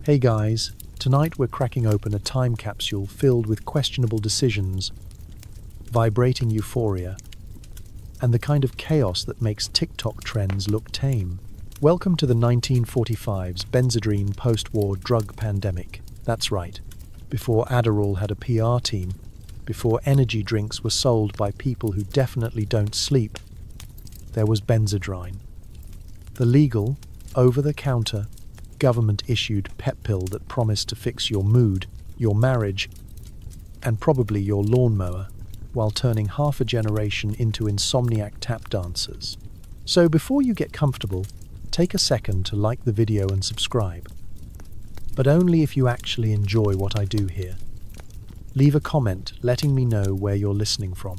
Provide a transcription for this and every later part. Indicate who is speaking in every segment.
Speaker 1: Hey guys, tonight we're cracking open a time capsule filled with questionable decisions, vibrating euphoria, and the kind of chaos that makes TikTok trends look tame. Welcome to the 1945's Benzedrine post-war drug pandemic. That's right, before Adderall had a PR team, before energy drinks were sold by people who definitely don't sleep, there was Benzedrine. The legal, over-the-counter, government-issued pep pill that promised to fix your mood, your marriage, and probably your lawnmower, while turning half a generation into insomniac tap dancers. So before you get comfortable, take a second to like the video and subscribe. But only if you actually enjoy what I do here. Leave a comment letting me know where you're listening from.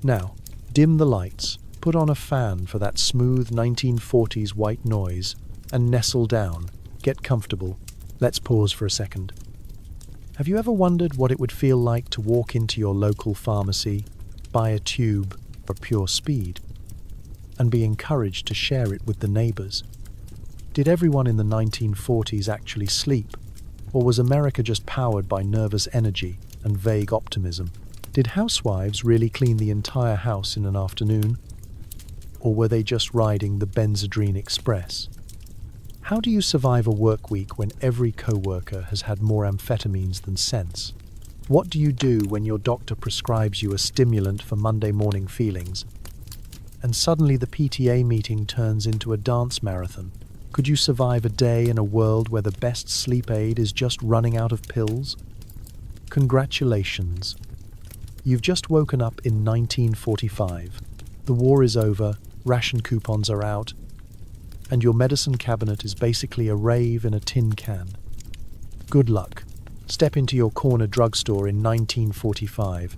Speaker 1: Now, dim the lights, put on a fan for that smooth 1940s white noise, and nestle down. Get comfortable. Let's pause for a second. Have you ever wondered what it would feel like to walk into your local pharmacy, buy a tube for pure speed, and be encouraged to share it with the neighbors? Did everyone in the 1940s actually sleep, or was America just powered by nervous energy and vague optimism? Did housewives really clean the entire house in an afternoon, or were they just riding the Benzedrine Express? How do you survive a work week when every co-worker has had more amphetamines than sense? What do you do when your doctor prescribes you a stimulant for Monday morning feelings, and suddenly the PTA meeting turns into a dance marathon? Could you survive a day in a world where the best sleep aid is just running out of pills? Congratulations. You've just woken up in 1945. The war is over, ration coupons are out, and your medicine cabinet is basically a rave in a tin can. Good luck. Step into your corner drugstore in 1945,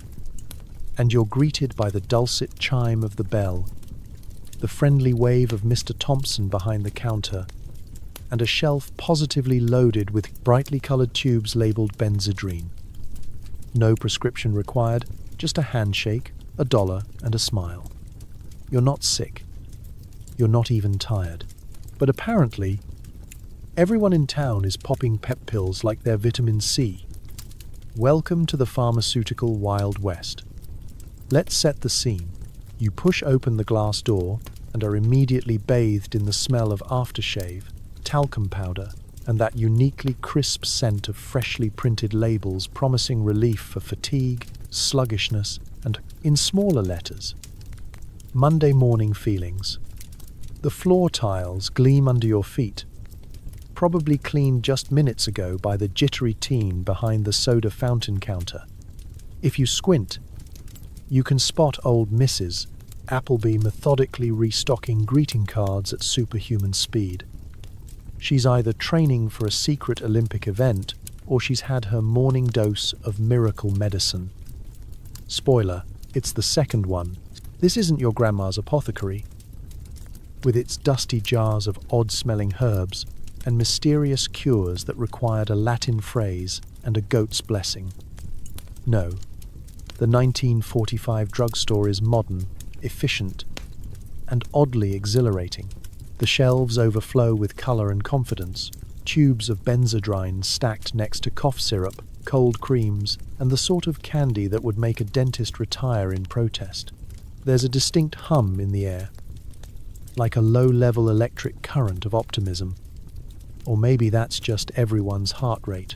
Speaker 1: and you're greeted by the dulcet chime of the bell, the friendly wave of Mr. Thompson behind the counter, and a shelf positively loaded with brightly colored tubes labeled Benzedrine. No prescription required, just a handshake, $1, and a smile. You're not sick. You're not even tired. But apparently, everyone in town is popping pep pills like they're vitamin C. Welcome to the pharmaceutical Wild West. Let's set the scene. You push open the glass door and are immediately bathed in the smell of aftershave, talcum powder, and that uniquely crisp scent of freshly printed labels promising relief for fatigue, sluggishness, and, in smaller letters, Monday morning feelings. The floor tiles gleam under your feet, probably cleaned just minutes ago by the jittery teen behind the soda fountain counter. If you squint, you can spot old Mrs. Appleby methodically restocking greeting cards at superhuman speed. She's either training for a secret Olympic event, or she's had her morning dose of miracle medicine. Spoiler, it's the second one. This isn't your grandma's apothecary, with its dusty jars of odd-smelling herbs and mysterious cures that required a Latin phrase and a goat's blessing. No, the 1945 drugstore is modern, efficient, and oddly exhilarating. The shelves overflow with color and confidence, tubes of Benzedrine stacked next to cough syrup, cold creams, and the sort of candy that would make a dentist retire in protest. There's a distinct hum in the air, like a low-level electric current of optimism. Or maybe that's just everyone's heart rate.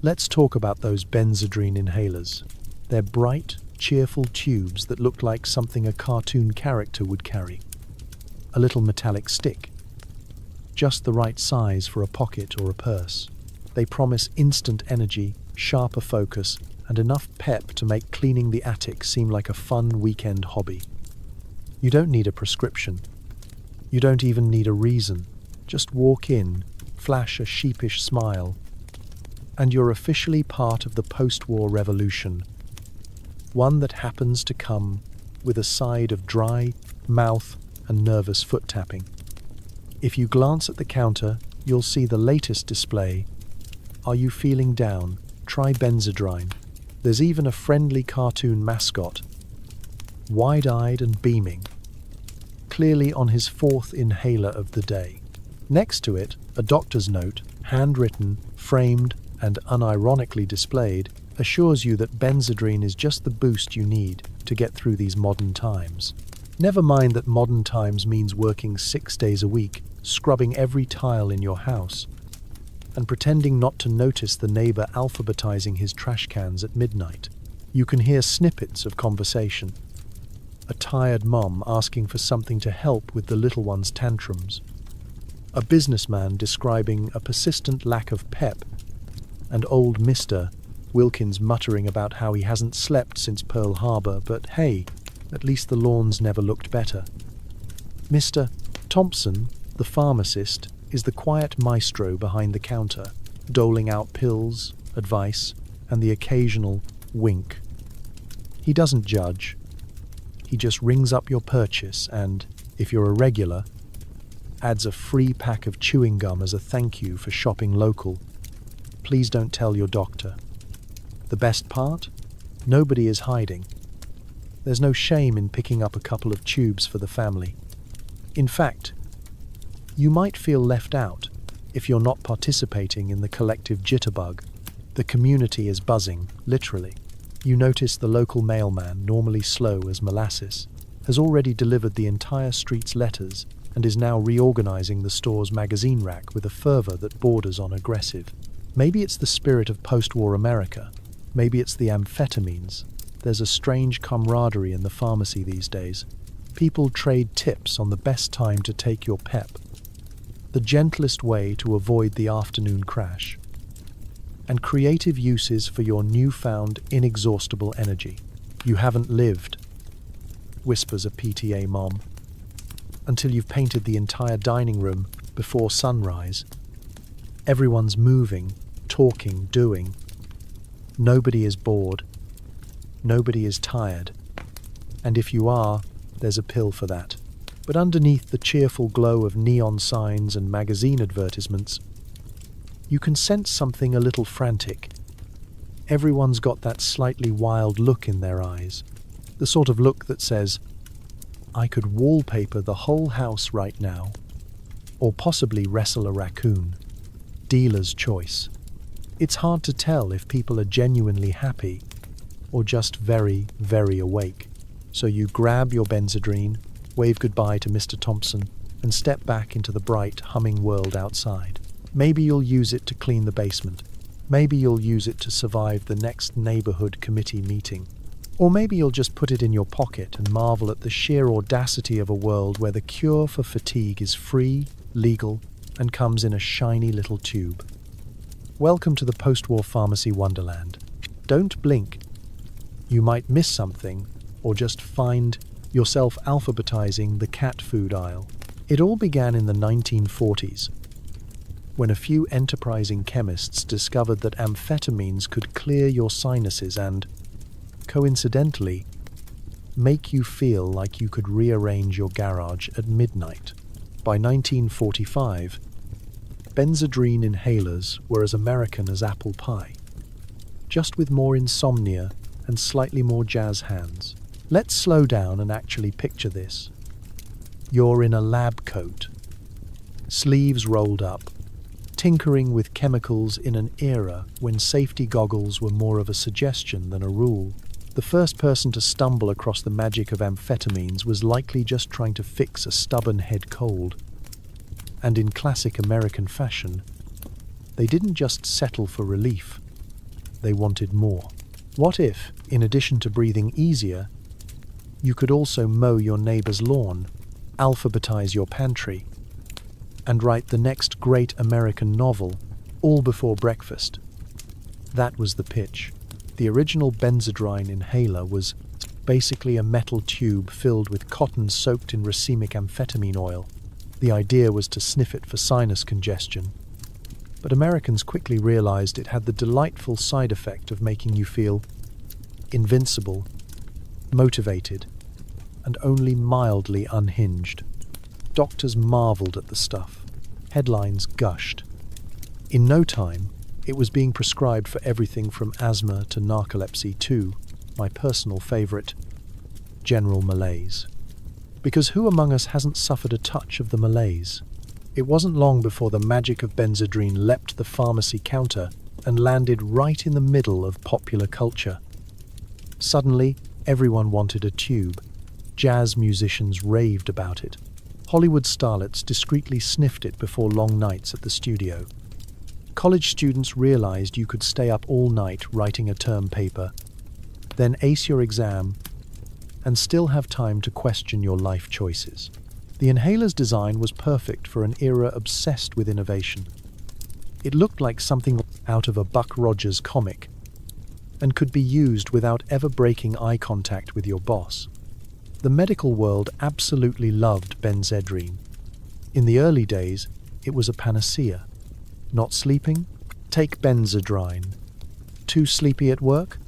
Speaker 1: Let's talk about those Benzedrine inhalers. They're bright, cheerful tubes that look like something a cartoon character would carry. A little metallic stick, just the right size for a pocket or a purse. They promise instant energy, sharper focus, and enough pep to make cleaning the attic seem like a fun weekend hobby. You don't need a prescription. You don't even need a reason. Just walk in, flash a sheepish smile, and you're officially part of the post-war revolution, one that happens to come with a side of dry mouth and nervous foot tapping. If you glance at the counter, you'll see the latest display. Are you feeling down? Try Benzedrine. There's even a friendly cartoon mascot, wide-eyed and beaming, clearly on his fourth inhaler of the day. Next to it, a doctor's note, handwritten, framed, and unironically displayed, assures you that Benzedrine is just the boost you need to get through these modern times. Never mind that modern times means working 6 days a week, scrubbing every tile in your house, and pretending not to notice the neighbor alphabetizing his trash cans at midnight. You can hear snippets of conversation. A tired mom asking for something to help with the little one's tantrums. A businessman describing a persistent lack of pep, and old Mr. Wilkins muttering about how he hasn't slept since Pearl Harbor, but hey, at least the lawns never looked better. Mr. Thompson, the pharmacist, is the quiet maestro behind the counter, doling out pills, advice, and the occasional wink. He doesn't judge. He just rings up your purchase and, if you're a regular, adds a free pack of chewing gum as a thank you for shopping local. Please don't tell your doctor. The best part? Nobody is hiding. There's no shame in picking up a couple of tubes for the family. In fact, you might feel left out if you're not participating in the collective jitterbug. The community is buzzing, literally. You notice the local mailman, normally slow as molasses, has already delivered the entire street's letters and is now reorganizing the store's magazine rack with a fervor that borders on aggressive. Maybe it's the spirit of post-war America. Maybe it's the amphetamines. There's a strange camaraderie in the pharmacy these days. People trade tips on the best time to take your pep, the gentlest way to avoid the afternoon crash, and creative uses for your newfound inexhaustible energy. You haven't lived, whispers a PTA mom, until you've painted the entire dining room before sunrise. Everyone's moving, talking, doing. Nobody is bored. Nobody is tired. And if you are, there's a pill for that. But underneath the cheerful glow of neon signs and magazine advertisements, you can sense something a little frantic. Everyone's got that slightly wild look in their eyes. The sort of look that says, I could wallpaper the whole house right now. Or possibly wrestle a raccoon. Dealer's choice. It's hard to tell if people are genuinely happy or just very, very awake. So you grab your Benzedrine, wave goodbye to Mr. Thompson, and step back into the bright, humming world outside. Maybe you'll use it to clean the basement. Maybe you'll use it to survive the next neighborhood committee meeting. Or maybe you'll just put it in your pocket and marvel at the sheer audacity of a world where the cure for fatigue is free, legal, and comes in a shiny little tube. Welcome to the post-war pharmacy wonderland. Don't blink. You might miss something, or just find yourself alphabetizing the cat food aisle. It all began in the 1940s, when a few enterprising chemists discovered that amphetamines could clear your sinuses and, coincidentally, make you feel like you could rearrange your garage at midnight. By 1945, Benzedrine inhalers were as American as apple pie, just with more insomnia and slightly more jazz hands. Let's slow down and actually picture this. You're in a lab coat, sleeves rolled up, tinkering with chemicals in an era when safety goggles were more of a suggestion than a rule. The first person to stumble across the magic of amphetamines was likely just trying to fix a stubborn head cold. And in classic American fashion, they didn't just settle for relief, they wanted more. What if, in addition to breathing easier, you could also mow your neighbor's lawn, alphabetize your pantry, and write the next great American novel, all before breakfast? That was the pitch. The original Benzedrine inhaler was basically a metal tube filled with cotton soaked in racemic amphetamine oil. The idea was to sniff it for sinus congestion, but Americans quickly realized it had the delightful side effect of making you feel invincible, motivated, and only mildly unhinged. Doctors marveled at the stuff. Headlines gushed. In no time, it was being prescribed for everything from asthma to narcolepsy to, my personal favorite, general malaise. Because who among us hasn't suffered a touch of the malaise? It wasn't long before the magic of Benzedrine leapt the pharmacy counter and landed right in the middle of popular culture. Suddenly, everyone wanted a tube. Jazz musicians raved about it. Hollywood starlets discreetly sniffed it before long nights at the studio. College students realized you could stay up all night writing a term paper, then ace your exam, and still have time to question your life choices. The inhaler's design was perfect for an era obsessed with innovation. It looked like something out of a Buck Rogers comic and could be used without ever breaking eye contact with your boss. The medical world absolutely loved Benzedrine. In the early days, it was a panacea. Not sleeping? Take Benzedrine. Too sleepy at work?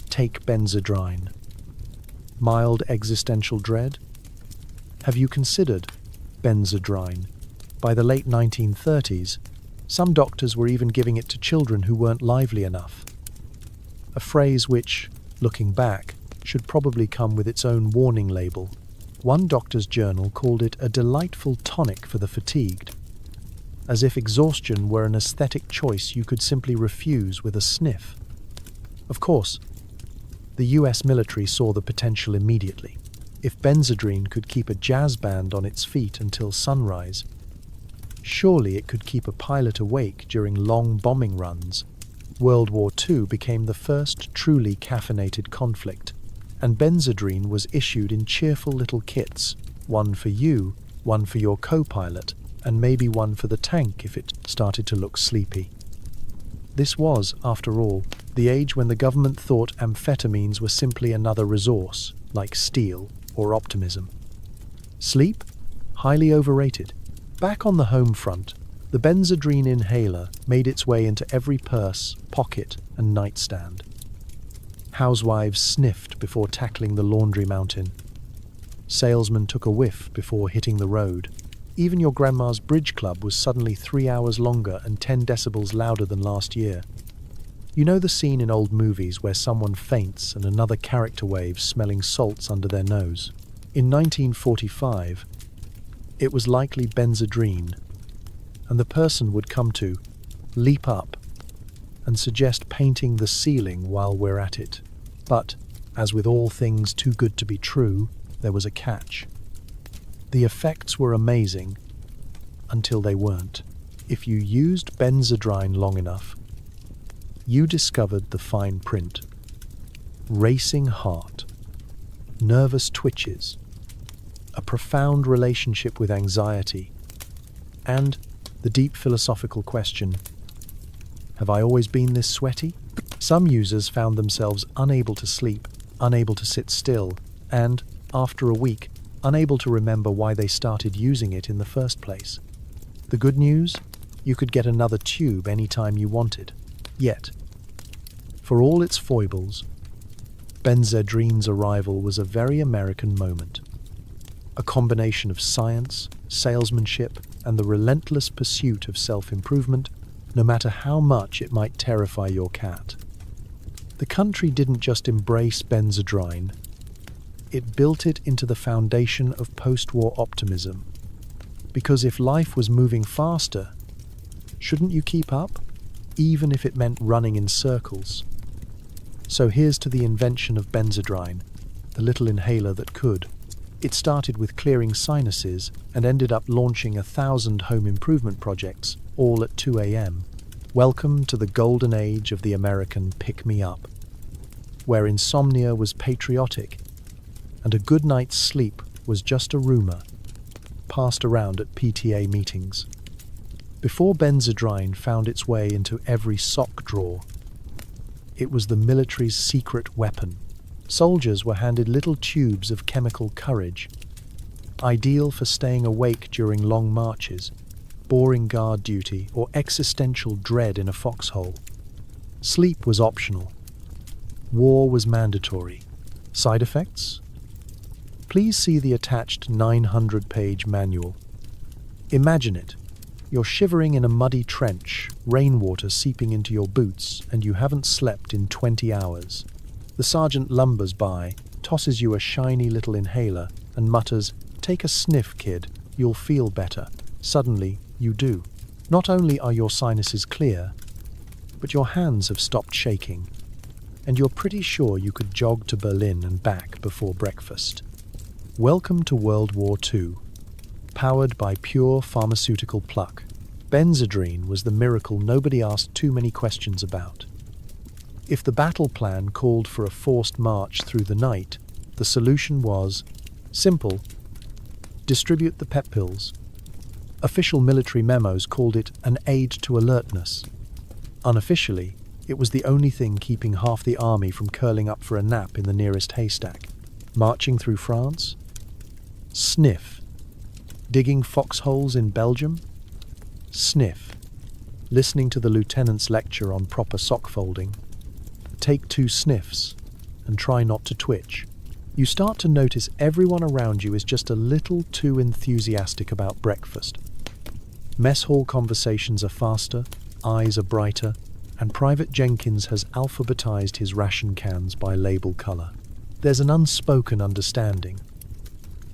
Speaker 1: Take Benzedrine. Mild existential dread? Have you considered Benzedrine? By the late 1930s, some doctors were even giving it to children who weren't lively enough. A phrase which, looking back, should probably come with its own warning label. One doctor's journal called it a delightful tonic for the fatigued, as if exhaustion were an aesthetic choice you could simply refuse with a sniff. Of course, the US military saw the potential immediately. If Benzedrine could keep a jazz band on its feet until sunrise, surely it could keep a pilot awake during long bombing runs. World War II became the first truly caffeinated conflict, and Benzedrine was issued in cheerful little kits, one for you, one for your co-pilot, and maybe one for the tank if it started to look sleepy. This was, after all, the age when the government thought amphetamines were simply another resource, like steel or optimism. Sleep? Highly overrated. Back on the home front, the Benzedrine inhaler made its way into every purse, pocket, and nightstand. Housewives sniffed before tackling the laundry mountain. Salesmen took a whiff before hitting the road. Even your grandma's bridge club was suddenly 3 hours longer and 10 decibels louder than last year. You know the scene in old movies where someone faints and another character waves smelling salts under their nose? In 1945, it was likely Benzedrine, and the person would come to leap up and suggest painting the ceiling while we're at it. But, as with all things too good to be true, there was a catch. The effects were amazing until they weren't. If you used Benzedrine long enough, you discovered the fine print. Racing heart, nervous twitches, a profound relationship with anxiety, and the deep philosophical question, have I always been this sweaty? Some users found themselves unable to sleep, unable to sit still, and, after a week, unable to remember why they started using it in the first place. The good news? You could get another tube anytime you wanted. Yet, for all its foibles, Benzedrine's arrival was a very American moment. A combination of science, salesmanship, and the relentless pursuit of self-improvement, no matter how much it might terrify your cat. The country didn't just embrace Benzedrine, it built it into the foundation of post-war optimism. Because if life was moving faster, shouldn't you keep up, even if it meant running in circles? So here's to the invention of Benzedrine, the little inhaler that could. It started with clearing sinuses and ended up launching 1,000 home improvement projects, all at 2 a.m. Welcome to the golden age of the American pick-me-up, where insomnia was patriotic and a good night's sleep was just a rumor, passed around at PTA meetings. Before Benzedrine found its way into every sock drawer, it was the military's secret weapon. Soldiers were handed little tubes of chemical courage, ideal for staying awake during long marches, boring guard duty, or existential dread in a foxhole. Sleep was optional. War was mandatory. Side effects? Please see the attached 900-page manual. Imagine it. You're shivering in a muddy trench, rainwater seeping into your boots, and you haven't slept in 20 hours. The sergeant lumbers by, tosses you a shiny little inhaler, and mutters, "Take a sniff, kid, you'll feel better." Suddenly, you do. Not only are your sinuses clear, but your hands have stopped shaking, and you're pretty sure you could jog to Berlin and back before breakfast. Welcome to World War II, powered by pure pharmaceutical pluck. Benzedrine was the miracle nobody asked too many questions about. If the battle plan called for a forced march through the night, the solution was simple: distribute the pep pills. Official military memos called it an aid to alertness. Unofficially, it was the only thing keeping half the army from curling up for a nap in the nearest haystack. Marching through France? Sniff. Digging foxholes in Belgium? Sniff. Listening to the lieutenant's lecture on proper sock folding? Take 2 sniffs and try not to twitch. You start to notice everyone around you is just a little too enthusiastic about breakfast. Mess hall conversations are faster, eyes are brighter, and Private Jenkins has alphabetized his ration cans by label color. There's an unspoken understanding.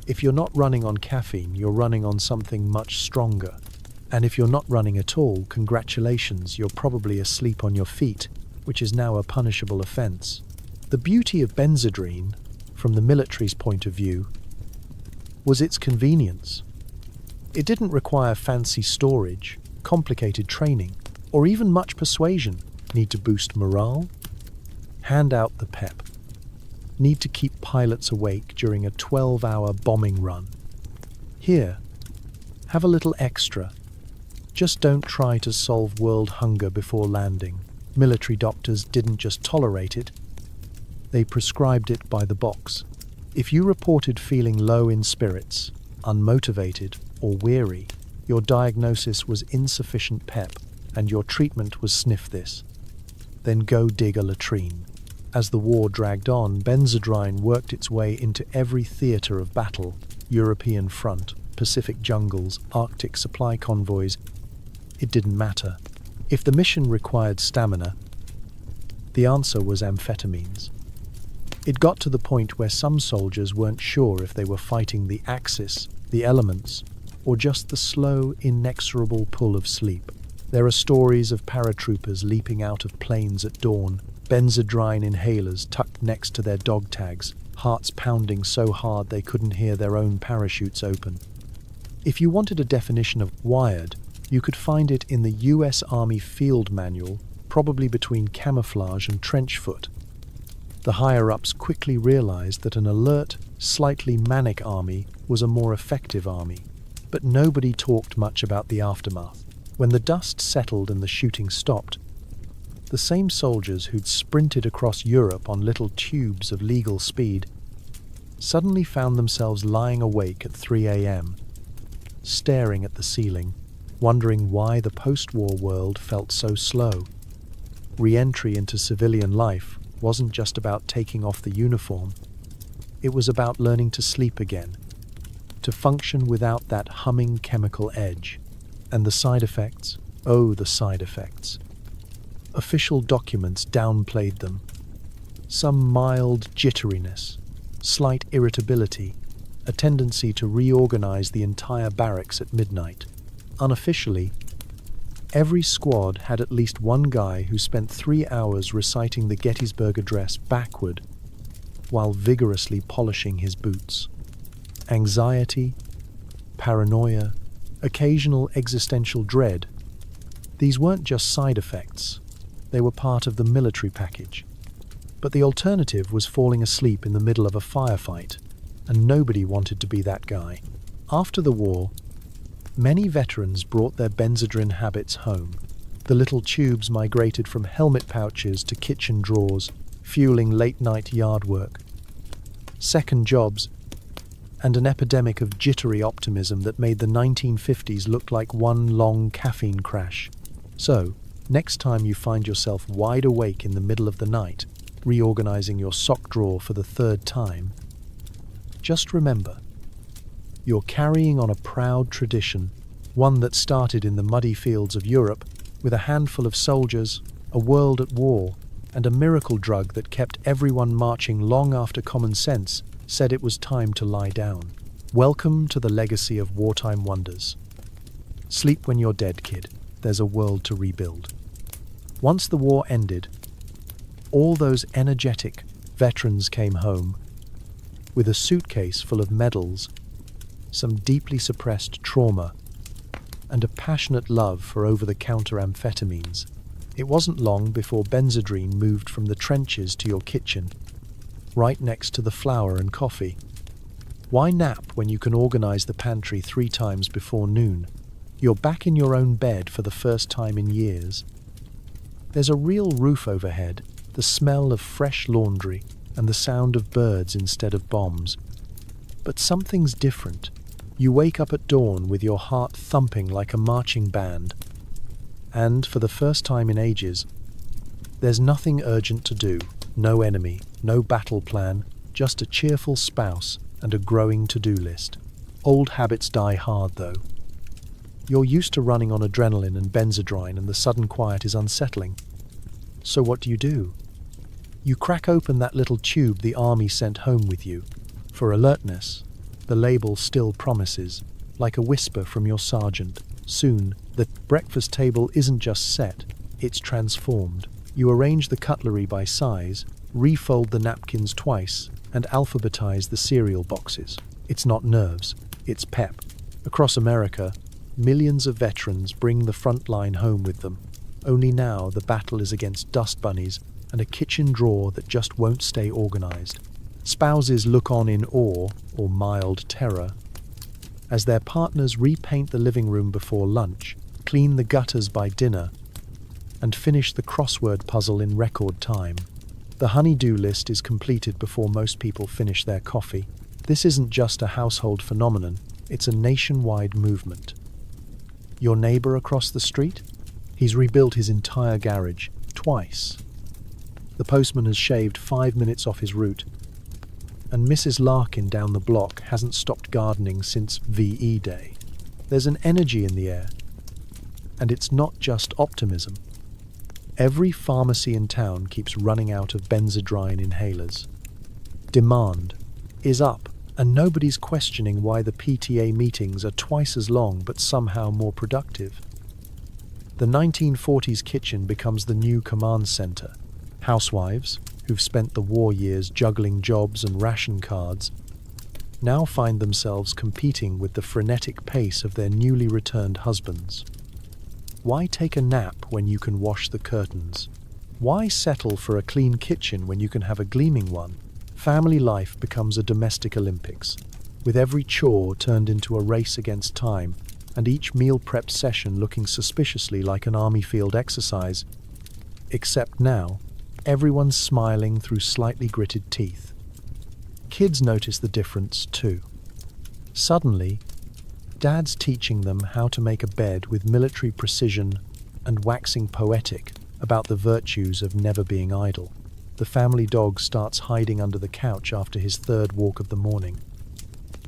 Speaker 1: If you're not running on caffeine, you're running on something much stronger. And if you're not running at all, congratulations, you're probably asleep on your feet, which is now a punishable offense. The beauty of Benzedrine, from the military's point of view, was its convenience. It didn't require fancy storage, complicated training, or even much persuasion. Need to boost morale? Hand out the pep. Need to keep pilots awake during a 12-hour bombing run? Here, have a little extra. Just don't try to solve world hunger before landing. Military doctors didn't just tolerate it, they prescribed it by the box. If you reported feeling low in spirits, unmotivated, or weary, your diagnosis was insufficient pep, and your treatment was sniff this. Then go dig a latrine. As the war dragged on, Benzedrine worked its way into every theatre of battle: European front, Pacific jungles, Arctic supply convoys. It didn't matter. If the mission required stamina, the answer was amphetamines. It got to the point where some soldiers weren't sure if they were fighting the Axis, the elements, or just the slow, inexorable pull of sleep. There are stories of paratroopers leaping out of planes at dawn, Benzedrine inhalers tucked next to their dog tags, hearts pounding so hard they couldn't hear their own parachutes open. If you wanted a definition of wired, you could find it in the US Army Field Manual, probably between camouflage and trench foot. The higher-ups quickly realized that an alert, slightly manic army was a more effective army, but nobody talked much about the aftermath. When the dust settled and the shooting stopped, the same soldiers who'd sprinted across Europe on little tubes of legal speed suddenly found themselves lying awake at 3 a.m., staring at the ceiling, wondering why the post-war world felt so slow. Re-entry into civilian life wasn't just about taking off the uniform. It was about learning to sleep again, to function without that humming chemical edge. And the side effects? Oh, the side effects. Official documents downplayed them. Some mild jitteriness, slight irritability, a tendency to reorganize the entire barracks at midnight. Unofficially, every squad had at least one guy who spent 3 hours reciting the Gettysburg Address backward while vigorously polishing his boots. Anxiety, paranoia, occasional existential dread. These weren't just side effects. They were part of the military package. But the alternative was falling asleep in the middle of a firefight, and nobody wanted to be that guy. After the war, many veterans brought their Benzedrine habits home. The little tubes migrated from helmet pouches to kitchen drawers, fueling late-night yard work, second jobs, and an epidemic of jittery optimism that made the 1950s look like one long caffeine crash. So, next time you find yourself wide awake in the middle of the night, reorganizing your sock drawer for the 3rd time, just remember, you're carrying on a proud tradition, one that started in the muddy fields of Europe with a handful of soldiers, a world at war, and a miracle drug that kept everyone marching long after common sense said it was time to lie down. Welcome to the legacy of wartime wonders. Sleep when you're dead, kid. There's a world to rebuild. Once the war ended, all those energetic veterans came home with a suitcase full of medals, some deeply suppressed trauma, and a passionate love for over-the-counter amphetamines. It wasn't long before Benzedrine moved from the trenches to your kitchen, right next to the flour and coffee. Why nap when you can organize the pantry 3 times before noon? You're back in your own bed for the first time in years. There's a real roof overhead, the smell of fresh laundry, and the sound of birds instead of bombs. But something's different. You wake up at dawn with your heart thumping like a marching band. And, for the first time in ages, there's nothing urgent to do. No enemy, no battle plan, just a cheerful spouse and a growing to-do list. Old habits die hard, though. You're used to running on adrenaline and Benzedrine, and the sudden quiet is unsettling. So what do? You crack open that little tube the army sent home with you. For alertness, the label still promises, like a whisper from your sergeant. Soon, the breakfast table isn't just set, it's transformed. You arrange the cutlery by size, refold the napkins twice, and alphabetize the cereal boxes. It's not nerves, it's pep. Across America, millions of veterans bring the front line home with them. Only now the battle is against dust bunnies and a kitchen drawer that just won't stay organized. Spouses look on in awe or mild terror as their partners repaint the living room before lunch, clean the gutters by dinner, and finish the crossword puzzle in record time. The honey-do list is completed before most people finish their coffee. This isn't just a household phenomenon, it's a nationwide movement. Your neighbor across the street? He's rebuilt his entire garage, twice. The postman has shaved 5 minutes off his route, and Mrs. Larkin down the block hasn't stopped gardening since VE Day. There's an energy in the air, and it's not just optimism. Every pharmacy in town keeps running out of Benzedrine inhalers. Demand is up, and nobody's questioning why the PTA meetings are twice as long but somehow more productive. The 1940s kitchen becomes the new command center. Housewives, who've spent the war years juggling jobs and ration cards, now find themselves competing with the frenetic pace of their newly returned husbands. Why take a nap when you can wash the curtains? Why settle for a clean kitchen when you can have a gleaming one? Family life becomes a domestic Olympics, with every chore turned into a race against time, and each meal prep session looking suspiciously like an army field exercise. Except now, everyone's smiling through slightly gritted teeth. Kids notice the difference too. Suddenly, Dad's teaching them how to make a bed with military precision and waxing poetic about the virtues of never being idle. The family dog starts hiding under the couch after his 3rd walk of the morning.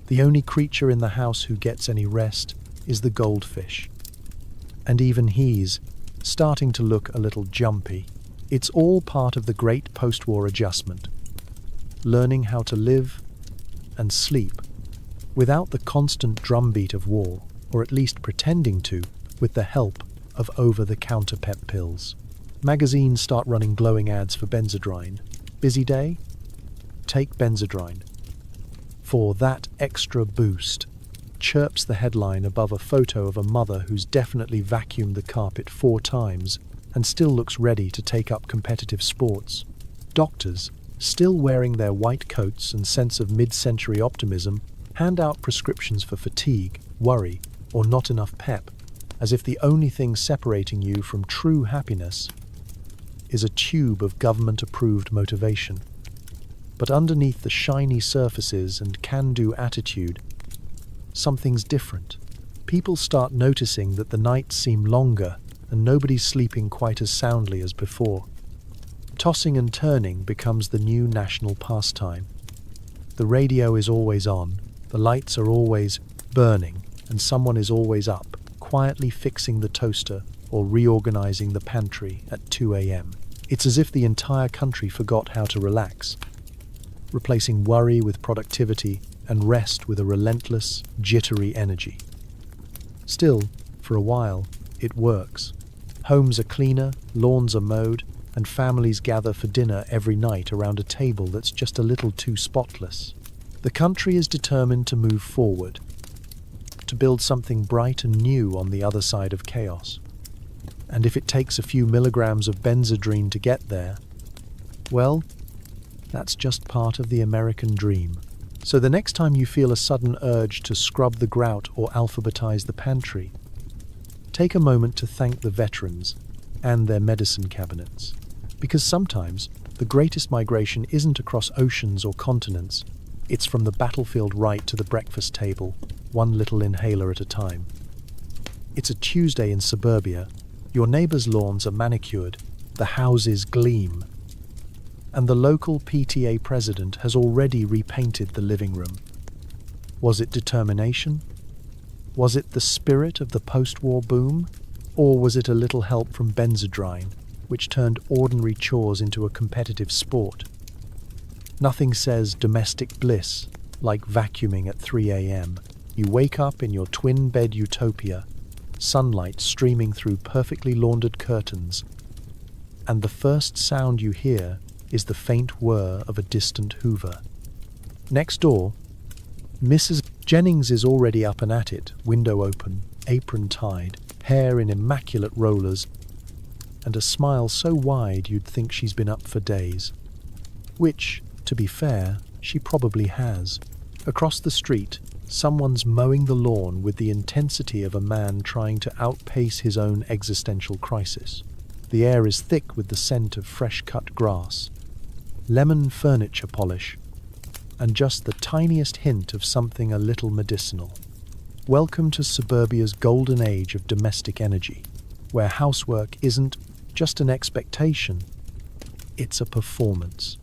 Speaker 1: The only creature in the house who gets any rest is the goldfish. And even he's starting to look a little jumpy. It's all part of the great post-war adjustment. Learning how to live and sleep without the constant drumbeat of war, or at least pretending to, with the help of over-the-counter pep pills. Magazines start running glowing ads for Benzedrine. Busy day? Take Benzedrine. For that extra boost, chirps the headline above a photo of a mother who's definitely vacuumed the carpet 4 times and still looks ready to take up competitive sports. Doctors, still wearing their white coats and sense of mid-century optimism, hand out prescriptions for fatigue, worry, or not enough pep, as if the only thing separating you from true happiness is a tube of government-approved motivation. But underneath the shiny surfaces and can-do attitude, something's different. People start noticing that the nights seem longer and nobody's sleeping quite as soundly as before. Tossing and turning becomes the new national pastime. The radio is always on, the lights are always burning, and someone is always up, quietly fixing the toaster or reorganizing the pantry at 2 a.m. It's as if the entire country forgot how to relax, replacing worry with productivity and rest with a relentless, jittery energy. Still, For a while, it works. Homes are cleaner, lawns are mowed, and families gather for dinner every night around a table that's just a little too spotless. The country is determined to move forward, to build something bright and new on the other side of chaos. And if it takes a few milligrams of Benzedrine to get there, well, that's just part of the American dream. So the next time you feel a sudden urge to scrub the grout or alphabetize the pantry, take a moment to thank the veterans and their medicine cabinets. Because sometimes the greatest migration isn't across oceans or continents, it's from the battlefield right to the breakfast table, one little inhaler at a time. It's a Tuesday in suburbia. Your neighbors' lawns are manicured, the houses gleam, and the local PTA president has already repainted the living room. Was it determination? Was it the spirit of the post-war boom? Or was it a little help from Benzedrine, which turned ordinary chores into a competitive sport? Nothing says domestic bliss like vacuuming at 3 a.m. You wake up in your twin-bed utopia, sunlight streaming through perfectly laundered curtains, and the first sound you hear is the faint whir of a distant Hoover. Next door, Mrs. Jennings is already up and at it, window open, apron tied, hair in immaculate rollers, and a smile so wide you'd think she's been up for days. Which, to be fair, she probably has. Across the street, someone's mowing the lawn with the intensity of a man trying to outpace his own existential crisis. The air is thick with the scent of fresh-cut grass, lemon furniture polish, and just the tiniest hint of something a little medicinal. Welcome to suburbia's golden age of domestic energy, where housework isn't just an expectation, it's a performance.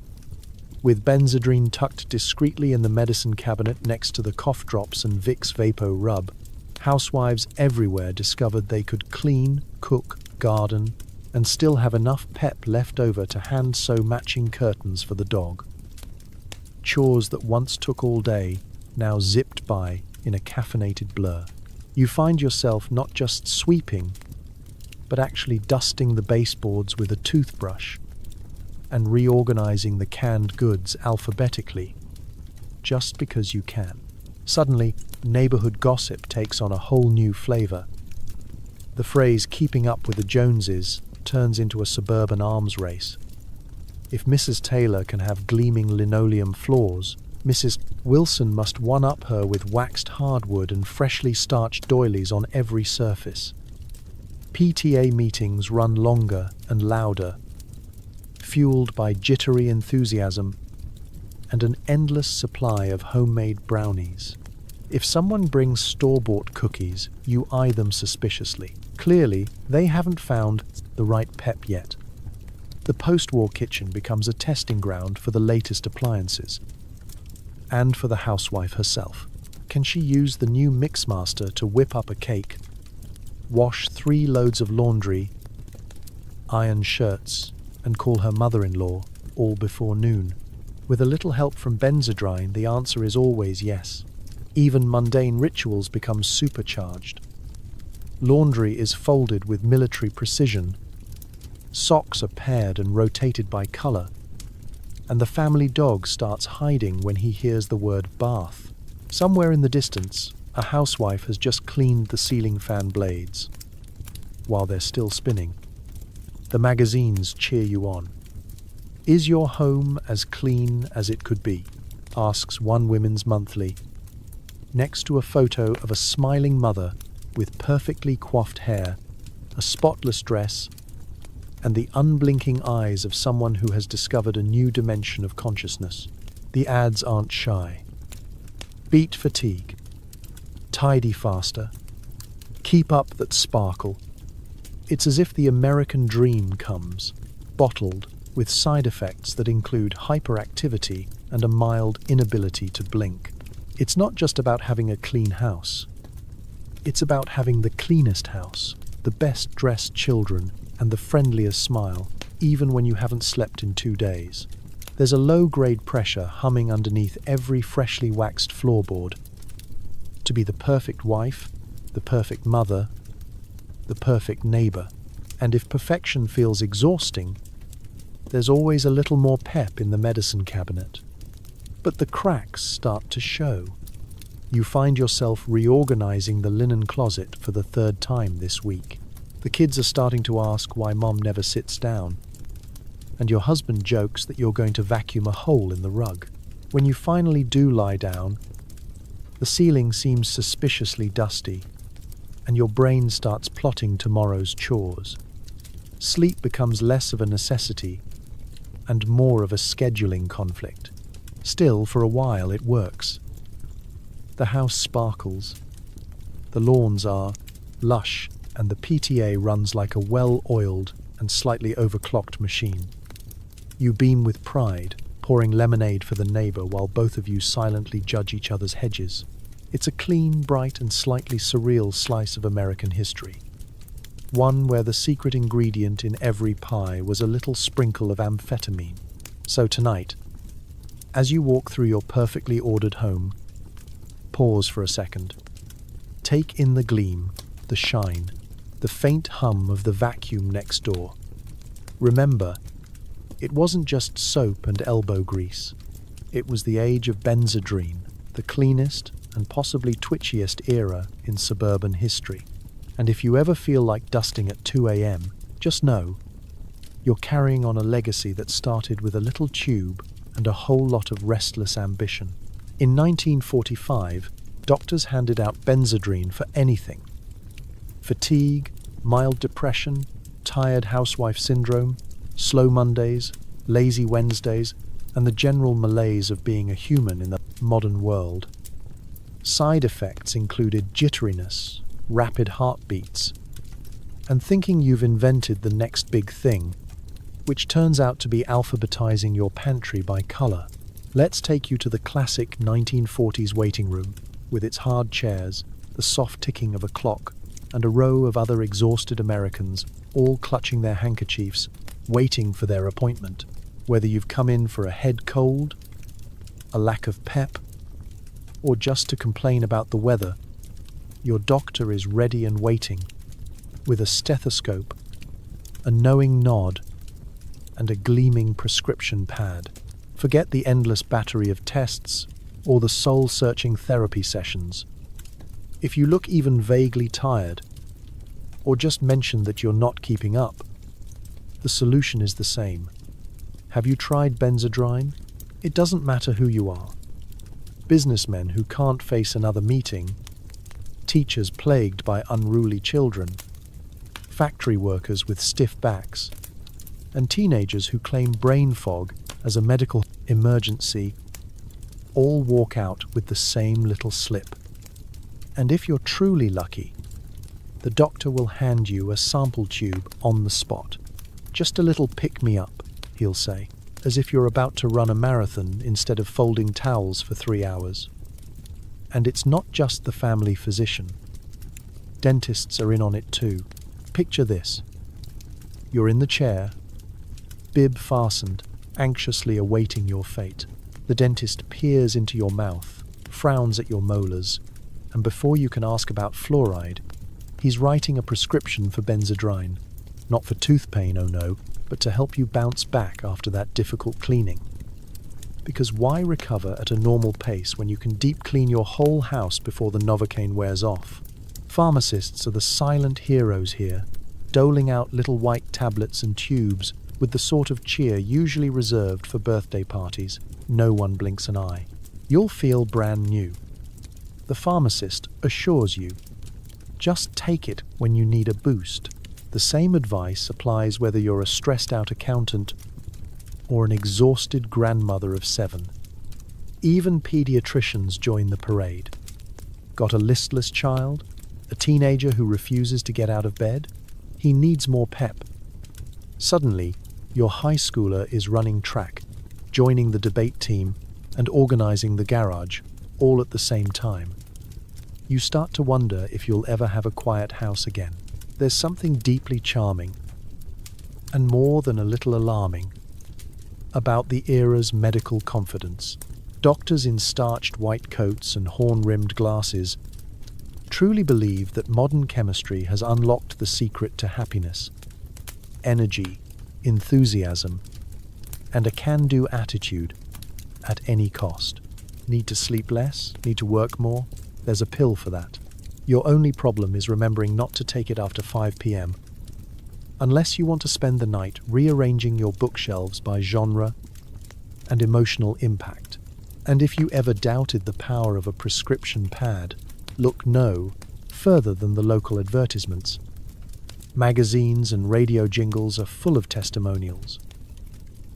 Speaker 1: With Benzedrine tucked discreetly in the medicine cabinet next to the cough drops and Vicks Vapo Rub, housewives everywhere discovered they could clean, cook, garden, and still have enough pep left over to hand-sew matching curtains for the dog. Chores that once took all day now zipped by in a caffeinated blur. You find yourself not just sweeping, but actually dusting the baseboards with a toothbrush and reorganizing the canned goods alphabetically, just because you can. Suddenly, neighborhood gossip takes on a whole new flavor. The phrase "keeping up with the Joneses" turns into a suburban arms race. If Mrs. Taylor can have gleaming linoleum floors, Mrs. Wilson must one-up her with waxed hardwood and freshly starched doilies on every surface. PTA meetings run longer and louder, fueled by jittery enthusiasm and an endless supply of homemade brownies. If someone brings store-bought cookies, you eye them suspiciously. Clearly, they haven't found the right pep yet. The post-war kitchen becomes a testing ground for the latest appliances. And for the housewife herself. Can she use the new Mixmaster to whip up a cake, wash 3 loads of laundry, iron shirts, and call her mother-in-law all before noon? With a little help from Benzedrine, the answer is always yes. Even mundane rituals become supercharged. Laundry is folded with military precision. Socks are paired and rotated by color. And the family dog starts hiding when he hears the word bath. Somewhere in the distance, a housewife has just cleaned the ceiling fan blades. While they're still spinning, the magazines cheer you on. Is your home as clean as it could be? Asks One Women's Monthly, next to a photo of a smiling mother with perfectly coiffed hair, a spotless dress, and the unblinking eyes of someone who has discovered a new dimension of consciousness. The ads aren't shy. Beat fatigue. Tidy faster. Keep up that sparkle. It's as if the American dream comes, bottled, with side effects that include hyperactivity and a mild inability to blink. It's not just about having a clean house. It's about having the cleanest house, the best dressed children, and the friendliest smile, even when you haven't slept in 2 days. There's a low-grade pressure humming underneath every freshly waxed floorboard. To be the perfect wife, the perfect mother, the perfect neighbor. And if perfection feels exhausting, there's always a little more pep in the medicine cabinet. But the cracks start to show. You find yourself reorganizing the linen closet for the third time this week. The kids are starting to ask why Mom never sits down, and your husband jokes that you're going to vacuum a hole in the rug. When you finally do lie down, the ceiling seems suspiciously dusty, and your brain starts plotting tomorrow's chores. Sleep becomes less of a necessity and more of a scheduling conflict. Still, for a while it works. The house sparkles, the lawns are lush, and the PTA runs like a well-oiled and slightly overclocked machine. You beam with pride, pouring lemonade for the neighbor while both of you silently judge each other's hedges. It's a clean, bright, and slightly surreal slice of American history. One where the secret ingredient in every pie was a little sprinkle of amphetamine. So tonight, as you walk through your perfectly ordered home, pause for a second. Take in the gleam, the shine, the faint hum of the vacuum next door. Remember, it wasn't just soap and elbow grease. It was the age of Benzedrine, the cleanest and possibly twitchiest era in suburban history. And if you ever feel like dusting at 2 a.m., just know you're carrying on a legacy that started with a little tube and a whole lot of restless ambition. In 1945, doctors handed out Benzedrine for anything. Fatigue, mild depression, tired housewife syndrome, slow Mondays, lazy Wednesdays, and the general malaise of being a human in the modern world. Side effects included jitteriness, rapid heartbeats, and thinking you've invented the next big thing, which turns out to be alphabetizing your pantry by color. Let's take you to the classic 1940s waiting room, with its hard chairs, the soft ticking of a clock, and a row of other exhausted Americans, all clutching their handkerchiefs, waiting for their appointment. Whether you've come in for a head cold, a lack of pep, or just to complain about the weather, your doctor is ready and waiting, with a stethoscope, a knowing nod, and a gleaming prescription pad. Forget the endless battery of tests or the soul-searching therapy sessions. If you look even vaguely tired, or just mention that you're not keeping up, the solution is the same. Have you tried Benzedrine? It doesn't matter who you are. Businessmen who can't face another meeting, teachers plagued by unruly children, factory workers with stiff backs, and teenagers who claim brain fog as a medical emergency, all walk out with the same little slip. And if you're truly lucky, the doctor will hand you a sample tube on the spot. Just a little pick-me-up, he'll say, as if you're about to run a marathon instead of folding towels for 3 hours. And it's not just the family physician. Dentists are in on it too. Picture this. You're in the chair, bib fastened, anxiously awaiting your fate. The dentist peers into your mouth, frowns at your molars, and before you can ask about fluoride, he's writing a prescription for Benzedrine. Not for tooth pain, oh no, but to help you bounce back after that difficult cleaning. Because why recover at a normal pace when you can deep clean your whole house before the Novocaine wears off? Pharmacists are the silent heroes here, doling out little white tablets and tubes with the sort of cheer usually reserved for birthday parties. No one blinks an eye. You'll feel brand new. The pharmacist assures you, just take it when you need a boost. The same advice applies whether you're a stressed-out accountant or an exhausted grandmother of 7. Even pediatricians join the parade. Got a listless child? A teenager who refuses to get out of bed? He needs more pep. Suddenly, your high schooler is running track, joining the debate team, and organizing the garage, all at the same time. You start to wonder if you'll ever have a quiet house again. There's something deeply charming, and more than a little alarming, about the era's medical confidence. Doctors in starched white coats and horn-rimmed glasses truly believe that modern chemistry has unlocked the secret to happiness. Energy, enthusiasm, and a can-do attitude at any cost. Need to sleep less? Need to work more? There's a pill for that. Your only problem is remembering not to take it after 5 p.m. Unless you want to spend the night rearranging your bookshelves by genre and emotional impact. And if you ever doubted the power of a prescription pad, look no further than the local advertisements. Magazines and radio jingles are full of testimonials.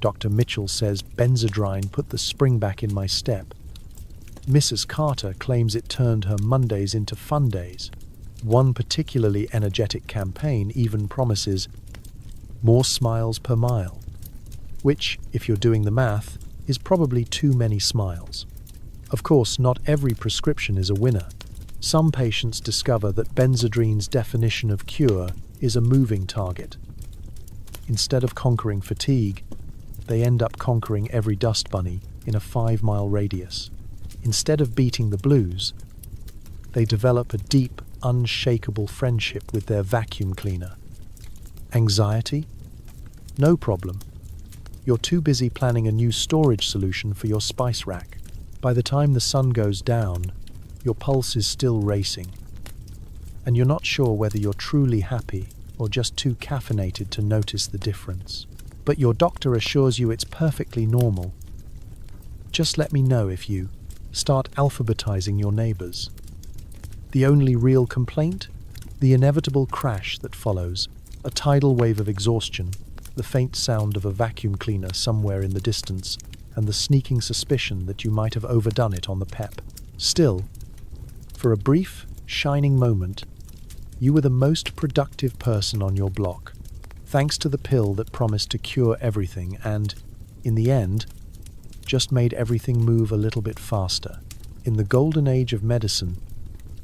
Speaker 1: Dr. Mitchell says Benzedrine put the spring back in my step. Mrs. Carter claims it turned her Mondays into fun days. One particularly energetic campaign even promises more smiles per mile, which, if you're doing the math, is probably too many smiles. Of course, not every prescription is a winner. Some patients discover that Benzedrine's definition of cure is a moving target. Instead of conquering fatigue, they end up conquering every dust bunny in a 5-mile radius. Instead of beating the blues, they develop a deep, unshakable friendship with their vacuum cleaner. Anxiety? No problem. You're too busy planning a new storage solution for your spice rack. By the time the sun goes down, your pulse is still racing, and you're not sure whether you're truly happy or just too caffeinated to notice the difference. But your doctor assures you it's perfectly normal. Just let me know if you start alphabetizing your neighbors. The only real complaint? The inevitable crash that follows, a tidal wave of exhaustion, the faint sound of a vacuum cleaner somewhere in the distance, and the sneaking suspicion that you might have overdone it on the pep. Still, for a brief, shining moment, you were the most productive person on your block, thanks to the pill that promised to cure everything and, in the end, just made everything move a little bit faster. In the golden age of medicine,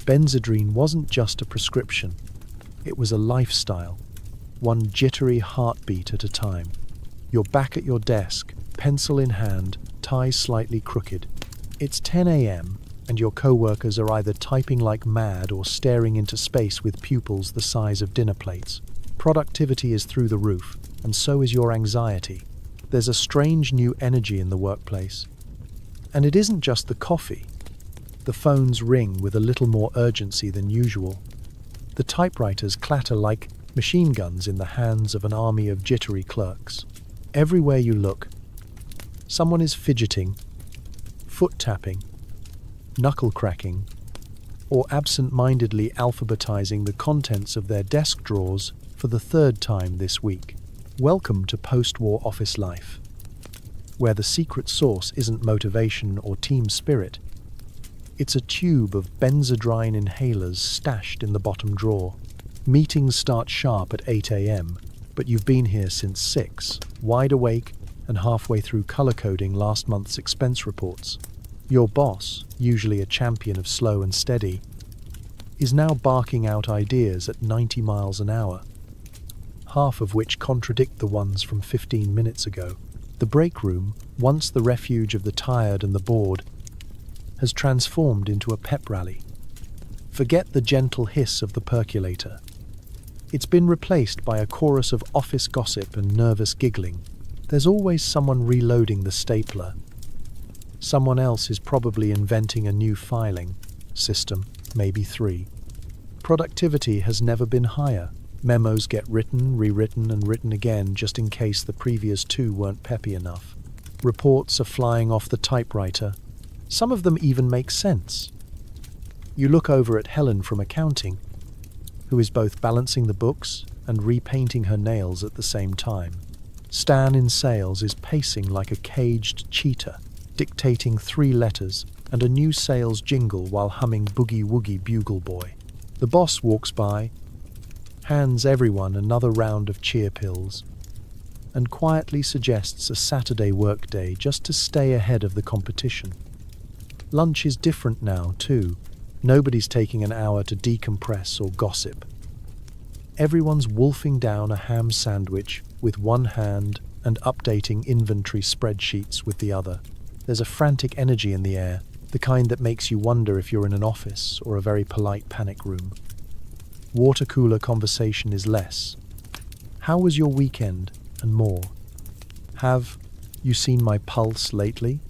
Speaker 1: Benzedrine wasn't just a prescription. It was a lifestyle, one jittery heartbeat at a time. You're back at your desk, pencil in hand, tie slightly crooked. It's 10 a.m. and your co-workers are either typing like mad or staring into space with pupils the size of dinner plates. Productivity is through the roof, and so is your anxiety. There's a strange new energy in the workplace. And it isn't just the coffee. The phones ring with a little more urgency than usual. The typewriters clatter like machine guns in the hands of an army of jittery clerks. Everywhere you look, someone is fidgeting, foot tapping, knuckle cracking, or absent-mindedly alphabetizing the contents of their desk drawers for the 3rd time this week. Welcome to post-war office life, where the secret sauce isn't motivation or team spirit. It's a tube of Benzedrine inhalers stashed in the bottom drawer. Meetings start sharp at 8 a.m., but you've been here since 6, wide awake and halfway through color-coding last month's expense reports. Your boss, usually a champion of slow and steady, is now barking out ideas at 90 miles an hour, half of which contradict the ones from 15 minutes ago. The break room, once the refuge of the tired and the bored, has transformed into a pep rally. Forget the gentle hiss of the percolator. It's been replaced by a chorus of office gossip and nervous giggling. There's always someone reloading the stapler. Someone else is probably inventing a new filing system, maybe 3. Productivity has never been higher. Memos get written, rewritten, and written again just in case the previous 2 weren't peppy enough. Reports are flying off the typewriter. Some of them even make sense. You look over at Helen from accounting, who is both balancing the books and repainting her nails at the same time. Stan in sales is pacing like a caged cheetah, dictating 3 letters and a new sales jingle while humming Boogie Woogie Bugle Boy. The boss walks by, hands everyone another round of cheer pills, and quietly suggests a Saturday workday just to stay ahead of the competition. Lunch is different now, too. Nobody's taking an hour to decompress or gossip. Everyone's wolfing down a ham sandwich with one hand and updating inventory spreadsheets with the other. There's a frantic energy in the air, the kind that makes you wonder if you're in an office or a very polite panic room. Water cooler conversation is less. How was your weekend? And more. Have you seen my pulse lately?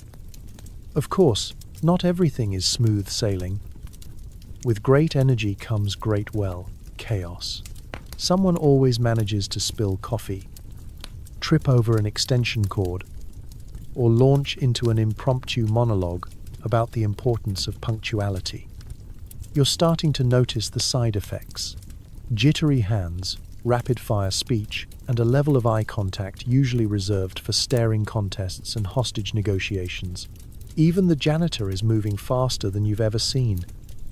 Speaker 1: Of course, not everything is smooth sailing. With great energy comes great chaos. Someone always manages to spill coffee, trip over an extension cord, or launch into an impromptu monologue about the importance of punctuality. You're starting to notice the side effects: jittery hands, rapid-fire speech, and a level of eye contact usually reserved for staring contests and hostage negotiations. Even the janitor is moving faster than you've ever seen,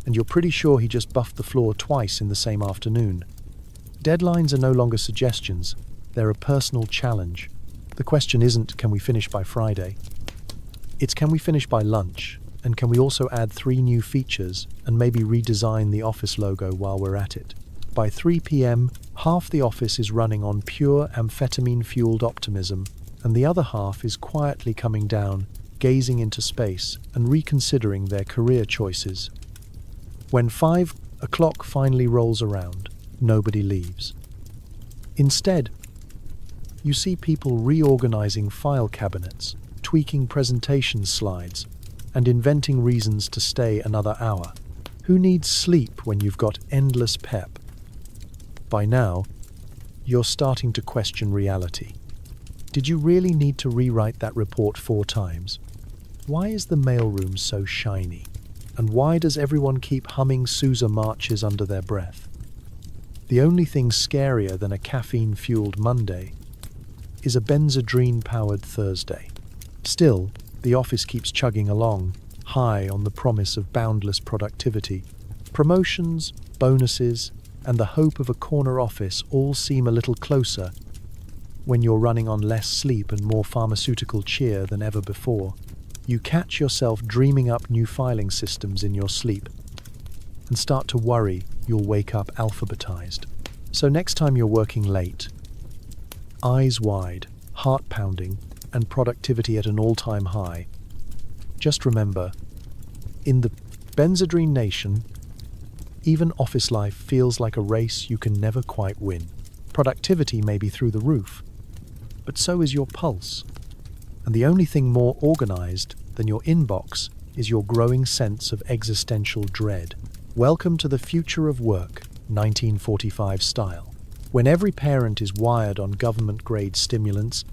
Speaker 1: and you're pretty sure he just buffed the floor twice in the same afternoon. Deadlines are no longer suggestions, they're a personal challenge. The question isn't, can we finish by Friday? It's, can we finish by lunch? And can we also add 3 new features and maybe redesign the office logo while we're at it? By 3 p.m., half the office is running on pure amphetamine-fueled optimism, and the other half is quietly coming down, gazing into space and reconsidering their career choices. When 5 o'clock finally rolls around, nobody leaves. Instead, you see people reorganizing file cabinets, tweaking presentation slides, and inventing reasons to stay another hour. Who needs sleep when you've got endless pep? By now, you're starting to question reality. Did you really need to rewrite that report 4 times? Why is the mailroom so shiny? And why does everyone keep humming Sousa marches under their breath? The only thing scarier than a caffeine-fueled Monday is a Benzedrine-powered Thursday. Still, the office keeps chugging along, high on the promise of boundless productivity. Promotions, bonuses, and the hope of a corner office all seem a little closer when you're running on less sleep and more pharmaceutical cheer than ever before. You catch yourself dreaming up new filing systems in your sleep and start to worry you'll wake up alphabetized. So next time you're working late, eyes wide, heart pounding, and productivity at an all-time high, just remember, in the Benzedrine nation, even office life feels like a race you can never quite win. Productivity may be through the roof, but so is your pulse. And the only thing more organized than your inbox is your growing sense of existential dread. Welcome to the future of work, 1945 style. When every parent is wired on government-grade stimulants,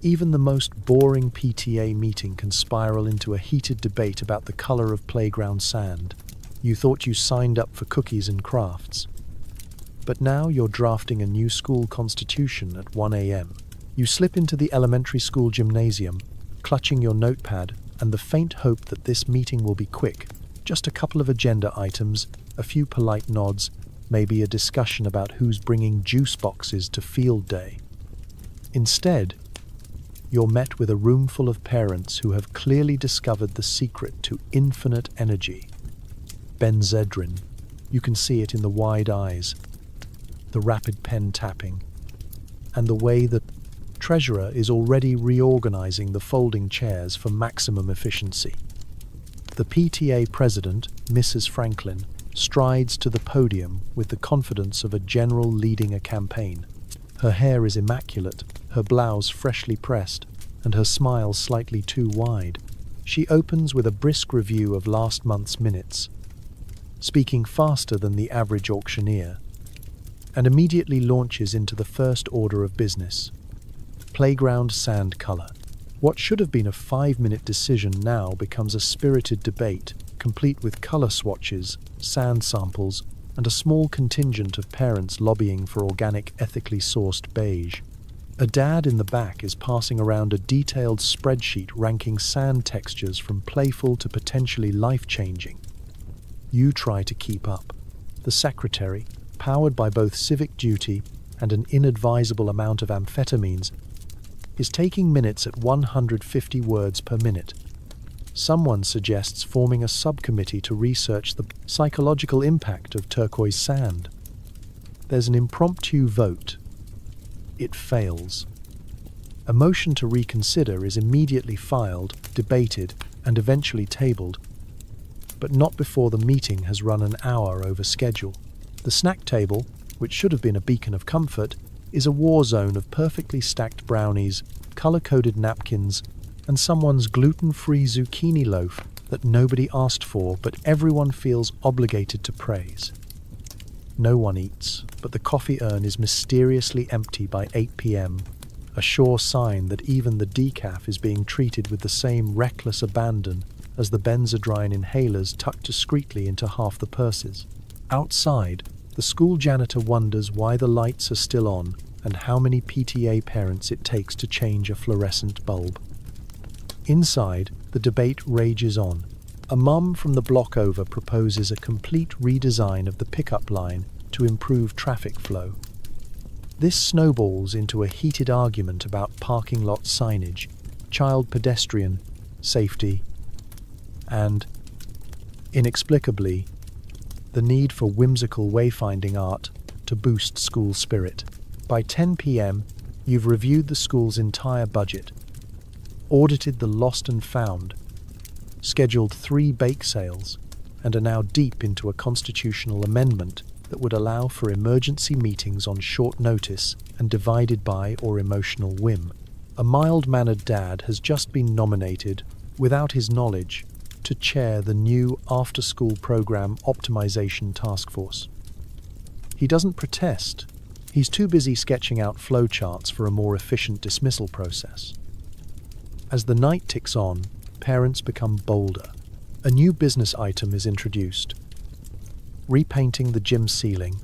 Speaker 1: even the most boring PTA meeting can spiral into a heated debate about the color of playground sand. You thought you signed up for cookies and crafts, but now you're drafting a new school constitution at 1 a.m. You slip into the elementary school gymnasium, clutching your notepad and the faint hope that this meeting will be quick. Just a couple of agenda items, a few polite nods, maybe a discussion about who's bringing juice boxes to field day. Instead, you're met with a room full of parents who have clearly discovered the secret to infinite energy. Benzedrine. You can see it in the wide eyes, the rapid pen tapping, and the way the treasurer is already reorganizing the folding chairs for maximum efficiency. The PTA president, Mrs. Franklin, strides to the podium with the confidence of a general leading a campaign. Her hair is immaculate, her blouse freshly pressed, and her smile slightly too wide. She opens with a brisk review of last month's minutes, speaking faster than the average auctioneer, and immediately launches into the first order of business. Playground sand color. What should have been a 5-minute decision now becomes a spirited debate, complete with color swatches, sand samples, and a small contingent of parents lobbying for organic, ethically sourced beige. A dad in the back is passing around a detailed spreadsheet ranking sand textures from playful to potentially life-changing. You try to keep up. The secretary, powered by both civic duty and an inadvisable amount of amphetamines, is taking minutes at 150 words per minute. Someone suggests forming a subcommittee to research the psychological impact of turquoise sand. There's an impromptu vote. It fails. A motion to reconsider is immediately filed, debated, and eventually tabled, but not before the meeting has run an hour over schedule. The snack table, which should have been a beacon of comfort, is a war zone of perfectly stacked brownies, colour-coded napkins, and someone's gluten-free zucchini loaf that nobody asked for but everyone feels obligated to praise. No one eats, but the coffee urn is mysteriously empty by 8 p.m, a sure sign that even the decaf is being treated with the same reckless abandon as the Benzedrine inhalers tucked discreetly into half the purses. Outside, the school janitor wonders why the lights are still on and how many PTA parents it takes to change a fluorescent bulb. Inside, the debate rages on. A mum from the block over proposes a complete redesign of the pickup line to improve traffic flow. This snowballs into a heated argument about parking lot signage, child pedestrian safety, and, inexplicably, the need for whimsical wayfinding art to boost school spirit. By 10 p.m, you've reviewed the school's entire budget, audited the lost and found, scheduled 3 bake sales, and are now deep into a constitutional amendment that would allow for emergency meetings on short notice and divided by or emotional whim. A mild-mannered dad has just been nominated, without his knowledge, to chair the new after-school program optimization task force. He doesn't protest. He's too busy sketching out flowcharts for a more efficient dismissal process. As the night ticks on, parents become bolder. A new business item is introduced: repainting the gym ceiling.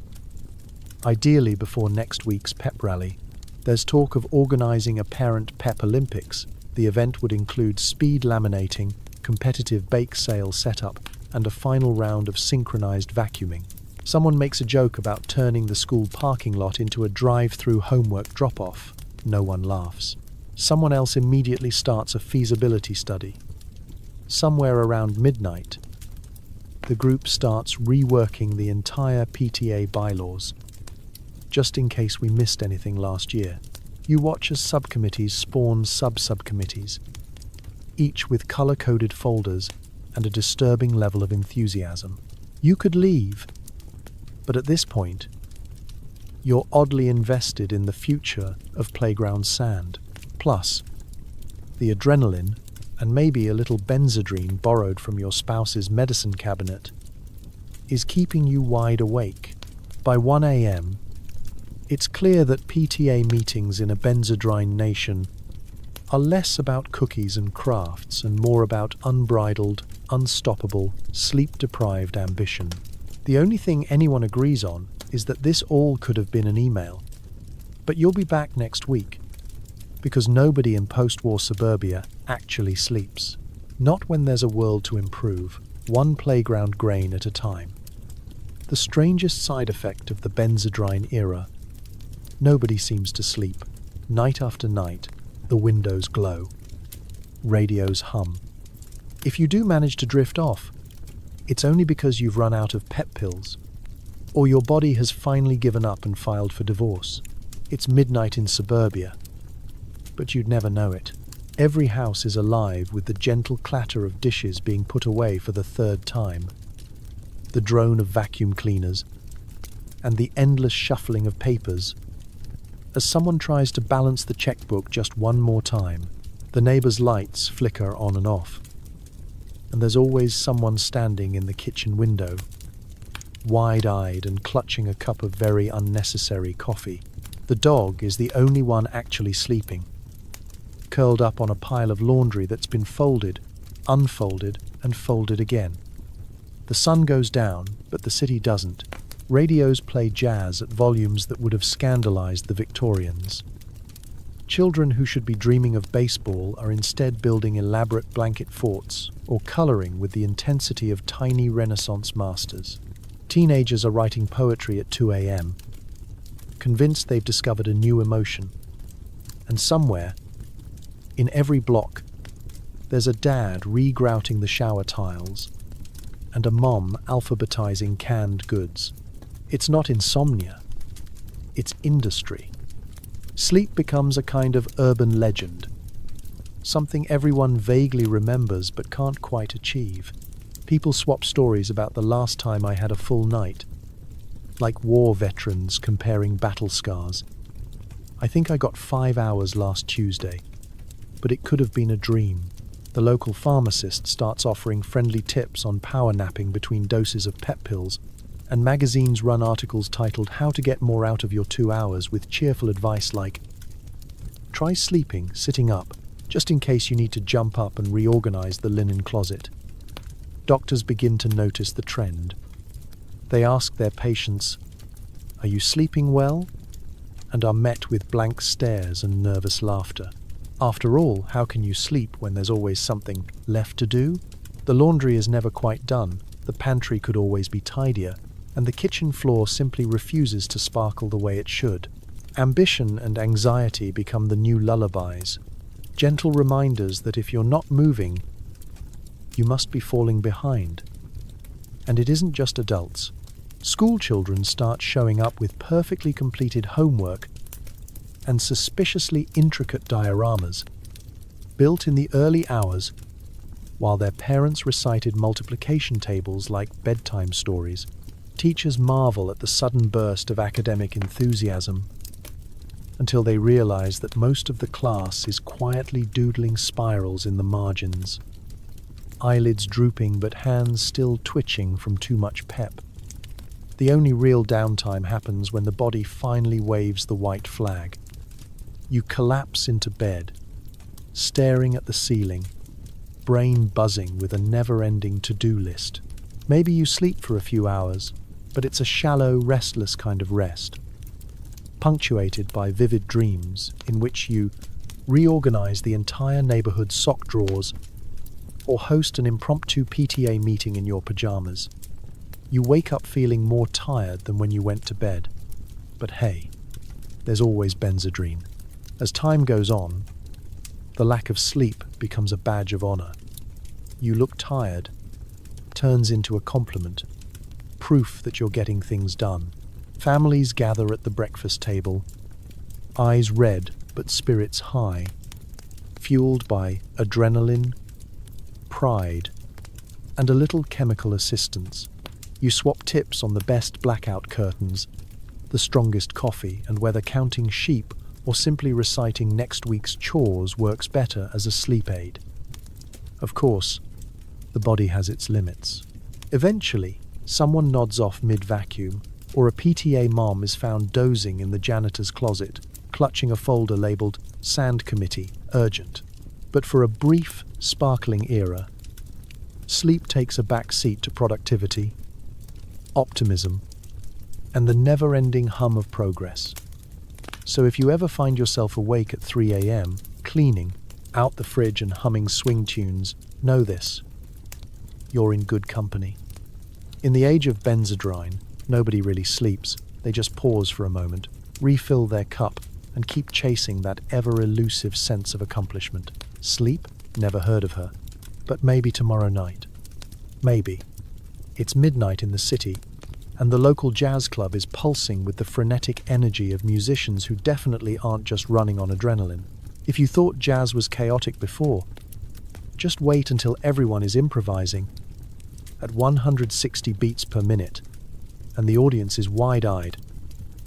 Speaker 1: Ideally before next week's pep rally, there's talk of organizing a parent pep Olympics. The event would include speed laminating, competitive bake sale setup, and a final round of synchronized vacuuming. Someone makes a joke about turning the school parking lot into a drive-through homework drop-off. No one laughs. Someone else immediately starts a feasibility study. Somewhere around midnight, the group starts reworking the entire PTA bylaws, just in case we missed anything last year. You watch as subcommittees spawn sub-subcommittees, each with colour-coded folders and a disturbing level of enthusiasm. You could leave, but at this point, you're oddly invested in the future of playground sand. Plus, the adrenaline, and maybe a little Benzedrine borrowed from your spouse's medicine cabinet, is keeping you wide awake. By 1 a.m, it's clear that PTA meetings in a Benzedrine nation are less about cookies and crafts and more about unbridled, unstoppable, sleep-deprived ambition. The only thing anyone agrees on is that this all could have been an email. But you'll be back next week, because nobody in post-war suburbia actually sleeps. Not when there's a world to improve, one playground grain at a time. The strangest side effect of the Benzedrine era: nobody seems to sleep. Night after night, the windows glow. Radios hum. If you do manage to drift off, it's only because you've run out of pep pills, or your body has finally given up and filed for divorce. It's midnight in suburbia, but you'd never know it. Every house is alive with the gentle clatter of dishes being put away for the 3rd time, the drone of vacuum cleaners, and the endless shuffling of papers. As someone tries to balance the checkbook just one more time, the neighbor's lights flicker on and off, and there's always someone standing in the kitchen window, wide-eyed and clutching a cup of very unnecessary coffee. The dog is the only one actually sleeping, curled up on a pile of laundry that's been folded, unfolded, and folded again. The sun goes down, but the city doesn't. Radios play jazz at volumes that would have scandalized the Victorians. Children who should be dreaming of baseball are instead building elaborate blanket forts or coloring with the intensity of tiny Renaissance masters. Teenagers are writing poetry at 2 a.m, convinced they've discovered a new emotion. And somewhere, in every block, there's a dad regrouting the shower tiles and a mom alphabetizing canned goods. It's not insomnia, it's industry. Sleep becomes a kind of urban legend. something everyone vaguely remembers but can't quite achieve. People swap stories about the last time I had a full night, like war veterans comparing battle scars. I think I got 5 hours last Tuesday, but it could have been a dream. The local pharmacist starts offering friendly tips on power napping between doses of pep pills, and magazines run articles titled "How to Get More Out of Your 2 Hours" with cheerful advice like, "Try sleeping, sitting up, just in case you need to jump up and reorganize the linen closet." Doctors begin to notice the trend. They ask their patients, "Are you sleeping well?" and are met with blank stares and nervous laughter. After all, how can you sleep when there's always something left to do? The laundry is never quite done, the pantry could always be tidier, and the kitchen floor simply refuses to sparkle the way it should. Ambition and anxiety become the new lullabies, gentle reminders that if you're not moving, you must be falling behind. And it isn't just adults. School children start showing up with perfectly completed homework and suspiciously intricate dioramas built in the early hours while their parents recited multiplication tables like bedtime stories. Teachers marvel at the sudden burst of academic enthusiasm until they realize that most of the class is quietly doodling spirals in the margins, eyelids drooping but hands still twitching from too much pep. The only real downtime happens when the body finally waves the white flag. You collapse into bed, staring at the ceiling, brain buzzing with a never-ending to-do list. Maybe you sleep for a few hours, but it's a shallow, restless kind of rest, punctuated by vivid dreams in which you reorganize the entire neighborhood's sock drawers or host an impromptu PTA meeting in your pajamas. You wake up feeling more tired than when you went to bed. But hey, there's always Benzedrine. As time goes on, the lack of sleep becomes a badge of honor. You look tired, turns into a compliment, proof that you're getting things done. Families gather at the breakfast table, eyes red but spirits high, fueled by adrenaline, pride, and a little chemical assistance. You swap tips on the best blackout curtains, the strongest coffee, and whether counting sheep or simply reciting next week's chores works better as a sleep aid. Of course, the body has its limits. Eventually, someone nods off mid-vacuum, or a PTA mom is found dozing in the janitor's closet, clutching a folder labeled "Sand Committee, Urgent." But for a brief, sparkling era, sleep takes a back seat to productivity, optimism, and the never-ending hum of progress. So if you ever find yourself awake at 3 a.m., cleaning, out the fridge and humming swing tunes, know this: you're in good company. In the age of Benzedrine, nobody really sleeps. They just pause for a moment, refill their cup, and keep chasing that ever-elusive sense of accomplishment. Sleep? Never heard of her. But maybe tomorrow night. Maybe. It's midnight in the city, and the local jazz club is pulsing with the frenetic energy of musicians who definitely aren't just running on adrenaline. If you thought jazz was chaotic before, just wait until everyone is improvising at 160 beats per minute, and the audience is wide-eyed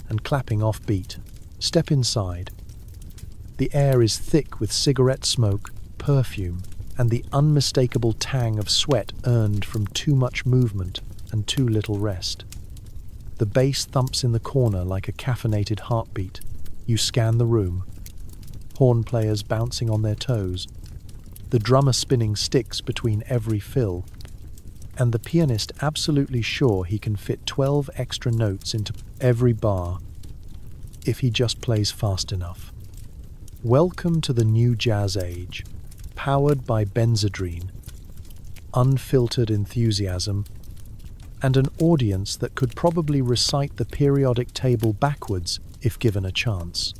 Speaker 1: and clapping off-beat. Step inside. The air is thick with cigarette smoke, perfume, and the unmistakable tang of sweat earned from too much movement and too little rest. The bass thumps in the corner like a caffeinated heartbeat. You scan the room, horn players bouncing on their toes, the drummer spinning sticks between every fill, and the pianist absolutely sure he can fit 12 extra notes into every bar if he just plays fast enough. Welcome to the new jazz age, powered by Benzedrine, unfiltered enthusiasm, and an audience that could probably recite the periodic table backwards if given a chance.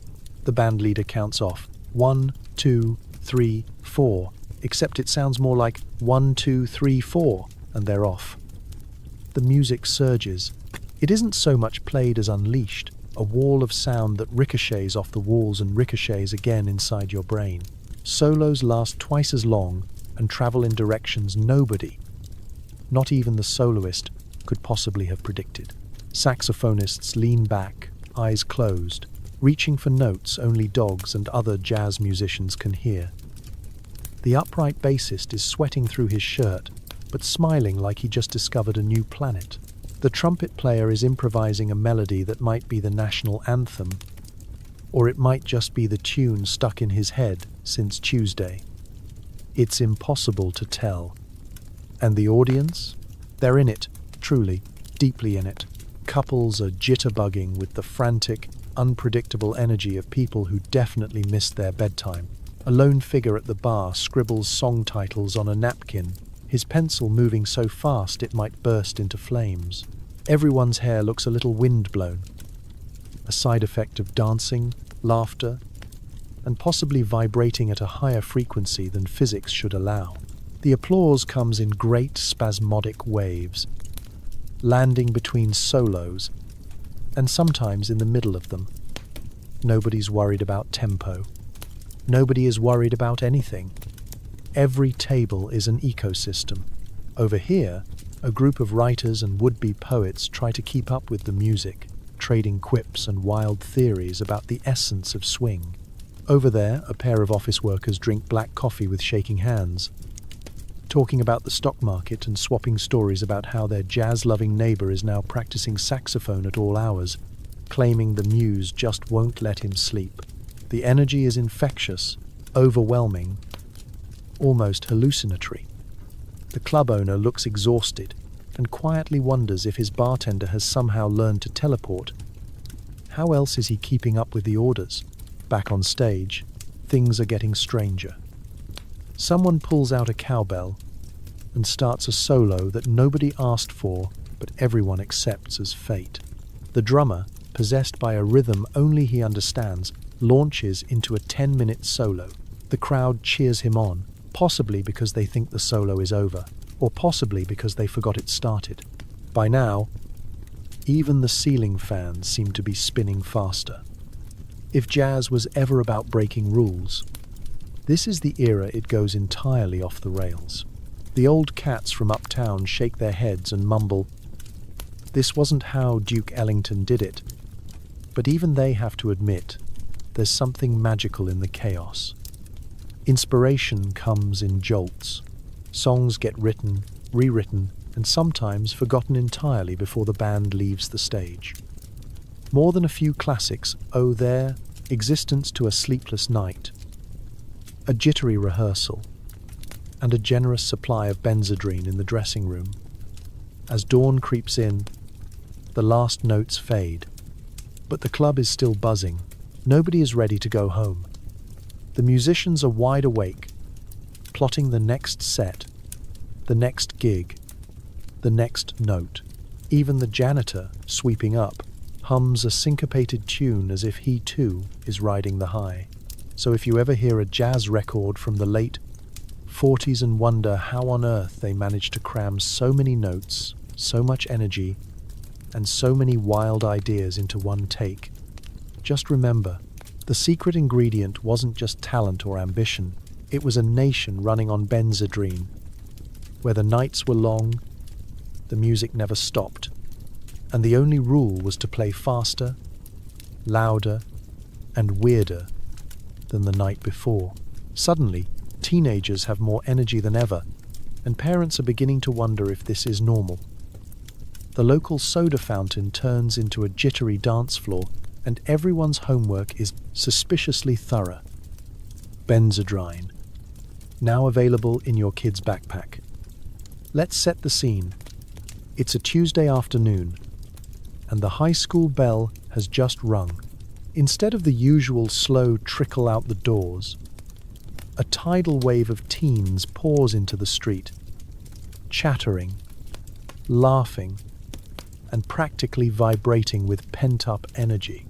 Speaker 1: The band leader counts off 1, 2, 3, 4, except it sounds more like 1, 2, 3, 4, and they're off. The music surges. It isn't so much played as unleashed, a wall of sound that ricochets off the walls and ricochets again inside your brain. Solos last twice as long and travel in directions nobody, not even the soloist, could possibly have predicted. Saxophonists lean back, eyes closed, reaching for notes only dogs and other jazz musicians can hear. The upright bassist is sweating through his shirt, but smiling like he just discovered a new planet. The trumpet player is improvising a melody that might be the national anthem, or it might just be the tune stuck in his head since Tuesday. It's impossible to tell. And the audience? They're in it, truly, deeply in it. Couples are jitterbugging with the frantic, unpredictable energy of people who definitely missed their bedtime. A lone figure at the bar scribbles song titles on a napkin, his pencil moving so fast it might burst into flames. Everyone's hair looks a little windblown, a side effect of dancing, laughter, and possibly vibrating at a higher frequency than physics should allow. The applause comes in great spasmodic waves, landing between solos, and sometimes in the middle of them. Nobody's worried about tempo. Nobody is worried about anything. Every table is an ecosystem. Over here, a group of writers and would-be poets try to keep up with the music, trading quips and wild theories about the essence of swing. Over there, a pair of office workers drink black coffee with shaking hands, talking about the stock market and swapping stories about how their jazz-loving neighbor is now practicing saxophone at all hours, claiming the muse just won't let him sleep. The energy is infectious, overwhelming, almost hallucinatory. The club owner looks exhausted and quietly wonders if his bartender has somehow learned to teleport. How else is he keeping up with the orders? Back on stage, things are getting stranger. Someone pulls out a cowbell and starts a solo that nobody asked for, but everyone accepts as fate. The drummer, possessed by a rhythm only he understands, launches into a 10-minute solo. The crowd cheers him on, possibly because they think the solo is over, or possibly because they forgot it started. By now, even the ceiling fans seem to be spinning faster. If jazz was ever about breaking rules, this is the era it goes entirely off the rails. The old cats from uptown shake their heads and mumble, "This wasn't how Duke Ellington did it." But even they have to admit, there's something magical in the chaos. Inspiration comes in jolts. Songs get written, rewritten, and sometimes forgotten entirely before the band leaves the stage. More than a few classics owe their existence to a sleepless night, a jittery rehearsal, and a generous supply of Benzedrine in the dressing room. As dawn creeps in, the last notes fade, but the club is still buzzing. Nobody is ready to go home. The musicians are wide awake, plotting the next set, the next gig, the next note. Even the janitor, sweeping up, hums a syncopated tune as if he too is riding the high. So if you ever hear a jazz record from the late 40s and wonder how on earth they managed to cram so many notes, so much energy, and so many wild ideas into one take, just remember, the secret ingredient wasn't just talent or ambition, it was a nation running on Benzedrine. Where the nights were long, the music never stopped, and the only rule was to play faster, louder, and weirder than the night before. Suddenly, teenagers have more energy than ever, and parents are beginning to wonder if this is normal. The local soda fountain turns into a jittery dance floor, and everyone's homework is suspiciously thorough. Benzedrine, now available in your kid's backpack. Let's set the scene. It's a Tuesday afternoon, and the high school bell has just rung. Instead of the usual slow trickle out the doors, a tidal wave of teens pours into the street, chattering, laughing, and practically vibrating with pent-up energy.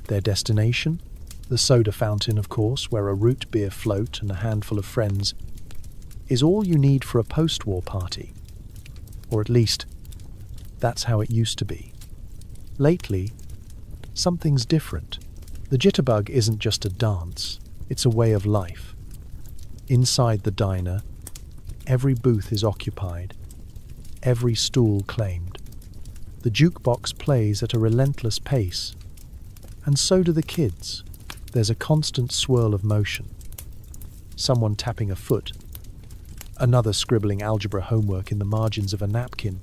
Speaker 1: Their destination? The soda fountain, of course, where a root beer float and a handful of friends is all you need for a post-war party. Or at least, that's how it used to be. Lately, something's different. The jitterbug isn't just a dance, it's a way of life. Inside the diner, every booth is occupied, every stool claimed. The jukebox plays at a relentless pace, and so do the kids. There's a constant swirl of motion. Someone tapping a foot, another scribbling algebra homework in the margins of a napkin,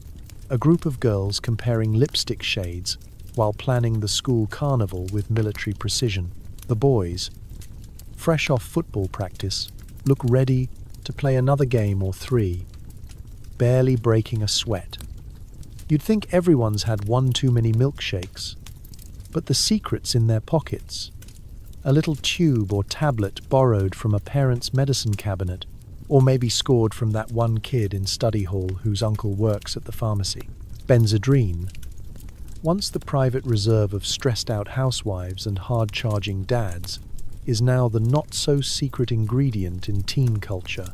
Speaker 1: a group of girls comparing lipstick shades while planning the school carnival with military precision. The boys, fresh off football practice, look ready to play another game or three, barely breaking a sweat. You'd think everyone's had one too many milkshakes, but the secret's in their pockets. A little tube or tablet borrowed from a parent's medicine cabinet, or maybe scored from that one kid in study hall whose uncle works at the pharmacy. Benzedrine, once the private reserve of stressed-out housewives and hard-charging dads, is now the not-so-secret ingredient in teen culture.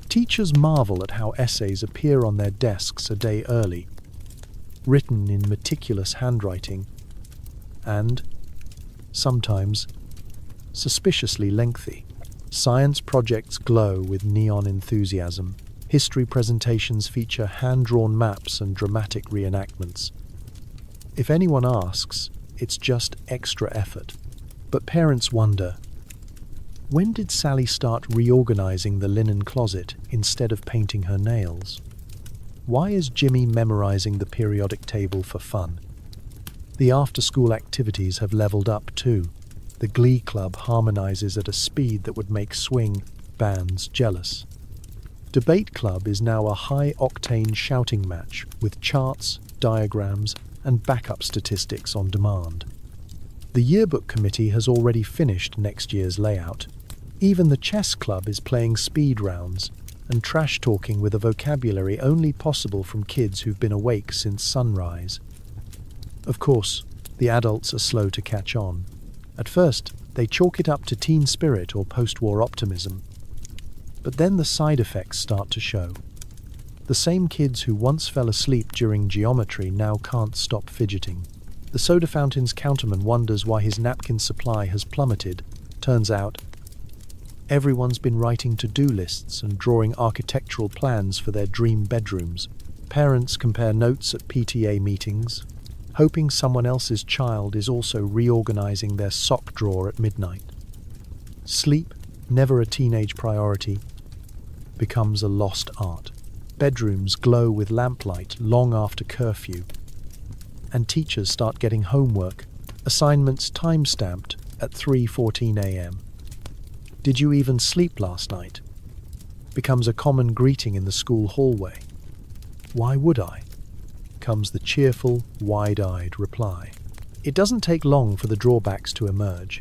Speaker 1: Teachers marvel at how essays appear on their desks a day early, written in meticulous handwriting, and, sometimes, suspiciously lengthy. Science projects glow with neon enthusiasm. History presentations feature hand-drawn maps and dramatic reenactments. If anyone asks, it's just extra effort. But parents wonder, when did Sally start reorganizing the linen closet instead of painting her nails? Why is Jimmy memorizing the periodic table for fun? The after-school activities have leveled up too. The Glee Club harmonizes at a speed that would make swing bands jealous. Debate Club is now a high-octane shouting match with charts, diagrams, and backup statistics on demand. The yearbook committee has already finished next year's layout. Even the chess club is playing speed rounds and trash-talking with a vocabulary only possible from kids who've been awake since sunrise. Of course, the adults are slow to catch on. At first, they chalk it up to teen spirit or post-war optimism. But then the side effects start to show. The same kids who once fell asleep during geometry now can't stop fidgeting. The soda fountain's counterman wonders why his napkin supply has plummeted. Turns out, everyone's been writing to-do lists and drawing architectural plans for their dream bedrooms. Parents compare notes at PTA meetings, hoping someone else's child is also reorganizing their sock drawer at midnight. Sleep, never a teenage priority, becomes a lost art. Bedrooms glow with lamplight long after curfew, and teachers start getting homework, assignments time-stamped at 3:14 a.m. "Did you even sleep last night?" becomes a common greeting in the school hallway. "Why would I?" comes the cheerful, wide-eyed reply. It doesn't take long for the drawbacks to emerge.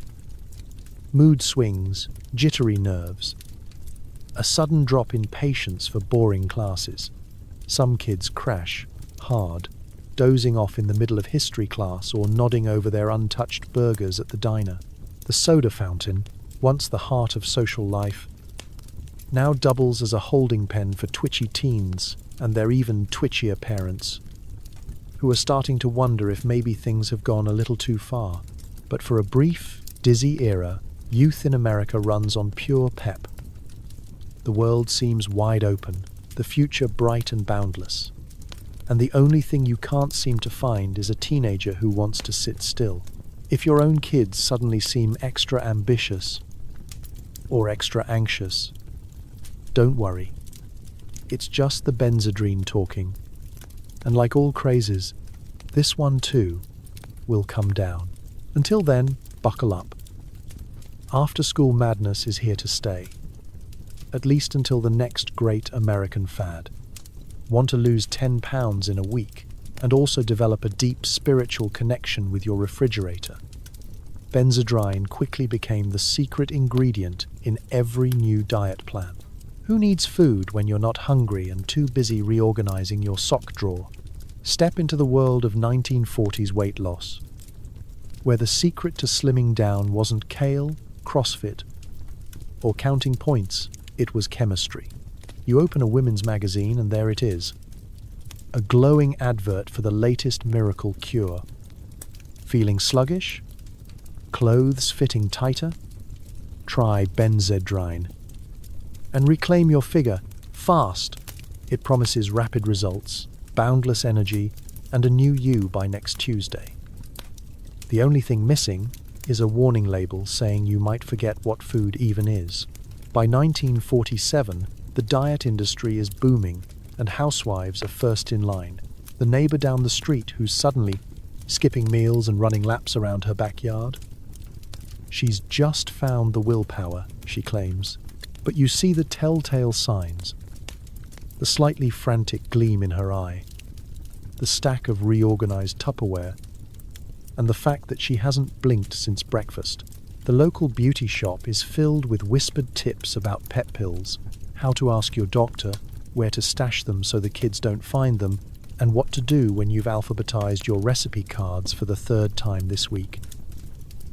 Speaker 1: Mood swings, jittery nerves, a sudden drop in patience for boring classes. Some kids crash hard, dozing off in the middle of history class or nodding over their untouched burgers at the diner. The soda fountain, once the heart of social life, now doubles as a holding pen for twitchy teens and their even twitchier parents, who are starting to wonder if maybe things have gone a little too far. But for a brief, dizzy era, youth in America runs on pure pep. The world seems wide open, the future bright and boundless. And the only thing you can't seem to find is a teenager who wants to sit still. If your own kids suddenly seem extra ambitious or extra anxious, don't worry. It's just the Benzedrine talking. And like all crazes, this one too will come down. Until then, buckle up. After-school madness is here to stay. At least until the next great American fad. Want to lose 10 pounds in a week and also develop a deep spiritual connection with your refrigerator? Benzedrine quickly became the secret ingredient in every new diet plan. Who needs food when you're not hungry and too busy reorganizing your sock drawer? Step into the world of 1940s weight loss, where the secret to slimming down wasn't kale, CrossFit, or counting points. It was chemistry. You open a women's magazine and there it is. A glowing advert for the latest miracle cure. Feeling sluggish? Clothes fitting tighter? Try Benzedrine. and reclaim your figure fast. It promises rapid results, boundless energy, and a new you by next Tuesday. The only thing missing is a warning label saying you might forget what food even is. By 1947, the diet industry is booming and housewives are first in line. The neighbor down the street who's suddenly skipping meals and running laps around her backyard. She's just found the willpower, she claims, but you see the telltale signs. The slightly frantic gleam in her eye, the stack of reorganized Tupperware, and the fact that she hasn't blinked since breakfast. The local beauty shop is filled with whispered tips about pet pills, how to ask your doctor, where to stash them so the kids don't find them, and what to do when you've alphabetized your recipe cards for the third time this week.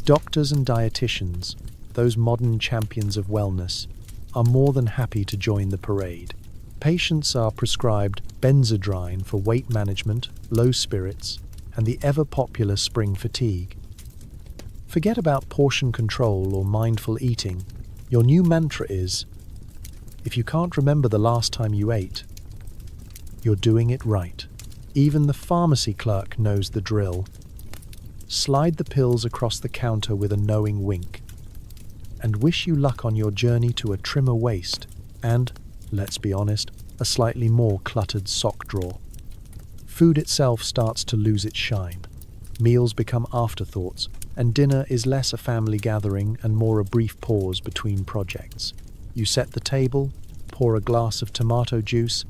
Speaker 1: Doctors and dietitians, those modern champions of wellness, are more than happy to join the parade. Patients are prescribed Benzedrine for weight management, low spirits, and the ever-popular spring fatigue. Forget about portion control or mindful eating. Your new mantra is, if you can't remember the last time you ate, you're doing it right. Even the pharmacy clerk knows the drill. Slide the pills across the counter with a knowing wink, and wish you luck on your journey to a trimmer waist and, let's be honest, a slightly more cluttered sock drawer. Food itself starts to lose its shine. Meals become afterthoughts, and dinner is less a family gathering and more a brief pause between projects. You set the table, pour a glass of tomato juice,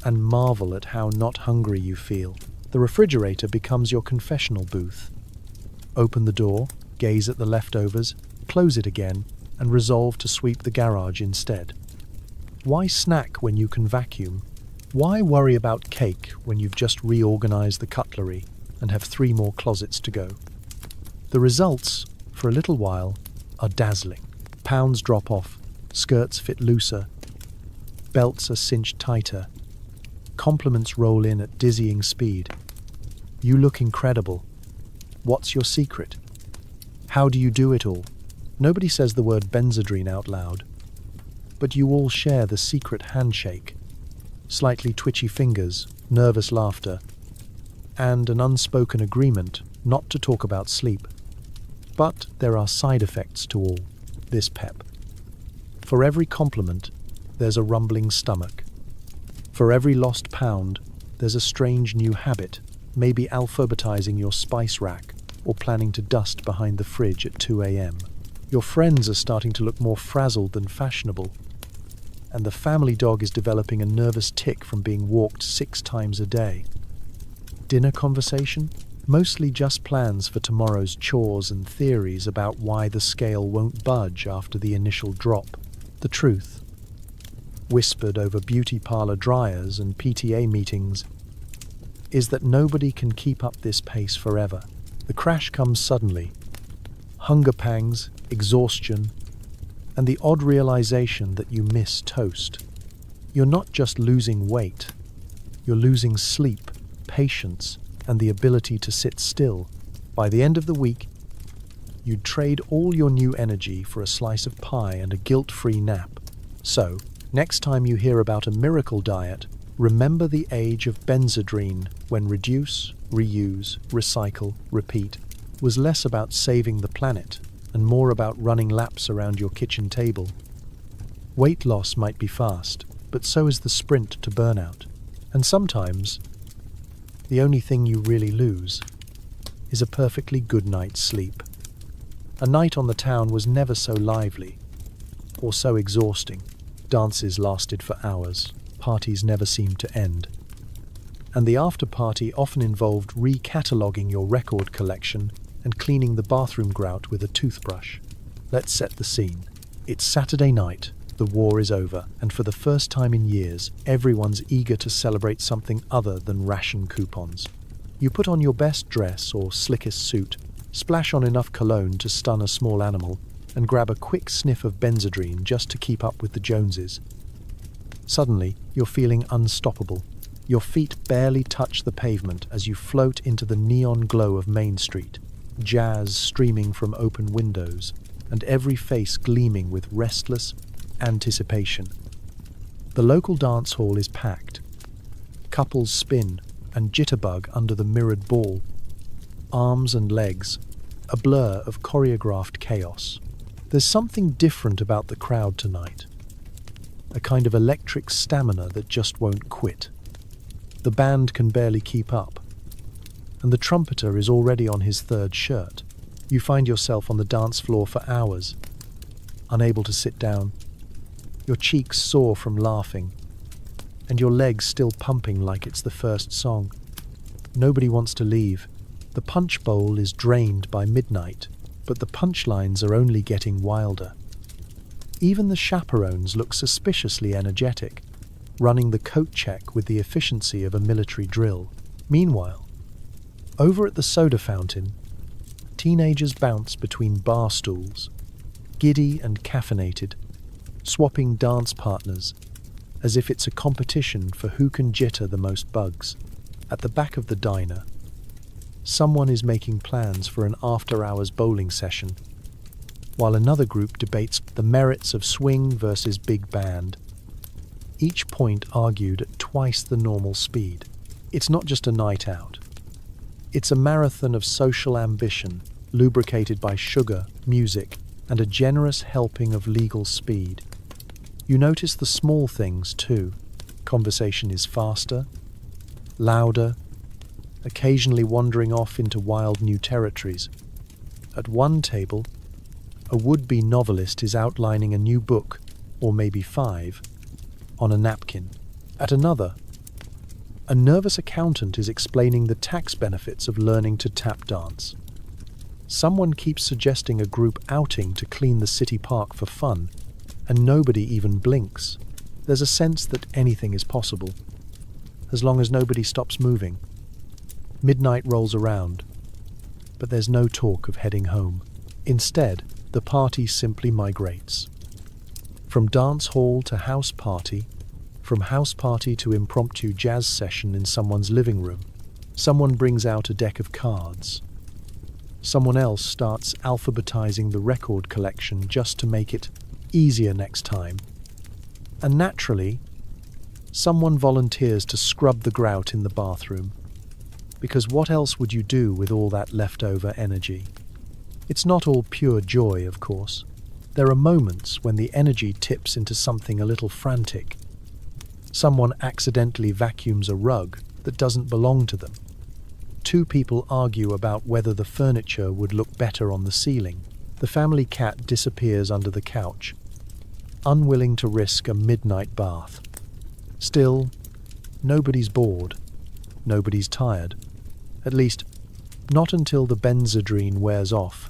Speaker 1: and marvel at how not hungry you feel. The refrigerator becomes your confessional booth. Open the door, gaze at the leftovers, close it again, and resolve to sweep the garage instead. Why snack when you can vacuum? Why worry about cake when you've just reorganized the cutlery and have 3 more closets to go? The results, for a little while, are dazzling. Pounds drop off, skirts fit looser, belts are cinched tighter, compliments roll in at dizzying speed. You look incredible. What's your secret? How do you do it all? Nobody says the word Benzedrine out loud, but you all share the secret handshake. Slightly twitchy fingers, nervous laughter, and an unspoken agreement not to talk about sleep. But there are side effects to all this pep. For every compliment, there's a rumbling stomach. For every lost pound, there's a strange new habit, maybe alphabetizing your spice rack or planning to dust behind the fridge at 2 a.m. Your friends are starting to look more frazzled than fashionable, and the family dog is developing a nervous tic from being walked 6 times a day. Dinner conversation? Mostly just plans for tomorrow's chores and theories about why the scale won't budge after the initial drop. The truth, whispered over beauty parlor dryers and PTA meetings, is that nobody can keep up this pace forever. The crash comes suddenly. Hunger pangs, exhaustion, and the odd realization that you miss toast. You're not just losing weight, you're losing sleep, patience, and the ability to sit still. By the end of the week, you'd trade all your new energy for a slice of pie and a guilt-free nap. So, next time you hear about a miracle diet, remember the age of Benzedrine, when reduce, reuse, recycle, repeat was less about saving the planet and more about running laps around your kitchen table. Weight loss might be fast, but so is the sprint to burnout. And sometimes, the only thing you really lose is a perfectly good night's sleep. A night on the town was never so lively or so exhausting. Dances lasted for hours, parties never seemed to end, and the after-party often involved re-cataloguing your record collection and cleaning the bathroom grout with a toothbrush. Let's set the scene. It's Saturday night, the war is over, and for the first time in years, everyone's eager to celebrate something other than ration coupons. You put on your best dress or slickest suit, splash on enough cologne to stun a small animal, and grab a quick sniff of Benzedrine just to keep up with the Joneses. Suddenly, you're feeling unstoppable. Your feet barely touch the pavement as you float into the neon glow of Main Street, jazz streaming from open windows, and every face gleaming with restless, anticipation. The local dance hall is packed. Couples spin and jitterbug under the mirrored ball. Arms and legs, a blur of choreographed chaos. There's something different about the crowd tonight. A kind of electric stamina that just won't quit. The band can barely keep up, and the trumpeter is already on his third shirt. You find yourself on the dance floor for hours, unable to sit down, your cheeks sore from laughing, and your legs still pumping like it's the first song. Nobody wants to leave. The punch bowl is drained by midnight, but the punchlines are only getting wilder. Even the chaperones look suspiciously energetic, running the coat check with the efficiency of a military drill. Meanwhile, over at the soda fountain, teenagers bounce between bar stools, giddy and caffeinated, swapping dance partners as if it's a competition for who can jitter the most bugs. At the back of the diner, someone is making plans for an after-hours bowling session, while another group debates the merits of swing versus big band, each point argued at twice the normal speed. It's not just a night out. It's a marathon of social ambition, lubricated by sugar, music, and a generous helping of legal speed. You notice the small things too. Conversation is faster, louder, occasionally wandering off into wild new territories. At one table, a would-be novelist is outlining a new book, or maybe 5, on a napkin. At another, a nervous accountant is explaining the tax benefits of learning to tap dance. Someone keeps suggesting a group outing to clean the city park for fun, and nobody even blinks. There's a sense that anything is possible, as long as nobody stops moving. Midnight rolls around, but there's no talk of heading home. Instead, the party simply migrates. From dance hall to house party, from house party to impromptu jazz session in someone's living room. Someone brings out a deck of cards. Someone else starts alphabetizing the record collection just to make it easier next time. And naturally, someone volunteers to scrub the grout in the bathroom. Because what else would you do with all that leftover energy? It's not all pure joy, of course. There are moments when the energy tips into something a little frantic. Someone accidentally vacuums a rug that doesn't belong to them. 2 people argue about whether the furniture would look better on the ceiling. The family cat disappears under the couch, unwilling to risk a midnight bath. Still, nobody's bored. Nobody's tired. At least, not until the Benzedrine wears off,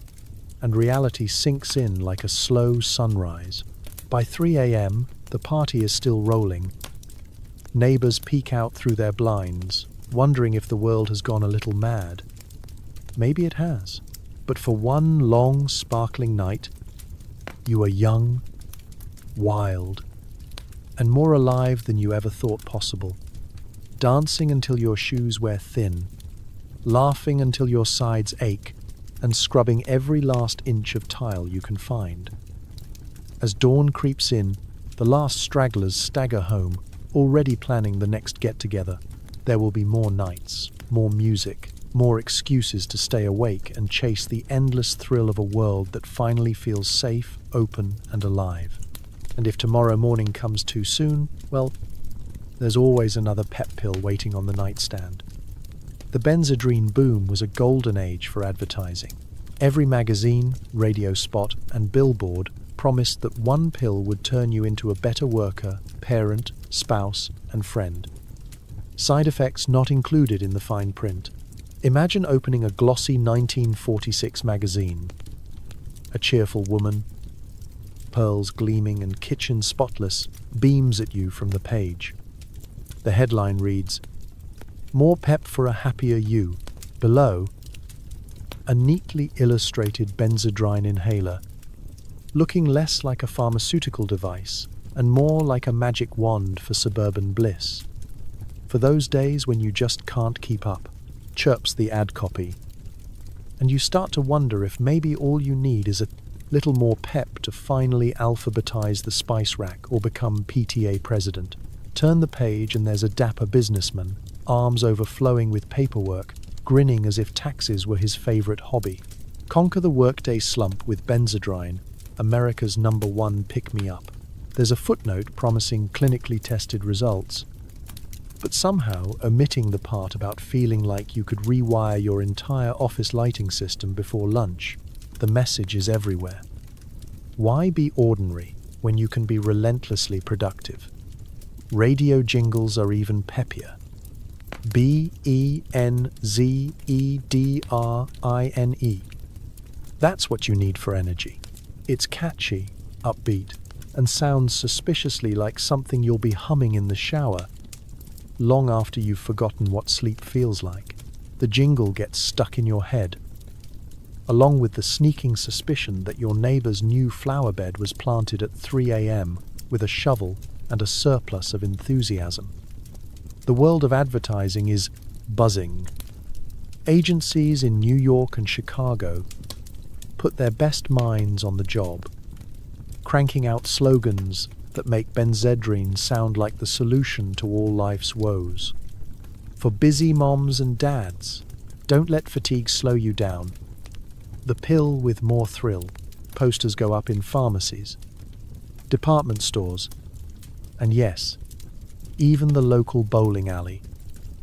Speaker 1: and reality sinks in like a slow sunrise. By 3 a.m., the party is still rolling. Neighbors peek out through their blinds, wondering if the world has gone a little mad. Maybe it has. But for one long, sparkling night, you are young, wild, and more alive than you ever thought possible. Dancing until your shoes wear thin, laughing until your sides ache, and scrubbing every last inch of tile you can find. As dawn creeps in, the last stragglers stagger home, already planning the next get-together. There will be more nights, more music, more excuses to stay awake and chase the endless thrill of a world that finally feels safe, open, and alive. And if tomorrow morning comes too soon, well, there's always another pep pill waiting on the nightstand. The Benzedrine boom was a golden age for advertising. Every magazine, radio spot, and billboard promised that one pill would turn you into a better worker, parent, spouse, and friend. Side effects not included in the fine print. Imagine opening a glossy 1946 magazine. A cheerful woman, pearls gleaming and kitchen spotless, beams at you from the page. The headline reads, "More pep for a happier you." Below, a neatly illustrated Benzedrine inhaler, looking less like a pharmaceutical device and more like a magic wand for suburban bliss. For those days when you just can't keep up, chirps the ad copy. And you start to wonder if maybe all you need is a Little more pep to finally alphabetize the spice rack or become PTA president. Turn the page and there's a dapper businessman, arms overflowing with paperwork, grinning as if taxes were his favorite hobby. Conquer the workday slump with Benzedrine, America's #1 pick-me-up. There's a footnote promising clinically tested results, but somehow omitting the part about feeling like you could rewire your entire office lighting system before lunch. The message is everywhere. Why be ordinary when you can be relentlessly productive? Radio jingles are even peppier. Benzedrine. That's what you need for energy. It's catchy, upbeat, and sounds suspiciously like something you'll be humming in the shower long after you've forgotten what sleep feels like. The jingle gets stuck in your head, along with the sneaking suspicion that your neighbor's new flower bed was planted at 3 a.m. with a shovel and a surplus of enthusiasm. The world of advertising is buzzing. Agencies in New York and Chicago put their best minds on the job, cranking out slogans that make Benzedrine sound like the solution to all life's woes. For busy moms and dads, don't let fatigue slow you down. The pill with more thrill. Posters go up in pharmacies, department stores, and yes, even the local bowling alley,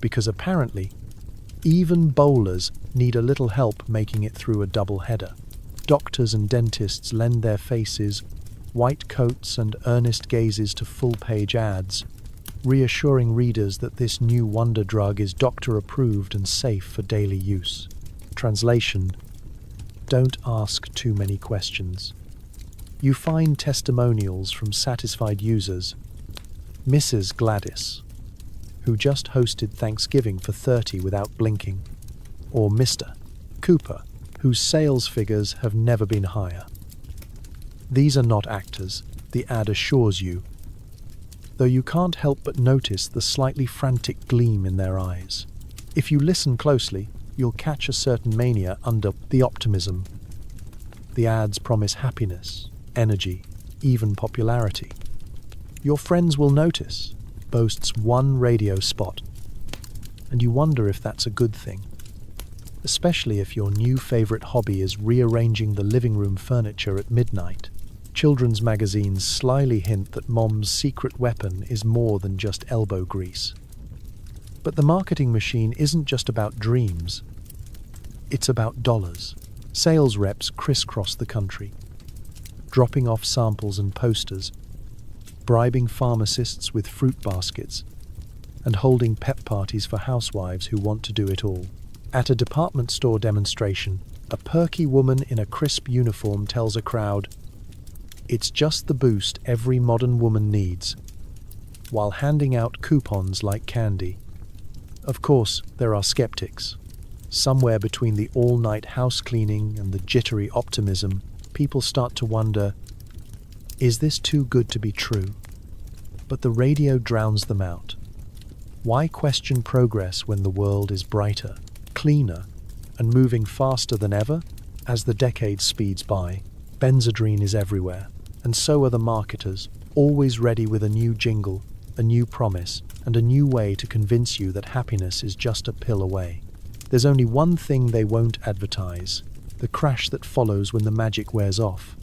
Speaker 1: because apparently, even bowlers need a little help making it through a double-header. Doctors and dentists lend their faces, white coats and earnest gazes to full-page ads, reassuring readers that this new wonder drug is doctor-approved and safe for daily use. Translation: don't ask too many questions. You find testimonials from satisfied users. Mrs. Gladys, who just hosted Thanksgiving for 30 without blinking, or Mr. Cooper, whose sales figures have never been higher. These are not actors, the ad assures you, though you can't help but notice the slightly frantic gleam in their eyes. If you listen closely, you'll catch a certain mania under the optimism. The ads promise happiness, energy, even popularity. Your friends will notice, boasts one radio spot, and you wonder if that's a good thing. Especially if your new favorite hobby is rearranging the living room furniture at midnight. Children's magazines slyly hint that mom's secret weapon is more than just elbow grease. But the marketing machine isn't just about dreams. It's about dollars. Sales reps crisscross the country, dropping off samples and posters, bribing pharmacists with fruit baskets, and holding pep parties for housewives who want to do it all. At a department store demonstration, a perky woman in a crisp uniform tells a crowd, "It's just the boost every modern woman needs," while handing out coupons like candy. Of course, there are skeptics. Somewhere between the all-night house cleaning and the jittery optimism, people start to wonder, is this too good to be true? But the radio drowns them out. Why question progress when the world is brighter, cleaner, and moving faster than ever? As the decade speeds by, Benzedrine is everywhere, and so are the marketers, always ready with a new jingle, a new promise, and a new way to convince you that happiness is just a pill away. There's only one thing they won't advertise: the crash that follows when the magic wears off.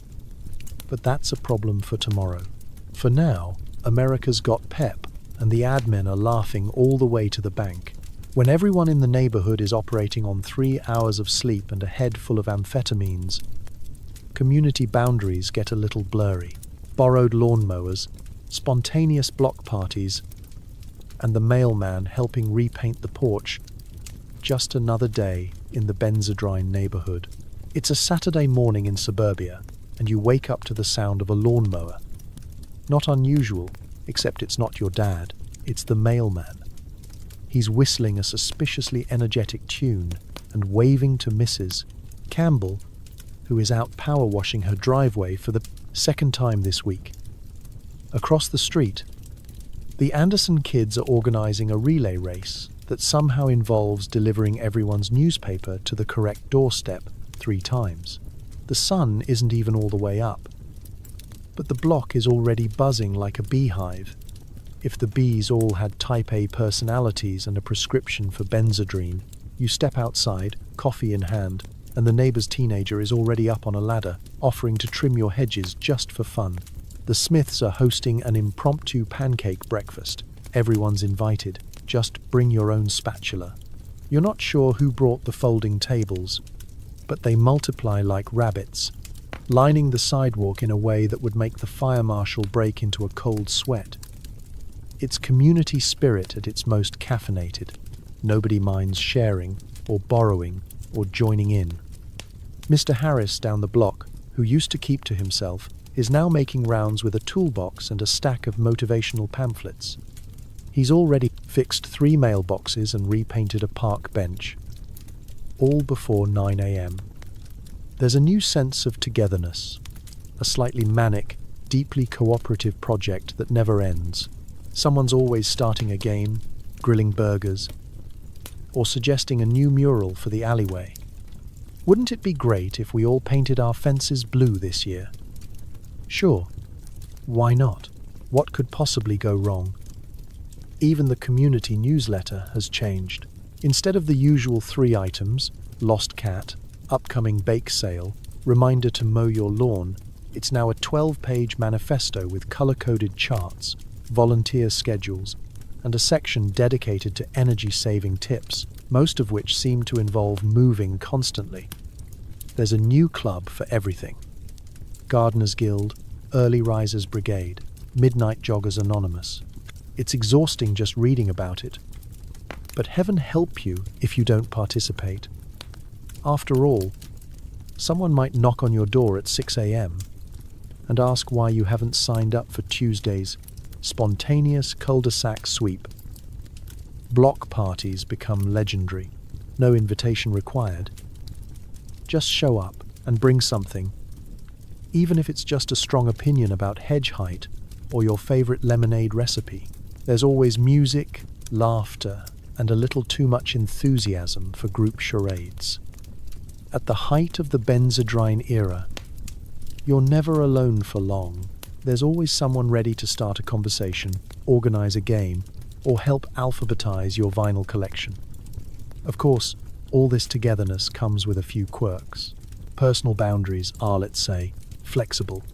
Speaker 1: But that's a problem for tomorrow. For now, America's got pep, and the ad men are laughing all the way to the bank. When everyone in the neighborhood is operating on 3 hours of sleep and a head full of amphetamines, community boundaries get a little blurry. Borrowed lawnmowers, spontaneous block parties, and the mailman helping repaint the porch. Just another day in the Benzedrine neighborhood. It's a Saturday morning in suburbia, and you wake up to the sound of a lawnmower. Not unusual, except it's not your dad, it's the mailman. He's whistling a suspiciously energetic tune and waving to Mrs. Campbell, who is out power washing her driveway for the second time this week. Across the street, the Anderson kids are organizing a relay race that somehow involves delivering everyone's newspaper to the correct doorstep 3 times. The sun isn't even all the way up. But the block is already buzzing like a beehive. If the bees all had type A personalities and a prescription for Benzedrine, you step outside, coffee in hand, and the neighbour's teenager is already up on a ladder, offering to trim your hedges just for fun. The Smiths are hosting an impromptu pancake breakfast. Everyone's invited. Just bring your own spatula. You're not sure who brought the folding tables, but they multiply like rabbits, lining the sidewalk in a way that would make the fire marshal break into a cold sweat. It's community spirit at its most caffeinated. Nobody minds sharing, or borrowing, or joining in. Mr. Harris down the block, who used to keep to himself, is now making rounds with a toolbox and a stack of motivational pamphlets. He's already fixed 3 mailboxes and repainted a park bench, all before 9 a.m. There's a new sense of togetherness, a slightly manic, deeply cooperative project that never ends. Someone's always starting a game, grilling burgers, or suggesting a new mural for the alleyway. Wouldn't it be great if we all painted our fences blue this year? Sure, why not? What could possibly go wrong? Even the community newsletter has changed. Instead of the usual 3 items, lost cat, upcoming bake sale, reminder to mow your lawn, it's now a 12-page manifesto with color-coded charts, volunteer schedules, and a section dedicated to energy-saving tips, most of which seem to involve moving constantly. There's a new club for everything. Gardeners Guild, Early Risers Brigade, Midnight Joggers Anonymous. It's exhausting just reading about it. But heaven help you if you don't participate. After all, someone might knock on your door at 6 a.m. and ask why you haven't signed up for Tuesday's spontaneous cul-de-sac sweep. Block parties become legendary. No invitation required. Just show up and bring something, even if it's just a strong opinion about hedge height or your favorite lemonade recipe. There's always music, laughter, and a little too much enthusiasm for group charades. At the height of the Benzedrine era, you're never alone for long. There's always someone ready to start a conversation, organize a game, or help alphabetize your vinyl collection. Of course, all this togetherness comes with a few quirks. Personal boundaries are, let's say, flexible.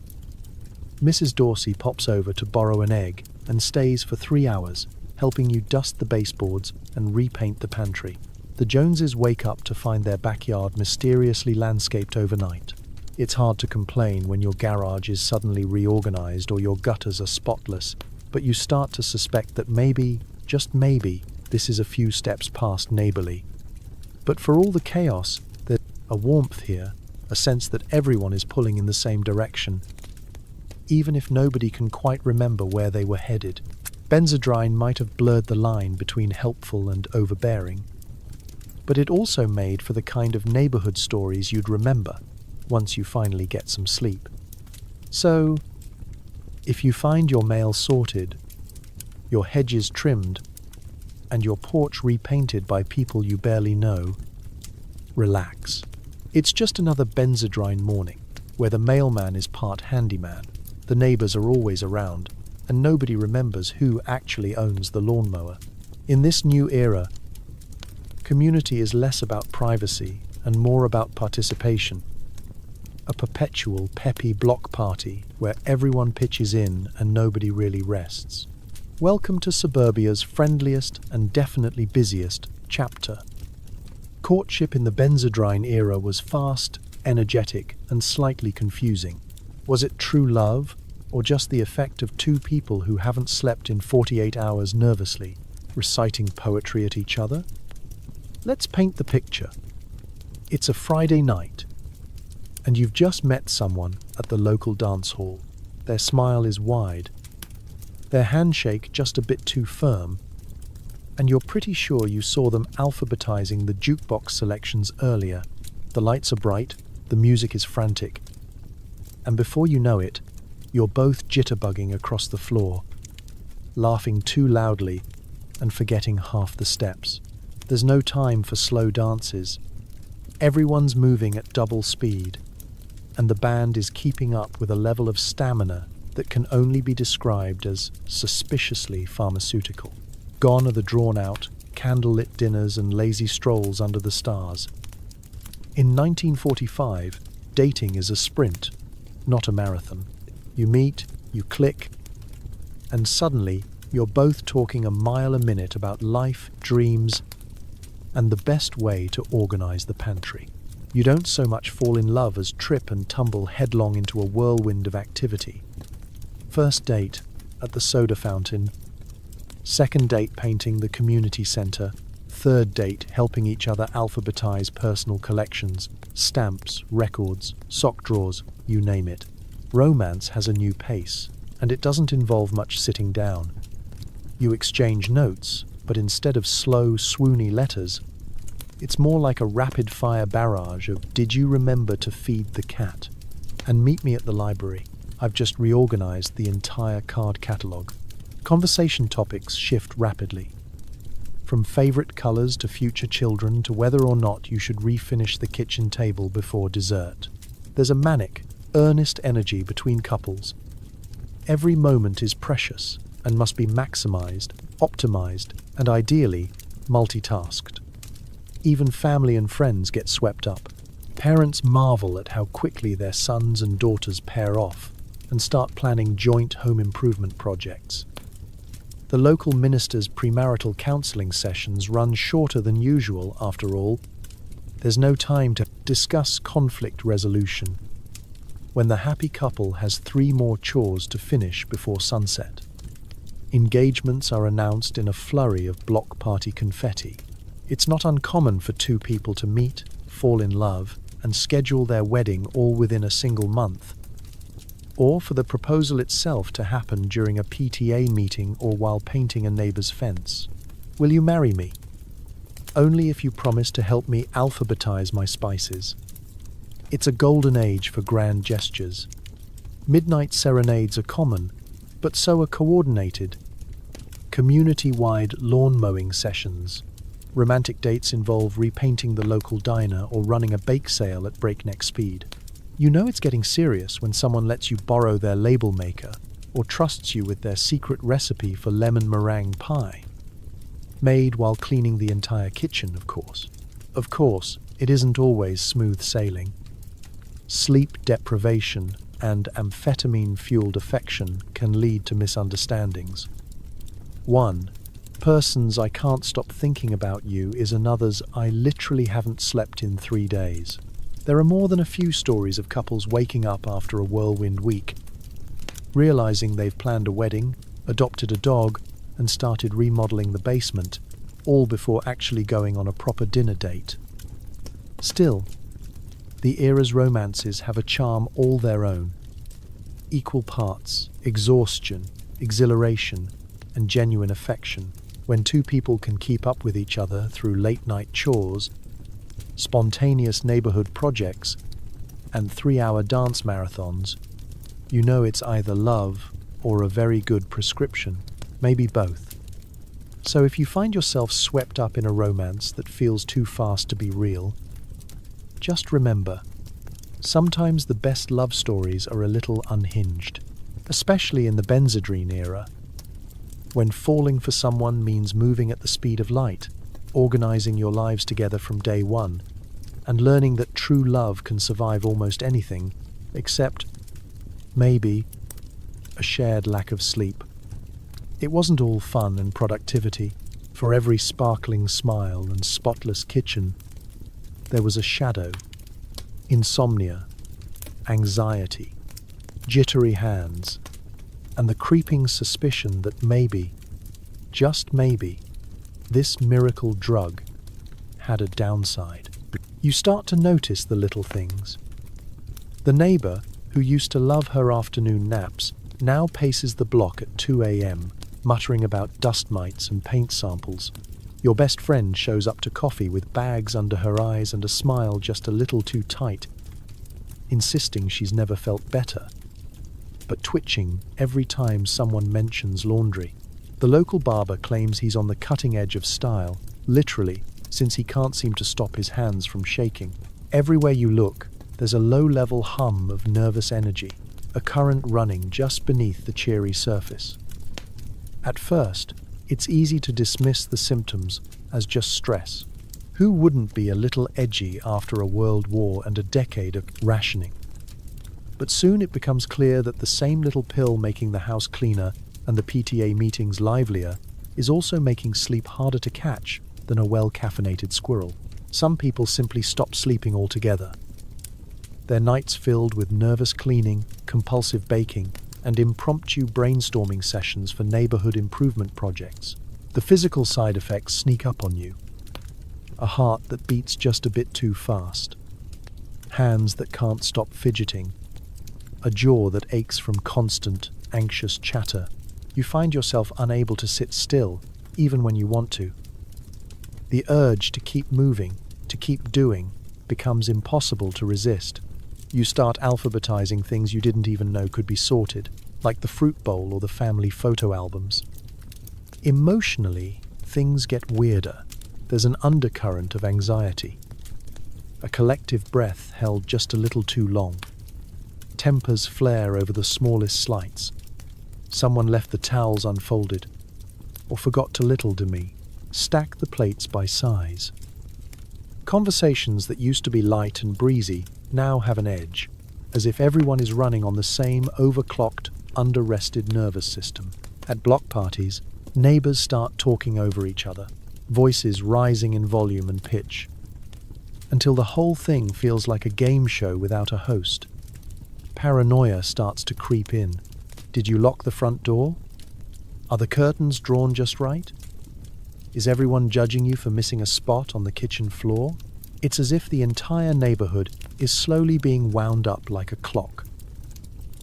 Speaker 1: Mrs. Dorsey pops over to borrow an egg and stays for 3 hours, helping you dust the baseboards and repaint the pantry. The Joneses wake up to find their backyard mysteriously landscaped overnight. It's hard to complain when your garage is suddenly reorganized or your gutters are spotless, but you start to suspect that maybe, just maybe, this is a few steps past neighborly. But for all the chaos, there's a warmth here, a sense that everyone is pulling in the same direction, even if nobody can quite remember where they were headed. Benzedrine might have blurred the line between helpful and overbearing, but it also made for the kind of neighborhood stories you'd remember once you finally get some sleep. So, if you find your mail sorted, your hedges trimmed, and your porch repainted by people you barely know, relax. It's just another Benzedrine morning, where the mailman is part handyman, the neighbors are always around, and nobody remembers who actually owns the lawnmower. In this new era, community is less about privacy and more about participation. A perpetual, peppy block party where everyone pitches in and nobody really rests. Welcome to suburbia's friendliest and definitely busiest chapter. Courtship in the Benzedrine era was fast, energetic, and slightly confusing. Was it true love, or just the effect of 2 people who haven't slept in 48 hours nervously, reciting poetry at each other? Let's paint the picture. It's a Friday night, and you've just met someone at the local dance hall. Their smile is wide, their handshake just a bit too firm, and you're pretty sure you saw them alphabetizing the jukebox selections earlier. The lights are bright, the music is frantic, and before you know it, you're both jitterbugging across the floor, laughing too loudly and forgetting half the steps. There's no time for slow dances. Everyone's moving at double speed. and the band is keeping up with a level of stamina that can only be described as suspiciously pharmaceutical. Gone are the drawn-out, candlelit dinners and lazy strolls under the stars. In 1945, dating is a sprint, not a marathon. You meet, you click, and suddenly you're both talking a mile a minute about life, dreams, and the best way to organize the pantry. You don't so much fall in love as trip and tumble headlong into a whirlwind of activity. First date at the soda fountain, second date painting the community center, third date helping each other alphabetize personal collections, stamps, records, sock drawers, you name it. Romance has a new pace, and it doesn't involve much sitting down. You exchange notes, but instead of slow, swoony letters, it's more like a rapid-fire barrage of "Did you remember to feed the cat?" And meet me at the library. I've just reorganized the entire card catalogue. Conversation topics shift rapidly. From favorite colors to future children to whether or not you should refinish the kitchen table before dessert. There's a manic, earnest energy between couples. Every moment is precious and must be maximized, optimized, and ideally, multitasked. Even family and friends get swept up. Parents marvel at how quickly their sons and daughters pair off and start planning joint home improvement projects. The local minister's premarital counseling sessions run shorter than usual, after all. There's no time to discuss conflict resolution when the happy couple has 3 more chores to finish before sunset. Engagements are announced in a flurry of block party confetti. It's not uncommon for 2 people to meet, fall in love, and schedule their wedding all within a single month, or for the proposal itself to happen during a PTA meeting or while painting a neighbor's fence. Will you marry me? Only if you promise to help me alphabetize my spices. It's a golden age for grand gestures. Midnight serenades are common, but so are coordinated, community-wide lawn mowing sessions. Romantic dates involve repainting the local diner or running a bake sale at breakneck speed. You know it's getting serious when someone lets you borrow their label maker or trusts you with their secret recipe for lemon meringue pie. Made while cleaning the entire kitchen, of course. Of course, it isn't always smooth sailing. Sleep deprivation and amphetamine-fueled affection can lead to misunderstandings. 1 person's "I can't stop thinking about you" is another's "I literally haven't slept in 3 days." There are more than a few stories of couples waking up after a whirlwind week, realizing they've planned a wedding, adopted a dog, and started remodeling the basement, all before actually going on a proper dinner date. Still, the era's romances have a charm all their own. Equal parts exhaustion, exhilaration, and genuine affection. When 2 people can keep up with each other through late-night chores, spontaneous neighborhood projects, and 3-hour dance marathons, you know it's either love or a very good prescription, maybe both. So if you find yourself swept up in a romance that feels too fast to be real, just remember, sometimes the best love stories are a little unhinged, especially in the Benzedrine era, when falling for someone means moving at the speed of light, organizing your lives together from day one, and learning that true love can survive almost anything, except, maybe, a shared lack of sleep. It wasn't all fun and productivity. For every sparkling smile and spotless kitchen, there was a shadow, insomnia, anxiety, jittery hands, and the creeping suspicion that maybe, just maybe, this miracle drug had a downside. You start to notice the little things. The neighbor, who used to love her afternoon naps, now paces the block at 2 a.m., muttering about dust mites and paint samples. Your best friend shows up to coffee with bags under her eyes and a smile just a little too tight, insisting she's never felt better, but twitching every time someone mentions laundry. The local barber claims he's on the cutting edge of style, literally, since he can't seem to stop his hands from shaking. Everywhere you look, there's a low-level hum of nervous energy, a current running just beneath the cheery surface. At first, it's easy to dismiss the symptoms as just stress. Who wouldn't be a little edgy after a world war and a decade of rationing? But soon it becomes clear that the same little pill making the house cleaner and the PTA meetings livelier is also making sleep harder to catch than a well-caffeinated squirrel. Some people simply stop sleeping altogether. Their nights filled with nervous cleaning, compulsive baking, and impromptu brainstorming sessions for neighborhood improvement projects. The physical side effects sneak up on you. A heart that beats just a bit too fast. Hands that can't stop fidgeting. A jaw that aches from constant, anxious chatter. You find yourself unable to sit still, even when you want to. The urge to keep moving, to keep doing, becomes impossible to resist. You start alphabetizing things you didn't even know could be sorted, like the fruit bowl or the family photo albums. Emotionally, things get weirder. There's an undercurrent of anxiety. A collective breath held just a little too long. Tempers flare over the smallest slights. Someone left the towels unfolded, or forgot to little to me. Stack the plates by size. Conversations that used to be light and breezy now have an edge, as if everyone is running on the same overclocked, under-rested nervous system. At block parties, neighbors start talking over each other, voices rising in volume and pitch, until the whole thing feels like a game show without a host. Paranoia starts to creep in. Did you lock the front door? Are the curtains drawn just right? Is everyone judging you for missing a spot on the kitchen floor? It's as if the entire neighborhood is slowly being wound up like a clock.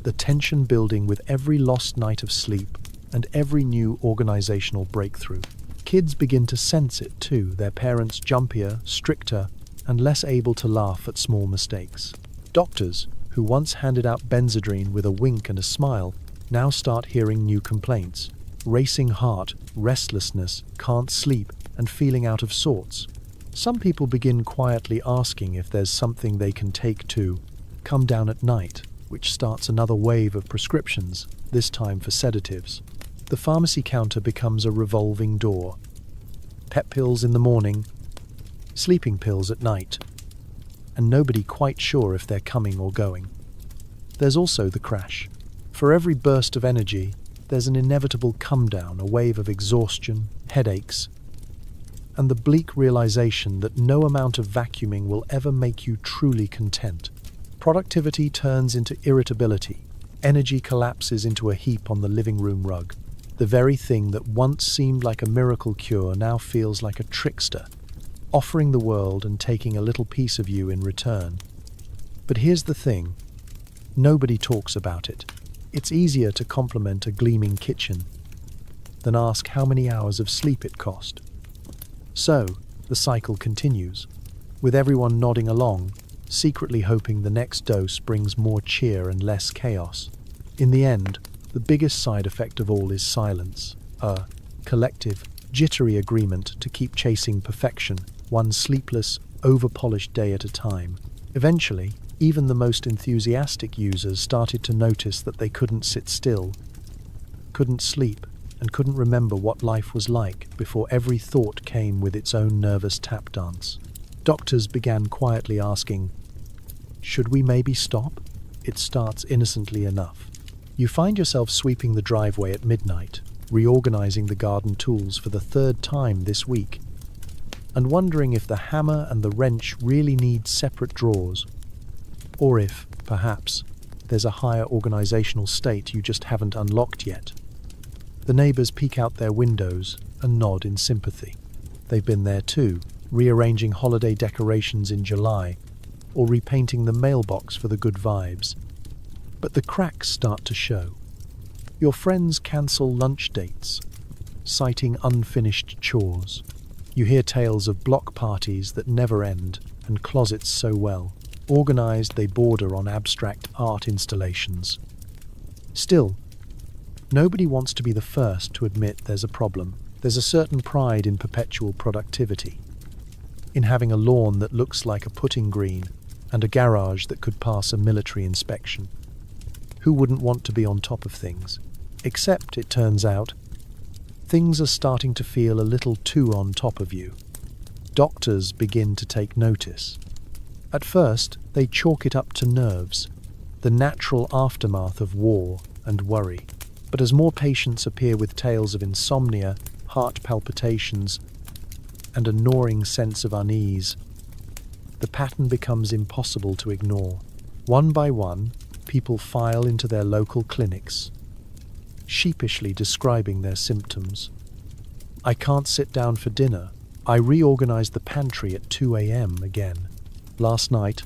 Speaker 1: The tension building with every lost night of sleep and every new organizational breakthrough. Kids begin to sense it too, their parents jumpier, stricter, and less able to laugh at small mistakes. Doctors, who once handed out Benzedrine with a wink and a smile, now start hearing new complaints. Racing heart, restlessness, can't sleep, and feeling out of sorts. Some people begin quietly asking if there's something they can take to come down at night, which starts another wave of prescriptions, this time for sedatives. The pharmacy counter becomes a revolving door. Pep pills in the morning, sleeping pills at night, and nobody quite sure if they're coming or going. There's also the crash. For every burst of energy, there's an inevitable come-down, a wave of exhaustion, headaches, and the bleak realization that no amount of vacuuming will ever make you truly content. Productivity turns into irritability. Energy collapses into a heap on the living room rug. The very thing that once seemed like a miracle cure now feels like a trickster, offering the world and taking a little piece of you in return. But here's the thing. Nobody talks about it. It's easier to compliment a gleaming kitchen than ask how many hours of sleep it cost. So, the cycle continues, with everyone nodding along, secretly hoping the next dose brings more cheer and less chaos. In the end, the biggest side effect of all is silence, a collective, jittery agreement to keep chasing perfection, one sleepless, over-polished day at a time. Eventually, even the most enthusiastic users started to notice that they couldn't sit still, couldn't sleep, and couldn't remember what life was like before every thought came with its own nervous tap dance. Doctors began quietly asking, "Should we maybe stop?" It starts innocently enough. You find yourself sweeping the driveway at midnight, reorganizing the garden tools for the third time this week, and wondering if the hammer and the wrench really need separate drawers, or if, perhaps, there's a higher organizational state you just haven't unlocked yet. The neighbors peek out their windows and nod in sympathy. They've been there too, rearranging holiday decorations in July, or repainting the mailbox for the good vibes. But the cracks start to show. Your friends cancel lunch dates, citing unfinished chores. You hear tales of block parties that never end and closets so well organized they border on abstract art installations. Still, nobody wants to be the first to admit there's a problem. There's a certain pride in perpetual productivity, in having a lawn that looks like a putting green, and a garage that could pass a military inspection. Who wouldn't want to be on top of things? Except, it turns out, things are starting to feel a little too on top of you. Doctors begin to take notice. At first, they chalk it up to nerves, the natural aftermath of war and worry. But as more patients appear with tales of insomnia, heart palpitations, and a gnawing sense of unease, the pattern becomes impossible to ignore. One by one, people file into their local clinics, sheepishly describing their symptoms. I can't sit down for dinner. I reorganized the pantry at 2 a.m. again. Last night,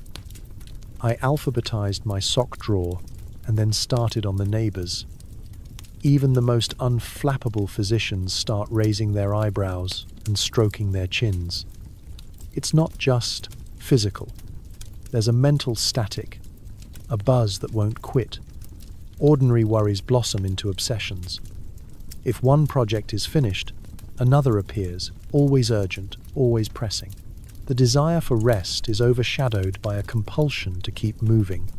Speaker 1: I alphabetized my sock drawer and then started on the neighbors. Even the most unflappable physicians start raising their eyebrows and stroking their chins. It's not just physical. There's a mental static, a buzz that won't quit. Ordinary worries blossom into obsessions. If one project is finished, another appears, always urgent, always pressing. The desire for rest is overshadowed by a compulsion to keep moving.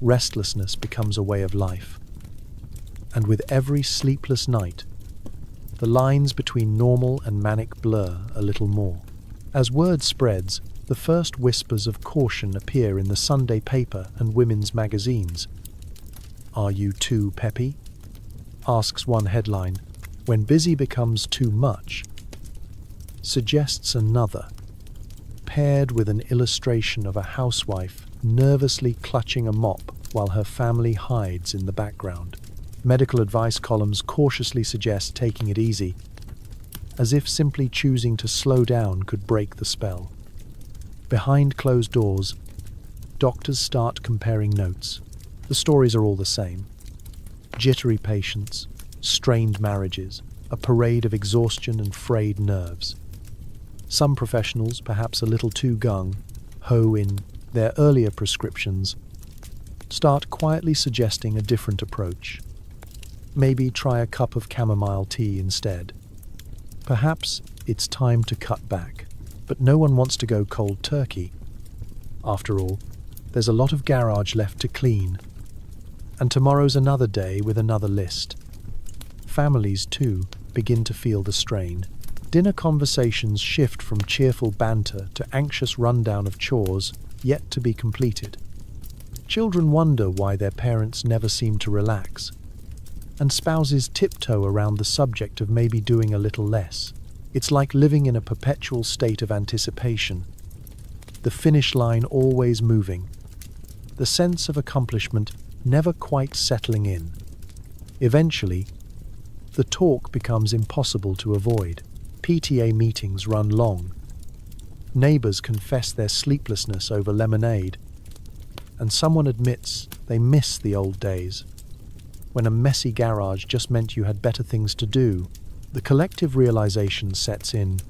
Speaker 1: Restlessness becomes a way of life. And with every sleepless night, the lines between normal and manic blur a little more. As word spreads, the first whispers of caution appear in the Sunday paper and women's magazines. "Are you too peppy?" asks one headline. "When busy becomes too much," suggests another, paired with an illustration of a housewife nervously clutching a mop while her family hides in the background. Medical advice columns cautiously suggest taking it easy, as if simply choosing to slow down could break the spell. Behind closed doors, doctors start comparing notes. The stories are all the same. Jittery patients, strained marriages, a parade of exhaustion and frayed nerves. Some professionals, perhaps a little too gung-ho in their earlier prescriptions, start quietly suggesting a different approach. Maybe try a cup of chamomile tea instead. Perhaps it's time to cut back, but no one wants to go cold turkey. After all, there's a lot of garage left to clean, and tomorrow's another day with another list. Families, too, begin to feel the strain. Dinner conversations shift from cheerful banter to anxious rundown of chores yet to be completed. Children wonder why their parents never seem to relax, and spouses tiptoe around the subject of maybe doing a little less. It's like living in a perpetual state of anticipation, the finish line always moving, the sense of accomplishment never quite settling in. Eventually, the talk becomes impossible to avoid. PTA meetings run long. Neighbors confess their sleeplessness over lemonade, and someone admits they miss the old days, when a messy garage just meant you had better things to do. The collective realization sets in.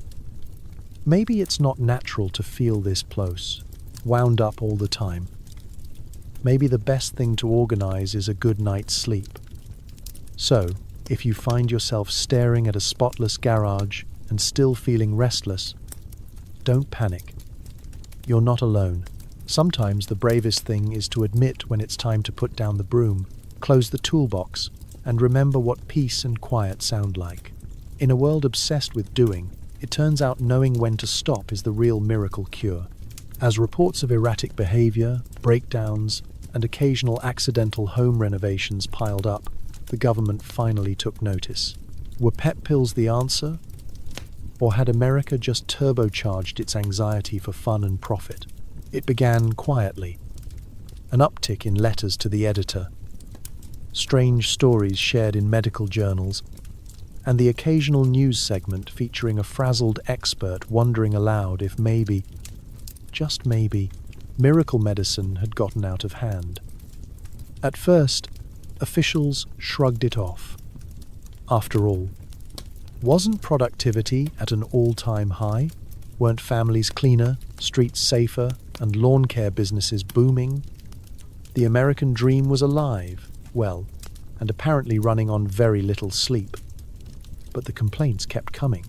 Speaker 1: Maybe it's not natural to feel this close, wound up all the time. Maybe the best thing to organize is a good night's sleep. So, if you find yourself staring at a spotless garage and still feeling restless, don't panic. You're not alone. Sometimes the bravest thing is to admit when it's time to put down the broom, close the toolbox, and remember what peace and quiet sound like. In a world obsessed with doing, it turns out knowing when to stop is the real miracle cure. As reports of erratic behavior, breakdowns, and occasional accidental home renovations piled up, the government finally took notice. Were pet pills the answer? Or had America just turbocharged its anxiety for fun and profit? It began quietly. An uptick in letters to the editor, strange stories shared in medical journals, and the occasional news segment featuring a frazzled expert wondering aloud if maybe, just maybe, miracle medicine had gotten out of hand. At first, officials shrugged it off. After all, wasn't productivity at an all-time high? Weren't families cleaner, streets safer, and lawn care businesses booming? The American dream was alive, well, and apparently running on very little sleep. But the complaints kept coming.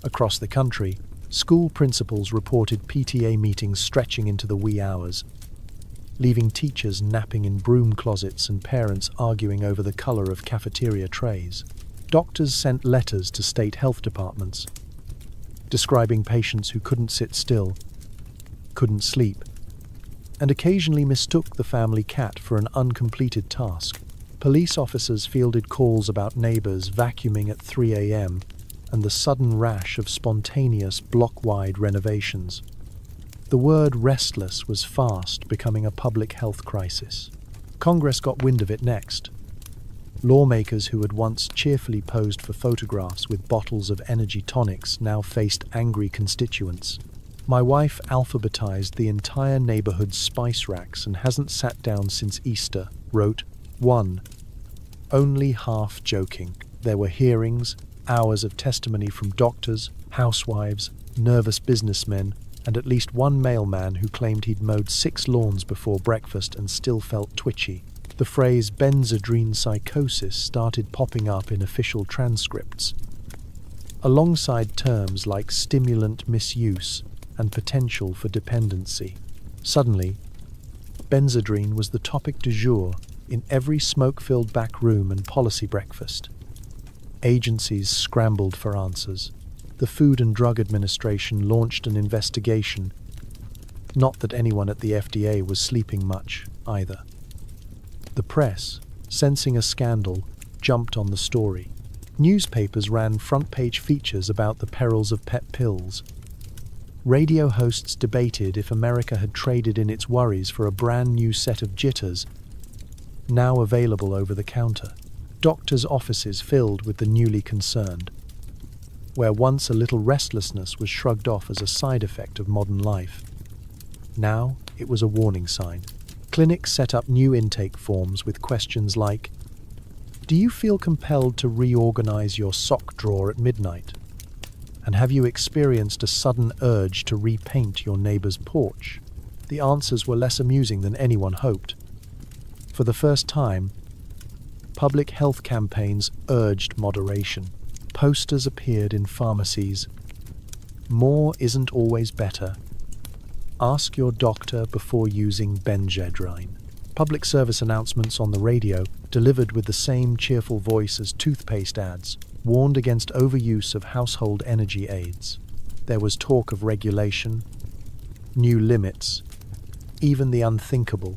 Speaker 1: Across the country, School principals reported PTA meetings stretching into the wee hours, leaving teachers napping in broom closets and parents arguing over the color of cafeteria trays. Doctors sent letters to state health departments, describing patients who couldn't sit still, couldn't sleep, and occasionally mistook the family cat for an uncompleted task. Police officers fielded calls about neighbors vacuuming at 3 a.m. and the sudden rash of spontaneous block-wide renovations. The word restless was fast becoming a public health crisis. Congress got wind of it next. Lawmakers who had once cheerfully posed for photographs with bottles of energy tonics now faced angry constituents. My wife alphabetized the entire neighborhood's spice racks and hasn't sat down since Easter, wrote 1. Only half joking. There were hearings, hours of testimony from doctors, housewives, nervous businessmen, and at least one mailman who claimed he'd mowed 6 lawns before breakfast and still felt twitchy. The phrase Benzedrine psychosis started popping up in official transcripts, alongside terms like stimulant misuse and potential for dependency. Suddenly, Benzedrine was the topic du jour in every smoke-filled back room and policy breakfast. Agencies scrambled for answers. The Food and Drug Administration launched an investigation. Not that anyone at the FDA was sleeping much, either. The press, sensing a scandal, jumped on the story. Newspapers ran front-page features about the perils of pet pills. Radio hosts debated if America had traded in its worries for a brand new set of jitters, now available over the counter. Doctors' offices filled with the newly concerned, where once a little restlessness was shrugged off as a side effect of modern life. Now it was a warning sign. Clinics set up new intake forms with questions like, "Do you feel compelled to reorganize your sock drawer at midnight? And have you experienced a sudden urge to repaint your neighbor's porch?" The answers were less amusing than anyone hoped. For the first time, public health campaigns urged moderation. Posters appeared in pharmacies. More isn't always better. Ask your doctor before using Benzedrine. Public service announcements on the radio, delivered with the same cheerful voice as toothpaste ads, warned against overuse of household energy aids. There was talk of regulation, new limits, even the unthinkable,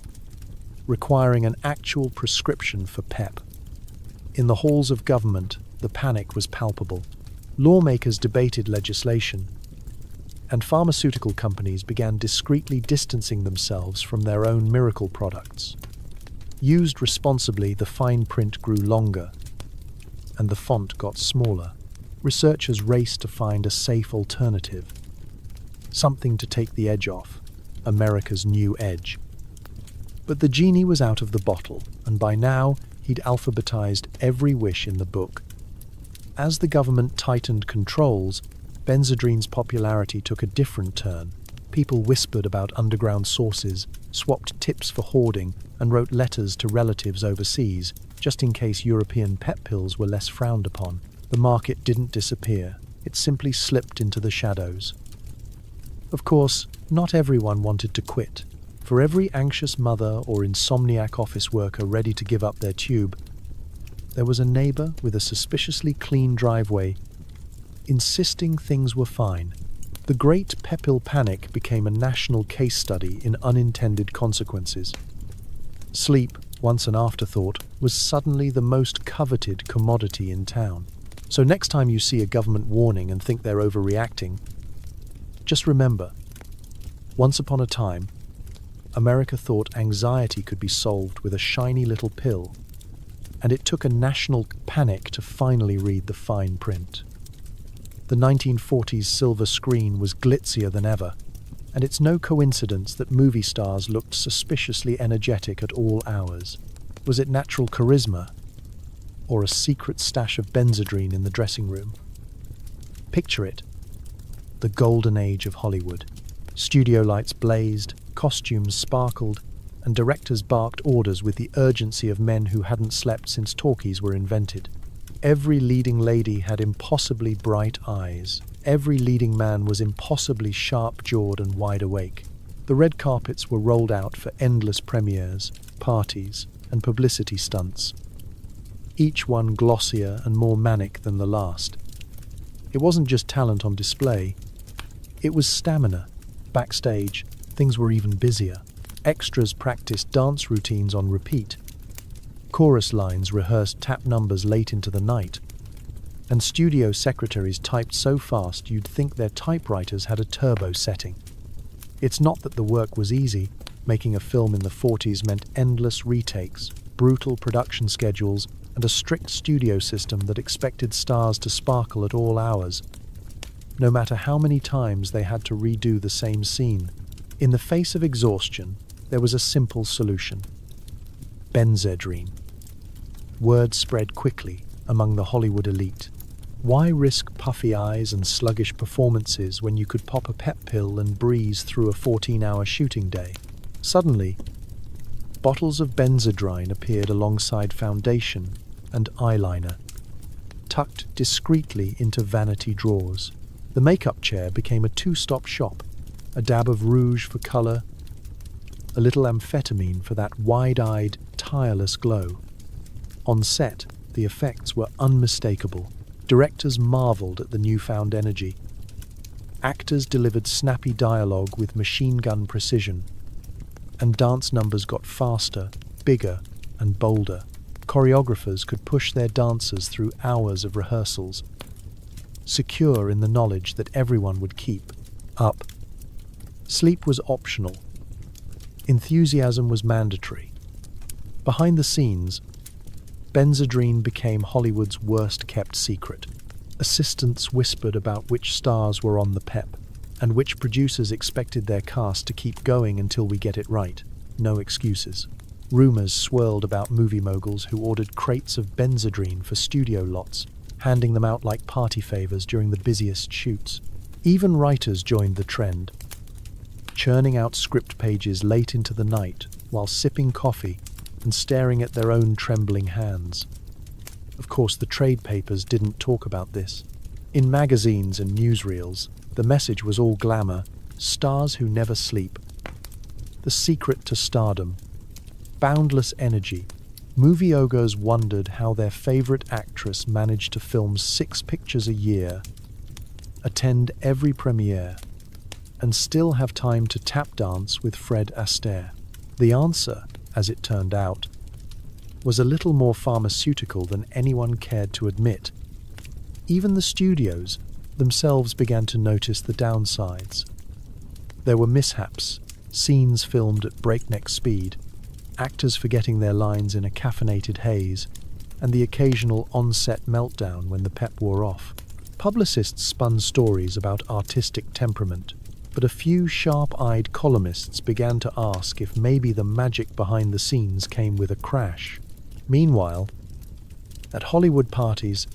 Speaker 1: requiring an actual prescription for PEP. In the halls of government, the panic was palpable. Lawmakers debated legislation, and pharmaceutical companies began discreetly distancing themselves from their own miracle products. Used responsibly, the fine print grew longer, and the font got smaller. Researchers raced to find a safe alternative, something to take the edge off, America's new edge. But the genie was out of the bottle, and by now he'd alphabetized every wish in the book. As the government tightened controls, Benzedrine's popularity took a different turn. People whispered about underground sources, swapped tips for hoarding, and wrote letters to relatives overseas, just in case European pet pills were less frowned upon. The market didn't disappear. It simply slipped into the shadows. Of course, not everyone wanted to quit. For every anxious mother or insomniac office worker ready to give up their tube, there was a neighbor with a suspiciously clean driveway, insisting things were fine. The Great Pepil Panic became a national case study in unintended consequences. Sleep, once an afterthought, was suddenly the most coveted commodity in town. So next time you see a government warning and think they're overreacting, just remember, once upon a time, America thought anxiety could be solved with a shiny little pill, and it took a national panic to finally read the fine print. The 1940s silver screen was glitzier than ever, and it's no coincidence that movie stars looked suspiciously energetic at all hours. Was it natural charisma, or a secret stash of Benzedrine in the dressing room? Picture it, the golden age of Hollywood. Studio lights blazed, costumes sparkled, and directors barked orders with the urgency of men who hadn't slept since talkies were invented. Every leading lady had impossibly bright eyes. Every leading man was impossibly sharp-jawed and wide awake. The red carpets were rolled out for endless premieres, parties, and publicity stunts, each one glossier and more manic than the last. It wasn't just talent on display, it was stamina. Backstage, things were even busier. Extras practiced dance routines on repeat. Chorus lines rehearsed tap numbers late into the night. And studio secretaries typed so fast you'd think their typewriters had a turbo setting. It's not that the work was easy. Making a film in the 40s meant endless retakes, brutal production schedules, and a strict studio system that expected stars to sparkle at all hours, no matter how many times they had to redo the same scene. In the face of exhaustion, there was a simple solution: Benzedrine. Word spread quickly among the Hollywood elite. Why risk puffy eyes and sluggish performances when you could pop a pep pill and breeze through a 14-hour shooting day? Suddenly, bottles of Benzedrine appeared alongside foundation and eyeliner, tucked discreetly into vanity drawers. The makeup chair became a two-stop shop, a dab of rouge for color, a little amphetamine for that wide-eyed, tireless glow. On set, the effects were unmistakable. Directors marveled at the newfound energy. Actors delivered snappy dialogue with machine gun precision, and dance numbers got faster, bigger, and bolder. Choreographers could push their dancers through hours of rehearsals, secure in the knowledge that everyone would keep up. Sleep was optional. Enthusiasm was mandatory. Behind the scenes, Benzedrine became Hollywood's worst-kept secret. Assistants whispered about which stars were on the pep, and which producers expected their cast to keep going until we get it right. No excuses. Rumors swirled about movie moguls who ordered crates of Benzedrine for studio lots, handing them out like party favors during the busiest shoots. Even writers joined the trend, churning out script pages late into the night while sipping coffee and staring at their own trembling hands. Of course, the trade papers didn't talk about this. In magazines and newsreels, the message was all glamour: stars who never sleep. The secret to stardom. Boundless energy. Moviegoers wondered how their favorite actress managed to film 6 pictures a year, attend every premiere, and still have time to tap dance with Fred Astaire. The answer, as it turned out, was a little more pharmaceutical than anyone cared to admit. Even the studios themselves began to notice the downsides. There were mishaps, scenes filmed at breakneck speed, actors forgetting their lines in a caffeinated haze, and the occasional on-set meltdown when the pep wore off. Publicists spun stories about artistic temperament, but a few sharp-eyed columnists began to ask if maybe the magic behind the scenes came with a crash. Meanwhile, at Hollywood parties,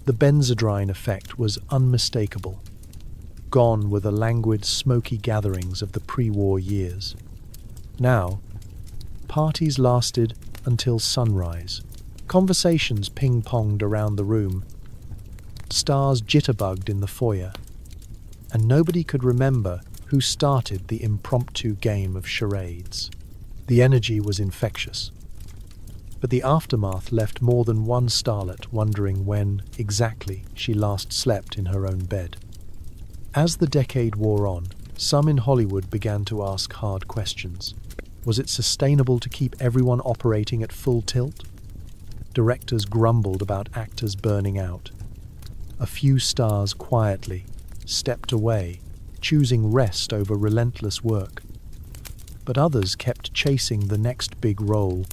Speaker 1: the Benzedrine effect was unmistakable. Gone were the languid, smoky gatherings of the pre-war years. Now, parties lasted until sunrise. Conversations ping-ponged around the room. Stars jitterbugged in the foyer. And nobody could remember who started the impromptu game of charades. The energy was infectious. But the aftermath left more than one starlet wondering when, exactly, she last slept in her own bed. As the decade wore on, some in Hollywood began to ask hard questions. Was it sustainable to keep everyone operating at full tilt? Directors grumbled about actors burning out. A few stars quietly stepped away, choosing rest over relentless work. But others kept chasing the next big role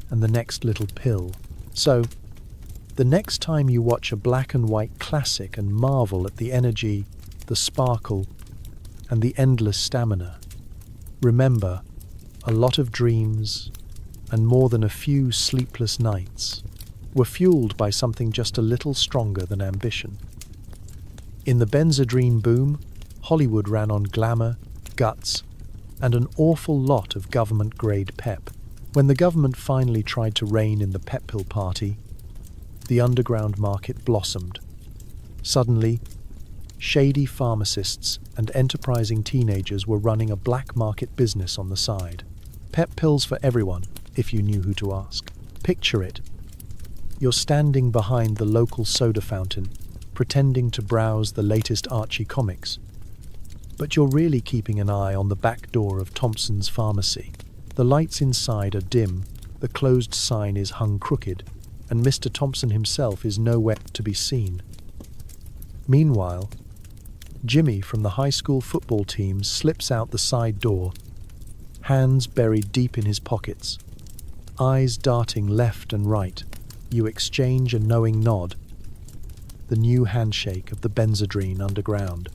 Speaker 1: and the next little pill. So, the next time you watch a black and white classic and marvel at the energy, the sparkle, and the endless stamina, remember, a lot of dreams, and more than a few sleepless nights, were fueled by something just a little stronger than ambition. In the Benzedrine boom, Hollywood ran on glamour, guts, and an awful lot of government-grade pep. When the government finally tried to rein in the pep pill party, the underground market blossomed. Suddenly, shady pharmacists and enterprising teenagers were running a black market business on the side. Pep pills for everyone, if you knew who to ask. Picture it. You're standing behind the local soda fountain, pretending to browse the latest Archie comics. But you're really keeping an eye on the back door of Thompson's pharmacy. The lights inside are dim, the closed sign is hung crooked, and Mr. Thompson himself is nowhere to be seen. Meanwhile, Jimmy from the high school football team slips out the side door, hands buried deep in his pockets, eyes darting left and right. You exchange a knowing nod, the new handshake of the Benzedrine underground.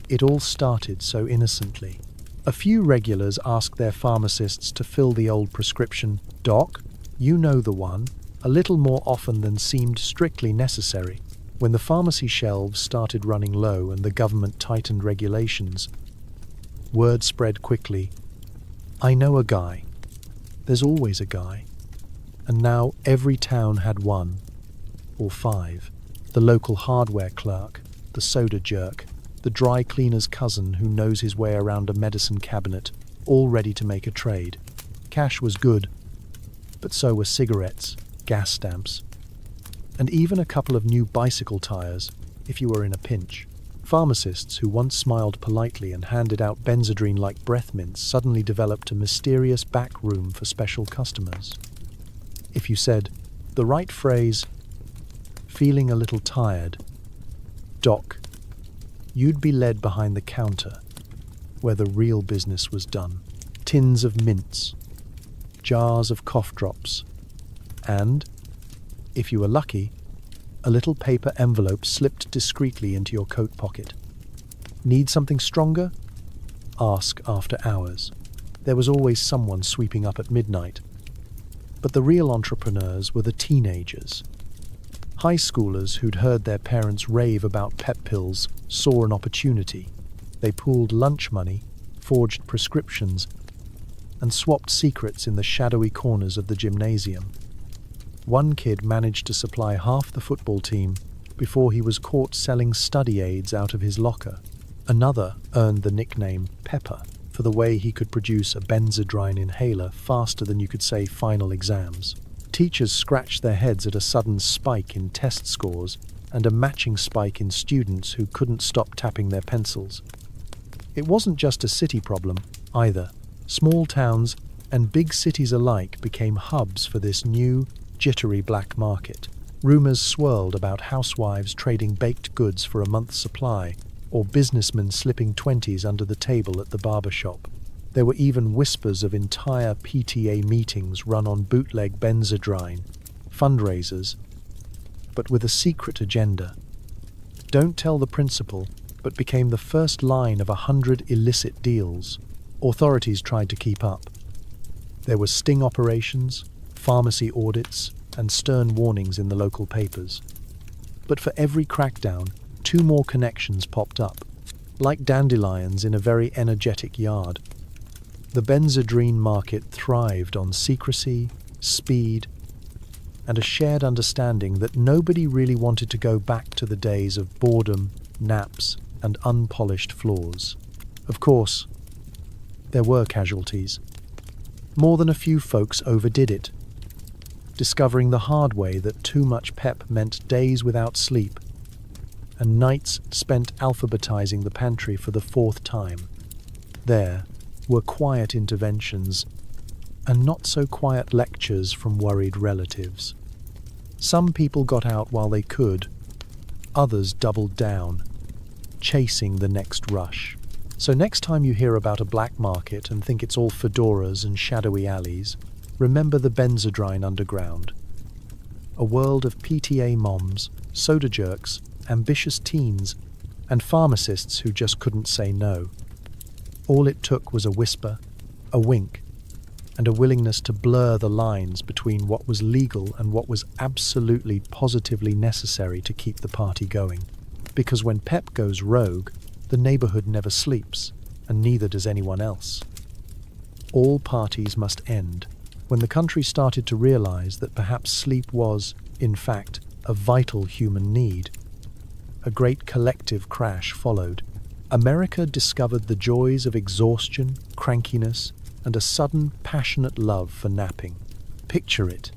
Speaker 1: It all started so innocently. A few regulars ask their pharmacists to fill the old prescription, "Doc, you know the one," a little more often than seemed strictly necessary. When the pharmacy shelves started running low and the government tightened regulations, word spread quickly. "I know a guy." There's always a guy. And now every town had one, or five. The local hardware clerk, the soda jerk, the dry cleaner's cousin who knows his way around a medicine cabinet, all ready to make a trade. Cash was good, but so were cigarettes, gas stamps, and even a couple of new bicycle tires, if you were in a pinch. Pharmacists who once smiled politely and handed out Benzedrine like breath mints suddenly developed a mysterious back room for special customers. If you said the right phrase, "Feeling a little tired, Doc," you'd be led behind the counter, where the real business was done. Tins of mints, jars of cough drops, and, if you were lucky, a little paper envelope slipped discreetly into your coat pocket. Need something stronger? Ask after hours. There was always someone sweeping up at midnight. But the real entrepreneurs were the teenagers. High schoolers who'd heard their parents rave about pep pills saw an opportunity. They pooled lunch money, forged prescriptions, and swapped secrets in the shadowy corners of the gymnasium. One kid managed to supply half the football team before he was caught selling study aids out of his locker. Another earned the nickname Pepper for the way he could produce a Benzedrine inhaler faster than you could say final exams. Teachers scratched their heads at a sudden spike in test scores and a matching spike in students who couldn't stop tapping their pencils. It wasn't just a city problem, either. Small towns and big cities alike became hubs for this new, jittery black market. Rumors swirled about housewives trading baked goods for a month's supply, or businessmen slipping 20s under the table at the barber shop. There were even whispers of entire PTA meetings run on bootleg Benzedrine, fundraisers, but with a secret agenda. Don't tell the principal, but became the first line of 100 illicit deals. Authorities tried to keep up. There were sting operations, pharmacy audits, and stern warnings in the local papers. But for every crackdown, 2 more connections popped up, like dandelions in a very energetic yard. The Benzedrine market thrived on secrecy, speed, and a shared understanding that nobody really wanted to go back to the days of boredom, naps, and unpolished floors. Of course, there were casualties. More than a few folks overdid it, discovering the hard way that too much pep meant days without sleep, and nights spent alphabetizing the pantry for the 4th time. There were quiet interventions and not so quiet lectures from worried relatives. Some people got out while they could, others doubled down, chasing the next rush. So next time you hear about a black market and think it's all fedoras and shadowy alleys, remember the Benzedrine underground. A world of PTA moms, soda jerks, ambitious teens, and pharmacists who just couldn't say no. All it took was a whisper, a wink, and a willingness to blur the lines between what was legal and what was absolutely positively necessary to keep the party going. Because when pep goes rogue, the neighborhood never sleeps, and neither does anyone else. All parties must end. When the country started to realize that perhaps sleep was, in fact, a vital human need. A great collective crash followed. America discovered the joys of exhaustion, crankiness, and a sudden, passionate love for napping. Picture it.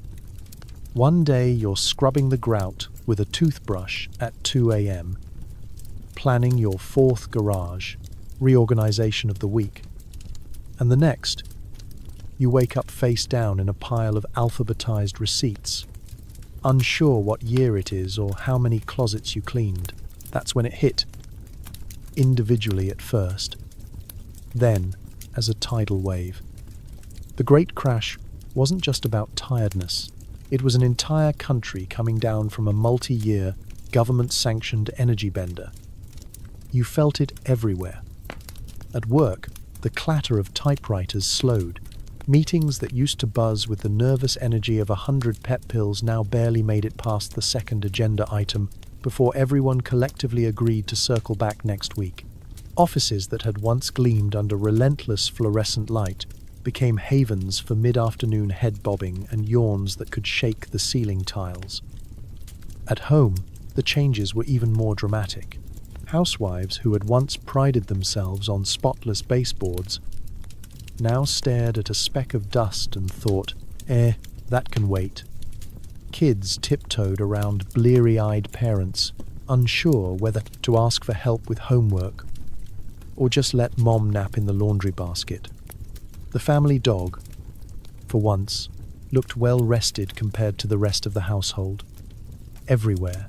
Speaker 1: One day you're scrubbing the grout with a toothbrush at 2 a.m., planning your fourth garage reorganization of the week. And the next, you wake up face down in a pile of alphabetized receipts, unsure what year it is or how many closets you cleaned. That's when it hit. Individually at first, then as a tidal wave. The Great Crash wasn't just about tiredness. It was an entire country coming down from a multi-year, government-sanctioned energy bender. You felt it everywhere. At work, the clatter of typewriters slowed. Meetings that used to buzz with the nervous energy of 100 pep pills now barely made it past the second agenda item before everyone collectively agreed to circle back next week. Offices that had once gleamed under relentless fluorescent light became havens for mid-afternoon head-bobbing and yawns that could shake the ceiling tiles. At home, the changes were even more dramatic. Housewives who had once prided themselves on spotless baseboards now stared at a speck of dust and thought, that can wait. Kids tiptoed around bleary-eyed parents, unsure whether to ask for help with homework or just let mom nap in the laundry basket. The family dog, for once, looked well rested compared to the rest of the household. Everywhere,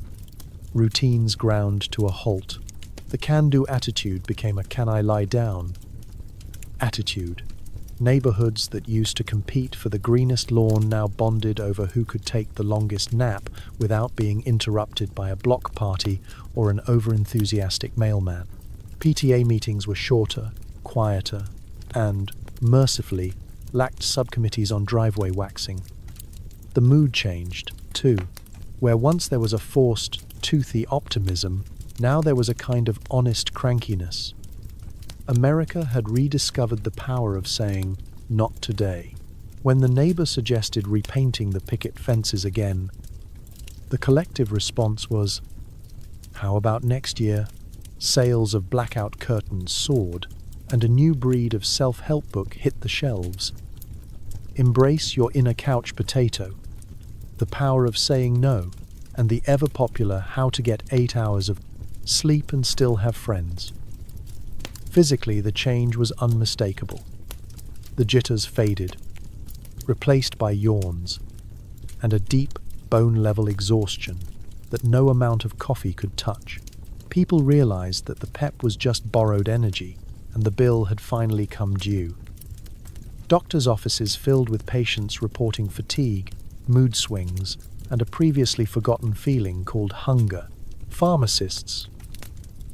Speaker 1: routines ground to a halt. The can-do attitude became a can I lie down attitude. Neighborhoods that used to compete for the greenest lawn now bonded over who could take the longest nap without being interrupted by a block party or an overenthusiastic mailman. PTA meetings were shorter, quieter, and, mercifully, lacked subcommittees on driveway waxing. The mood changed, too. Where once there was a forced, toothy optimism, now there was a kind of honest crankiness. America had rediscovered the power of saying, "Not today." When the neighbor suggested repainting the picket fences again, the collective response was, "How about next year?" Sales of blackout curtains soared, and a new breed of self-help book hit the shelves. Embrace your inner couch potato, the power of saying no, and the ever-popular How to Get 8 Hours of Sleep and Still Have Friends. Physically, the change was unmistakable. The jitters faded, replaced by yawns, and a deep, bone-level exhaustion that no amount of coffee could touch. People realized that the pep was just borrowed energy, and the bill had finally come due. Doctors' offices filled with patients reporting fatigue, mood swings, and a previously forgotten feeling called hunger. Pharmacists,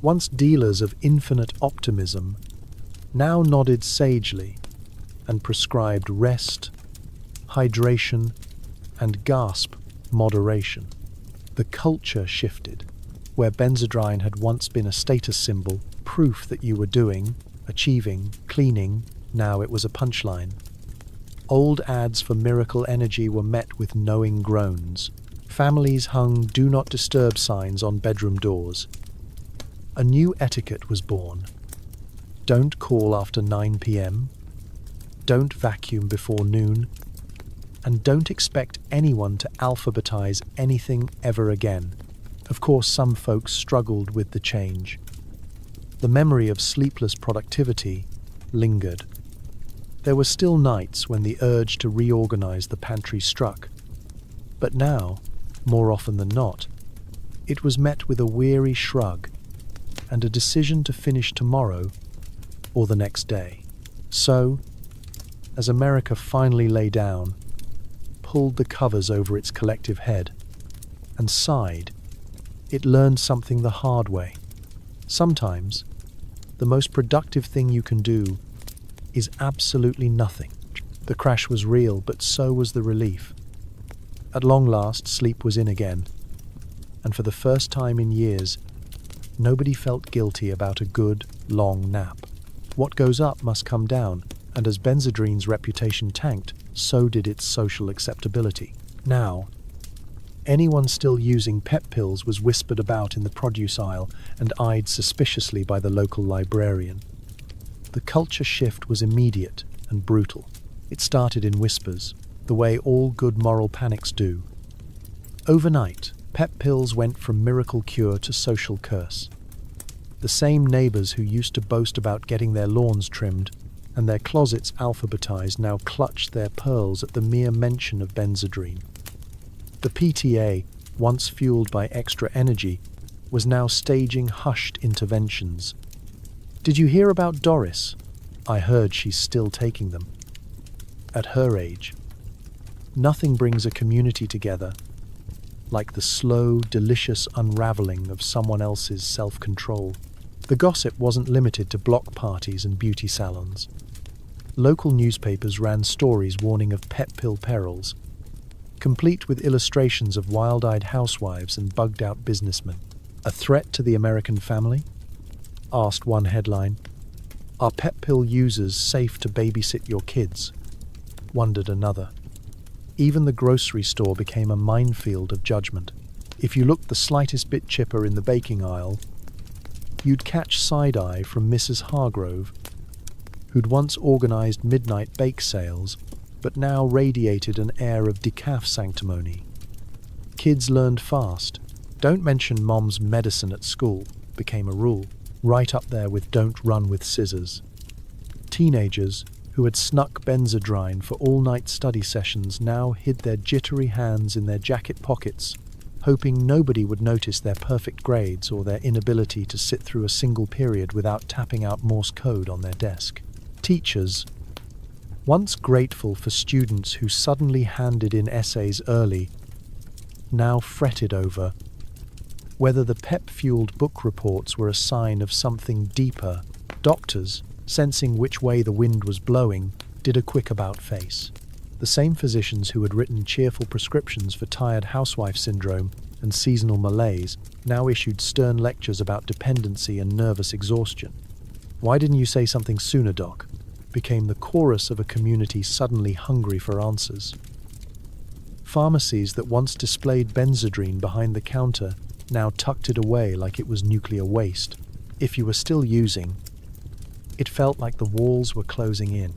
Speaker 1: once dealers of infinite optimism, now nodded sagely and prescribed rest, hydration, and moderation. The culture shifted. Where Benzedrine had once been a status symbol, proof that you were doing, achieving, cleaning, now it was a punchline. Old ads for miracle energy were met with knowing groans. Families hung "Do Not Disturb" signs on bedroom doors. A new etiquette was born. Don't call after 9 p.m., don't vacuum before noon, and don't expect anyone to alphabetize anything ever again. Of course, some folks struggled with the change. The memory of sleepless productivity lingered. There were still nights when the urge to reorganize the pantry struck. But now, more often than not, it was met with a weary shrug and a decision to finish tomorrow or the next day. So, as America finally lay down, pulled the covers over its collective head, and sighed, it learned something the hard way. Sometimes, the most productive thing you can do is absolutely nothing. The crash was real, but so was the relief. At long last, sleep was in again, and for the first time in years, nobody felt guilty about a good, long nap. What goes up must come down, and as Benzedrine's reputation tanked, so did its social acceptability. Now, Anyone still using pep pills was whispered about in the produce aisle and eyed suspiciously by the local librarian. The culture shift was immediate and brutal. It started in whispers, the way all good moral panics do. Overnight, pep pills went from miracle cure to social curse. The same neighbors who used to boast about getting their lawns trimmed and their closets alphabetized now clutched their pearls at the mere mention of Benzedrine. The PTA, once fueled by extra energy, was now staging hushed interventions. "Did you hear about Doris? I heard she's still taking them." At her age, nothing brings a community together like the slow, delicious unraveling of someone else's self-control. The gossip wasn't limited to block parties and beauty salons. Local newspapers ran stories warning of pep pill perils, complete with illustrations of wild-eyed housewives and bugged-out businessmen. "A threat to the American family?" asked one headline. "Are pep pill users safe to babysit your kids?" wondered another. Even the grocery store became a minefield of judgment. If you looked the slightest bit chipper in the baking aisle, you'd catch side-eye from Mrs. Hargrove, who'd once organized midnight bake sales, but now radiated an air of decaf sanctimony. Kids learned fast. "Don't mention mom's medicine at school" became a rule, right up there with "don't run with scissors." Teenagers, who had snuck Benzedrine for all-night study sessions, now hid their jittery hands in their jacket pockets, hoping nobody would notice their perfect grades or their inability to sit through a single period without tapping out Morse code on their desk. Teachers, once grateful for students who suddenly handed in essays early, now fretted over whether the pep-fueled book reports were a sign of something deeper. Doctors, sensing which way the wind was blowing, did a quick about-face. The same physicians who had written cheerful prescriptions for tired housewife syndrome and seasonal malaise now issued stern lectures about dependency and nervous exhaustion. "Why didn't you say something sooner, Doc?" became the chorus of a community suddenly hungry for answers. Pharmacies that once displayed Benzedrine behind the counter now tucked it away like it was nuclear waste. If you were still using, it felt like the walls were closing in.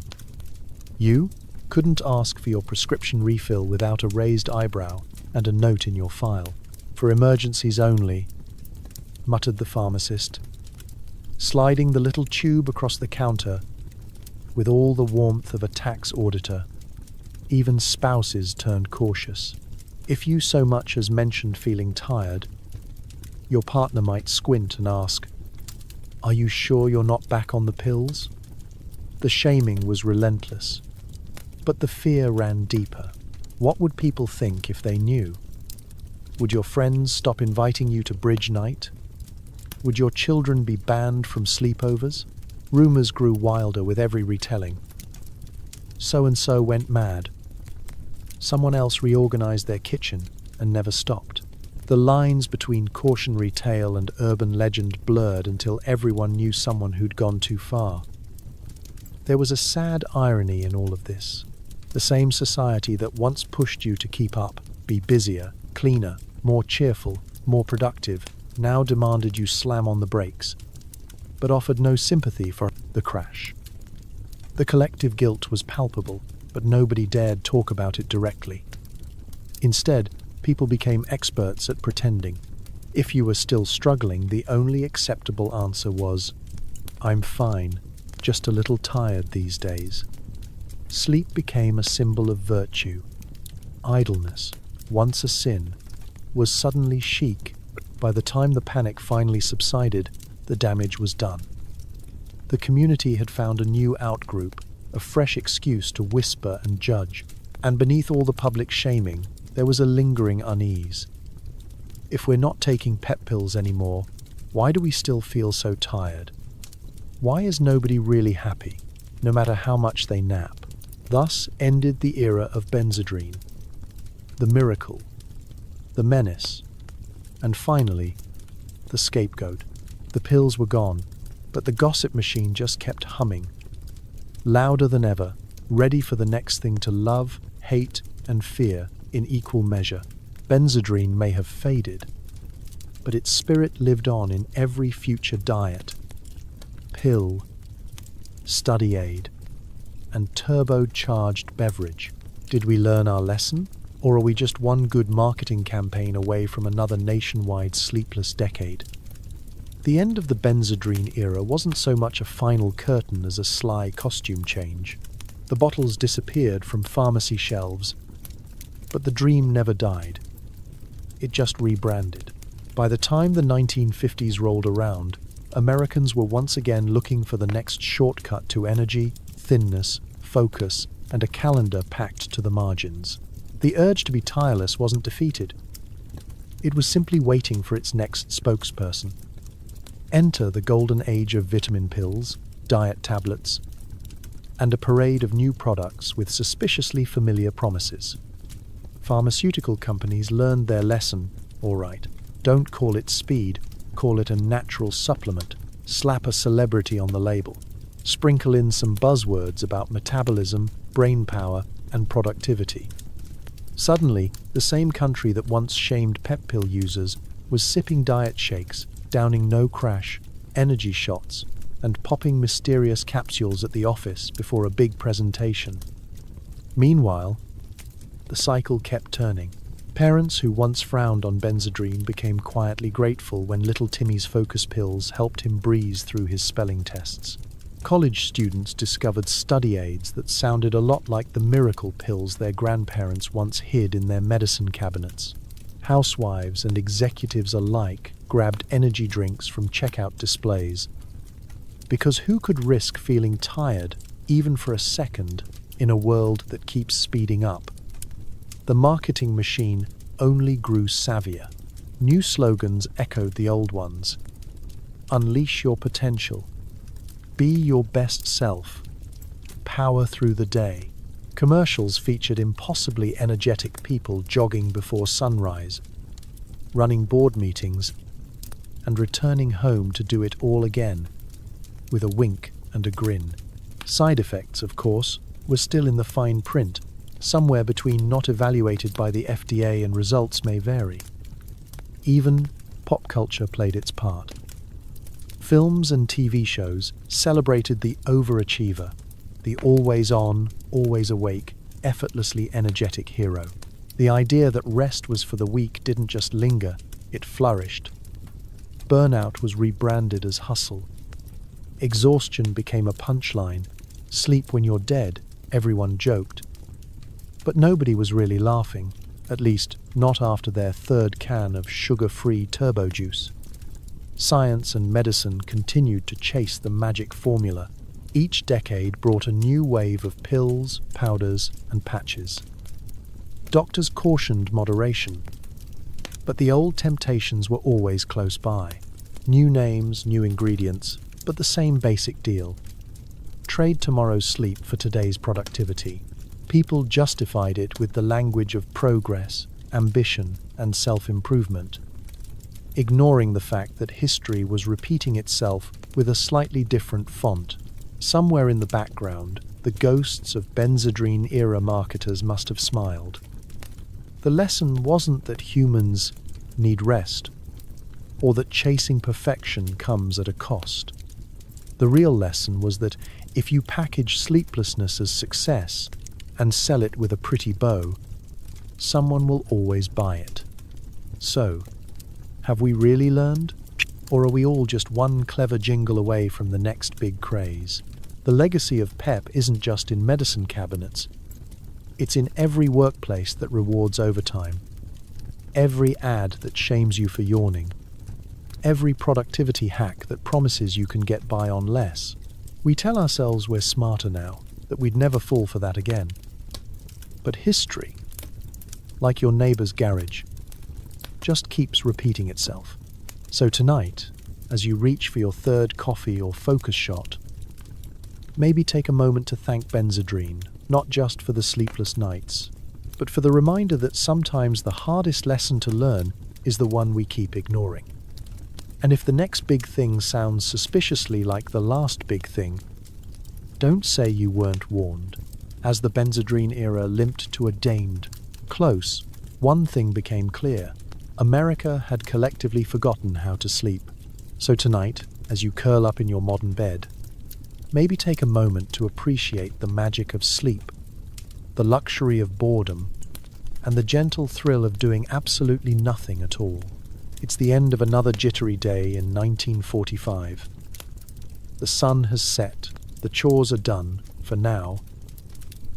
Speaker 1: You couldn't ask for your prescription refill without a raised eyebrow and a note in your file. "For emergencies only," muttered the pharmacist, sliding the little tube across the counter with all the warmth of a tax auditor. Even spouses turned cautious. If you so much as mentioned feeling tired, your partner might squint and ask, "Are you sure you're not back on the pills?" The shaming was relentless, but the fear ran deeper. What would people think if they knew? Would your friends stop inviting you to bridge night? Would your children be banned from sleepovers? Rumors grew wilder with every retelling. So-and-so went mad. Someone else reorganized their kitchen and never stopped. The lines between cautionary tale and urban legend blurred until everyone knew someone who'd gone too far. There was a sad irony in all of this. The same society that once pushed you to keep up, be busier, cleaner, more cheerful, more productive, now demanded you slam on the brakes, but offered no sympathy for the crash. The collective guilt was palpable, but nobody dared talk about it directly. Instead, people became experts at pretending. If you were still struggling, the only acceptable answer was, "I'm fine, just a little tired these days." Sleep became a symbol of virtue. Idleness, once a sin, was suddenly chic. By the time the panic finally subsided, the damage was done. The community had found a new outgroup, a fresh excuse to whisper and judge, and beneath all the public shaming, there was a lingering unease. If we're not taking pep pills anymore, why do we still feel so tired? Why is nobody really happy, no matter how much they nap? Thus ended the era of Benzedrine, the miracle, the menace, and finally, the scapegoat. The pills were gone, but the gossip machine just kept humming, louder than ever, ready for the next thing to love, hate, and fear in equal measure. Benzedrine may have faded, but its spirit lived on in every future diet, pill, study aid, and turbocharged beverage. Did we learn our lesson, or are we just one good marketing campaign away from another nationwide sleepless decade? The end of the Benzedrine era wasn't so much a final curtain as a sly costume change. The bottles disappeared from pharmacy shelves, but the dream never died. It just rebranded. By the time the 1950s rolled around, Americans were once again looking for the next shortcut to energy, thinness, focus, and a calendar packed to the margins. The urge to be tireless wasn't defeated. It was simply waiting for its next spokesperson. Enter the golden age of vitamin pills, diet tablets, and a parade of new products with suspiciously familiar promises. Pharmaceutical companies learned their lesson, all right. Don't call it speed, call it a natural supplement. Slap a celebrity on the label. Sprinkle in some buzzwords about metabolism, brain power, and productivity. Suddenly, the same country that once shamed pep pill users was sipping diet shakes, downing no crash, energy shots, and popping mysterious capsules at the office before a big presentation. Meanwhile, the cycle kept turning. Parents who once frowned on Benzedrine became quietly grateful when little Timmy's focus pills helped him breeze through his spelling tests. College students discovered study aids that sounded a lot like the miracle pills their grandparents once hid in their medicine cabinets. Housewives and executives alike grabbed energy drinks from checkout displays. Because who could risk feeling tired, even for a second, in a world that keeps speeding up? The marketing machine only grew savvier. New slogans echoed the old ones. Unleash your potential. Be your best self. Power through the day. Commercials featured impossibly energetic people jogging before sunrise, running board meetings, and returning home to do it all again, with a wink and a grin. Side effects, of course, were still in the fine print, somewhere between not evaluated by the FDA and results may vary. Even pop culture played its part. Films and TV shows celebrated the overachiever, the always-on, always-awake, effortlessly energetic hero. The idea that rest was for the weak didn't just linger, it flourished. Burnout was rebranded as hustle. Exhaustion became a punchline. Sleep when you're dead, everyone joked. But nobody was really laughing, at least not after their third can of sugar-free turbo juice. Science and medicine continued to chase the magic formula. Each decade brought a new wave of pills, powders, and patches. Doctors cautioned moderation, but the old temptations were always close by. New names, new ingredients, but the same basic deal. Trade tomorrow's sleep for today's productivity. People justified it with the language of progress, ambition, and self-improvement, ignoring the fact that history was repeating itself with a slightly different font. Somewhere in the background, the ghosts of Benzedrine-era marketers must have smiled. The lesson wasn't that humans need rest, or that chasing perfection comes at a cost. The real lesson was that if you package sleeplessness as success and sell it with a pretty bow, someone will always buy it. So, have we really learned? Or are we all just one clever jingle away from the next big craze? The legacy of PEP isn't just in medicine cabinets. It's in every workplace that rewards overtime, every ad that shames you for yawning, every productivity hack that promises you can get by on less. We tell ourselves we're smarter now, that we'd never fall for that again. But history, like your neighbor's garage, just keeps repeating itself. So tonight, as you reach for your third coffee or focus shot, maybe take a moment to thank Benzedrine, not just for the sleepless nights, but for the reminder that sometimes the hardest lesson to learn is the one we keep ignoring. And if the next big thing sounds suspiciously like the last big thing, don't say you weren't warned. As the Benzedrine era limped to a danged close, One thing became clear. America had collectively forgotten how to sleep. So tonight, as you curl up in your modern bed, maybe take a moment to appreciate the magic of sleep, the luxury of boredom, and the gentle thrill of doing absolutely nothing at all. It's the end of another jittery day in 1945. The sun has set, the chores are done, for now,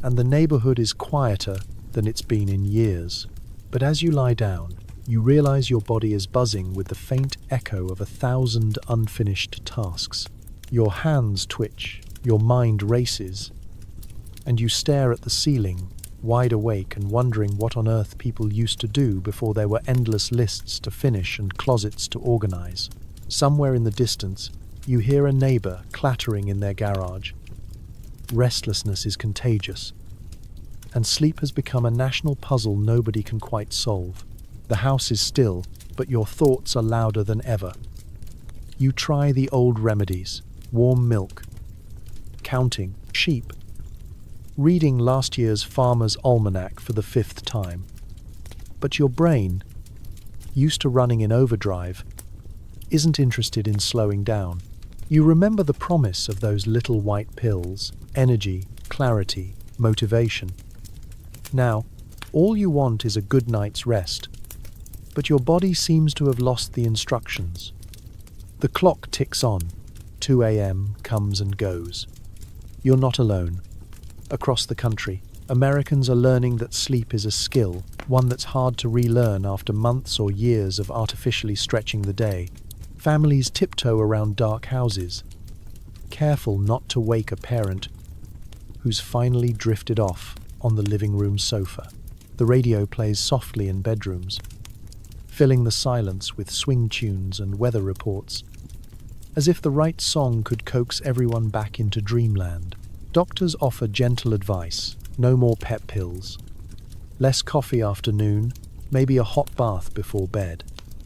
Speaker 1: and the neighborhood is quieter than it's been in years. But as you lie down, you realize your body is buzzing with the faint echo of 1,000 unfinished tasks. Your hands twitch, your mind races, and you stare at the ceiling, wide awake and wondering what on earth people used to do before there were endless lists to finish and closets to organize. Somewhere in the distance, you hear a neighbor clattering in their garage. Restlessness is contagious, and sleep has become a national puzzle nobody can quite solve. The house is still, but your thoughts are louder than ever. You try the old remedies: warm milk, counting sheep, reading last year's Farmer's Almanac for the 5th time. But your brain, used to running in overdrive, isn't interested in slowing down. You remember the promise of those little white pills: energy, clarity, motivation. Now, all you want is a good night's rest, but your body seems to have lost the instructions. The clock ticks on. 2 a.m. comes and goes. You're not alone. Across the country, Americans are learning that sleep is a skill, one that's hard to relearn after months or years of artificially stretching the day. Families tiptoe around dark houses, careful not to wake a parent who's finally drifted off on the living room sofa. The radio plays softly in bedrooms, filling the silence with swing tunes and weather reports, as if the right song could coax everyone back into dreamland. Doctors offer gentle advice: no more pep pills, less coffee after noon, maybe a hot bath before bed.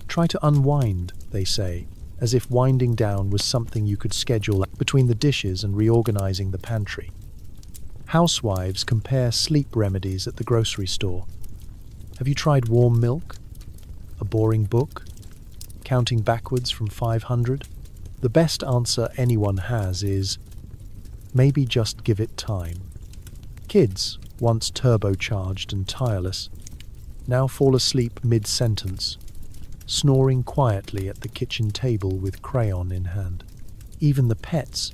Speaker 1: Try to unwind, they say, as if winding down was something you could schedule between the dishes and reorganizing the pantry. Housewives compare sleep remedies at the grocery store. Have you tried warm milk? A boring book? Counting backwards from 500? The best answer anyone has is, maybe just give it time. Kids, once turbocharged and tireless, now fall asleep mid-sentence, snoring quietly at the kitchen table with crayon in hand. Even the pets,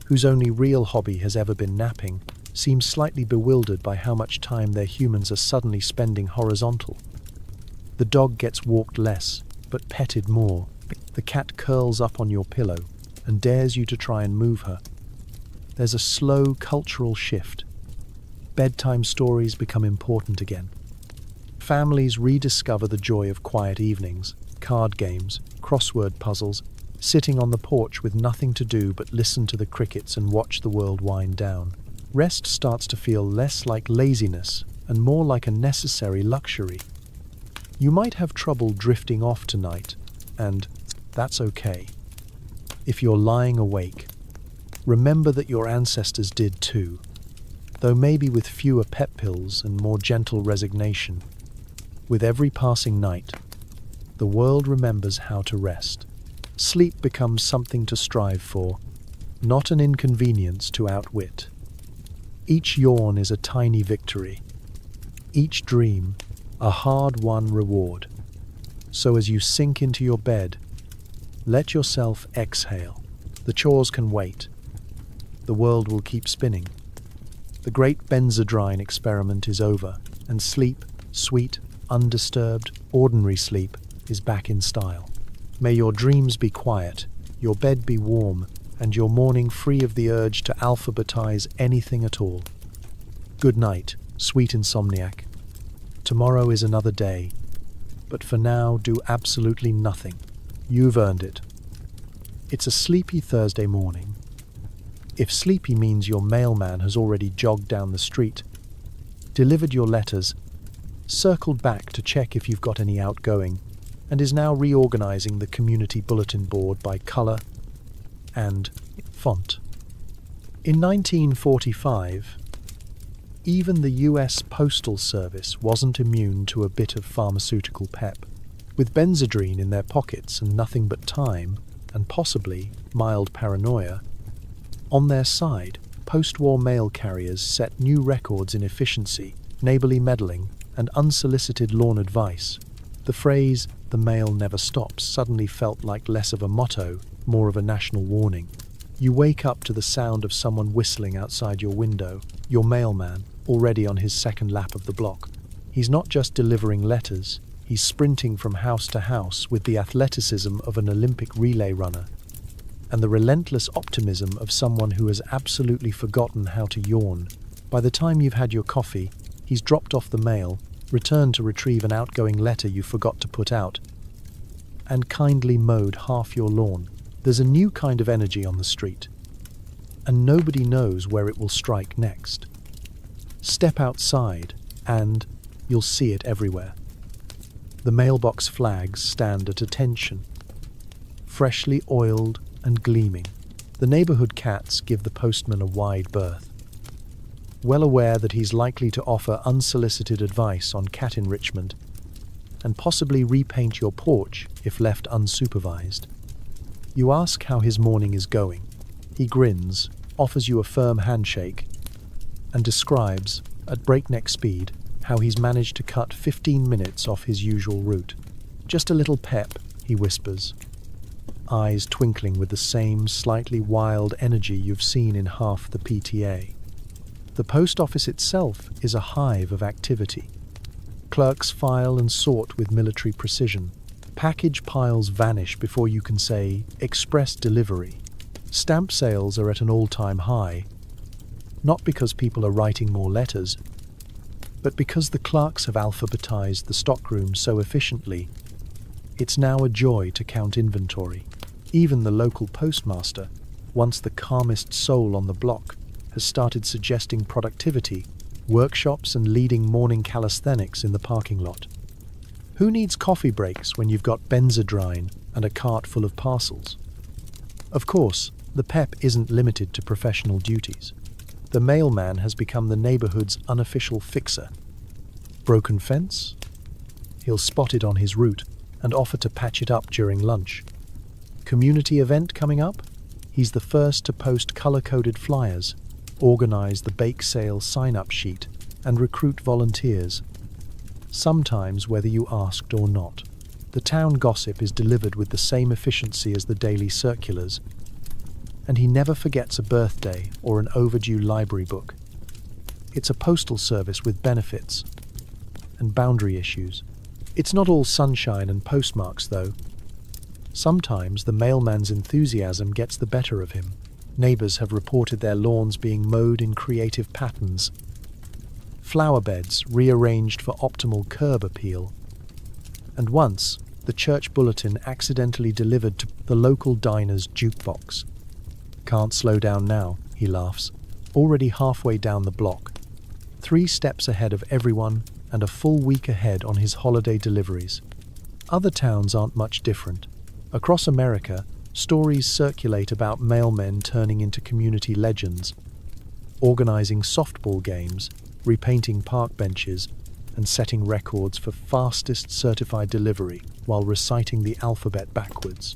Speaker 1: whose only real hobby has ever been napping, seem slightly bewildered by how much time their humans are suddenly spending horizontal. The dog gets walked less, but petted more. The cat curls up on your pillow and dares you to try and move her. There's a slow cultural shift. Bedtime stories become important again. Families rediscover the joy of quiet evenings, card games, crossword puzzles, sitting on the porch with nothing to do but listen to the crickets and watch the world wind down. Rest starts to feel less like laziness and more like a necessary luxury. You might have trouble drifting off tonight, and that's okay. If you're lying awake, remember that your ancestors did too, though maybe with fewer pep pills and more gentle resignation. With every passing night, the world remembers how to rest. Sleep becomes something to strive for, not an inconvenience to outwit. Each yawn is a tiny victory, each dream a hard-won reward. So as you sink into your bed, let yourself exhale. The chores can wait. The world will keep spinning. The great Benzedrine experiment is over, and sleep, sweet, undisturbed, ordinary sleep, is back in style. May your dreams be quiet, your bed be warm, and your morning free of the urge to alphabetize anything at all. Good night, sweet insomniac. Tomorrow is another day, but for now do absolutely nothing. You've earned it. It's a sleepy Thursday morning. If sleepy means your mailman has already jogged down the street, delivered your letters, circled back to check if you've got any outgoing, and is now reorganizing the community bulletin board by color and font. In 1945, Even the US Postal Service wasn't immune to a bit of pharmaceutical pep. With Benzedrine in their pockets and nothing but time, and possibly mild paranoia, on their side, post-war mail carriers set new records in efficiency, neighborly meddling, and unsolicited lawn advice. The phrase, "the mail never stops," suddenly felt like less of a motto, more of a national warning. You wake up to the sound of someone whistling outside your window, your mailman, already on his second lap of the block. He's not just delivering letters, he's sprinting from house to house with the athleticism of an Olympic relay runner and the relentless optimism of someone who has absolutely forgotten how to yawn. By the time you've had your coffee, he's dropped off the mail, returned to retrieve an outgoing letter you forgot to put out, and kindly mowed half your lawn. There's a new kind of energy on the street, and nobody knows where it will strike next. Step outside, and you'll see it everywhere. The mailbox flags stand at attention, freshly oiled and gleaming. The neighborhood cats give the postman a wide berth, well aware that he's likely to offer unsolicited advice on cat enrichment and possibly repaint your porch if left unsupervised. You ask how his morning is going. He grins, offers you a firm handshake, and describes, at breakneck speed, how he's managed to cut 15 minutes off his usual route. "Just a little pep," he whispers, eyes twinkling with the same slightly wild energy you've seen in half the PTA. The post office itself is a hive of activity. Clerks file and sort with military precision. Package piles vanish before you can say, "express delivery." Stamp sales are at an all-time high, not because people are writing more letters, but because the clerks have alphabetized the stockroom so efficiently, it's now a joy to count inventory. Even the local postmaster, once the calmest soul on the block, has started suggesting productivity, workshops and leading morning calisthenics in the parking lot. Who needs coffee breaks when you've got Benzedrine and a cart full of parcels? Of course, the pep isn't limited to professional duties. The mailman has become the neighborhood's unofficial fixer. Broken fence? He'll spot it on his route and offer to patch it up during lunch. Community event coming up? He's the first to post color-coded flyers, organize the bake sale sign-up sheet, and recruit volunteers, sometimes whether you asked or not. The town gossip is delivered with the same efficiency as the daily circulars, and he never forgets a birthday or an overdue library book. It's a postal service with benefits and boundary issues. It's not all sunshine and postmarks, though. Sometimes the mailman's enthusiasm gets the better of him. Neighbors have reported their lawns being mowed in creative patterns, flower beds rearranged for optimal curb appeal, and once the church bulletin accidentally delivered to the local diner's jukebox. "Can't slow down now," he laughs, already halfway down the block, 3 steps ahead of everyone and a full week ahead on his holiday deliveries. Other towns aren't much different. Across America, stories circulate about mailmen turning into community legends, organizing softball games, repainting park benches, and setting records for fastest certified delivery while reciting the alphabet backwards.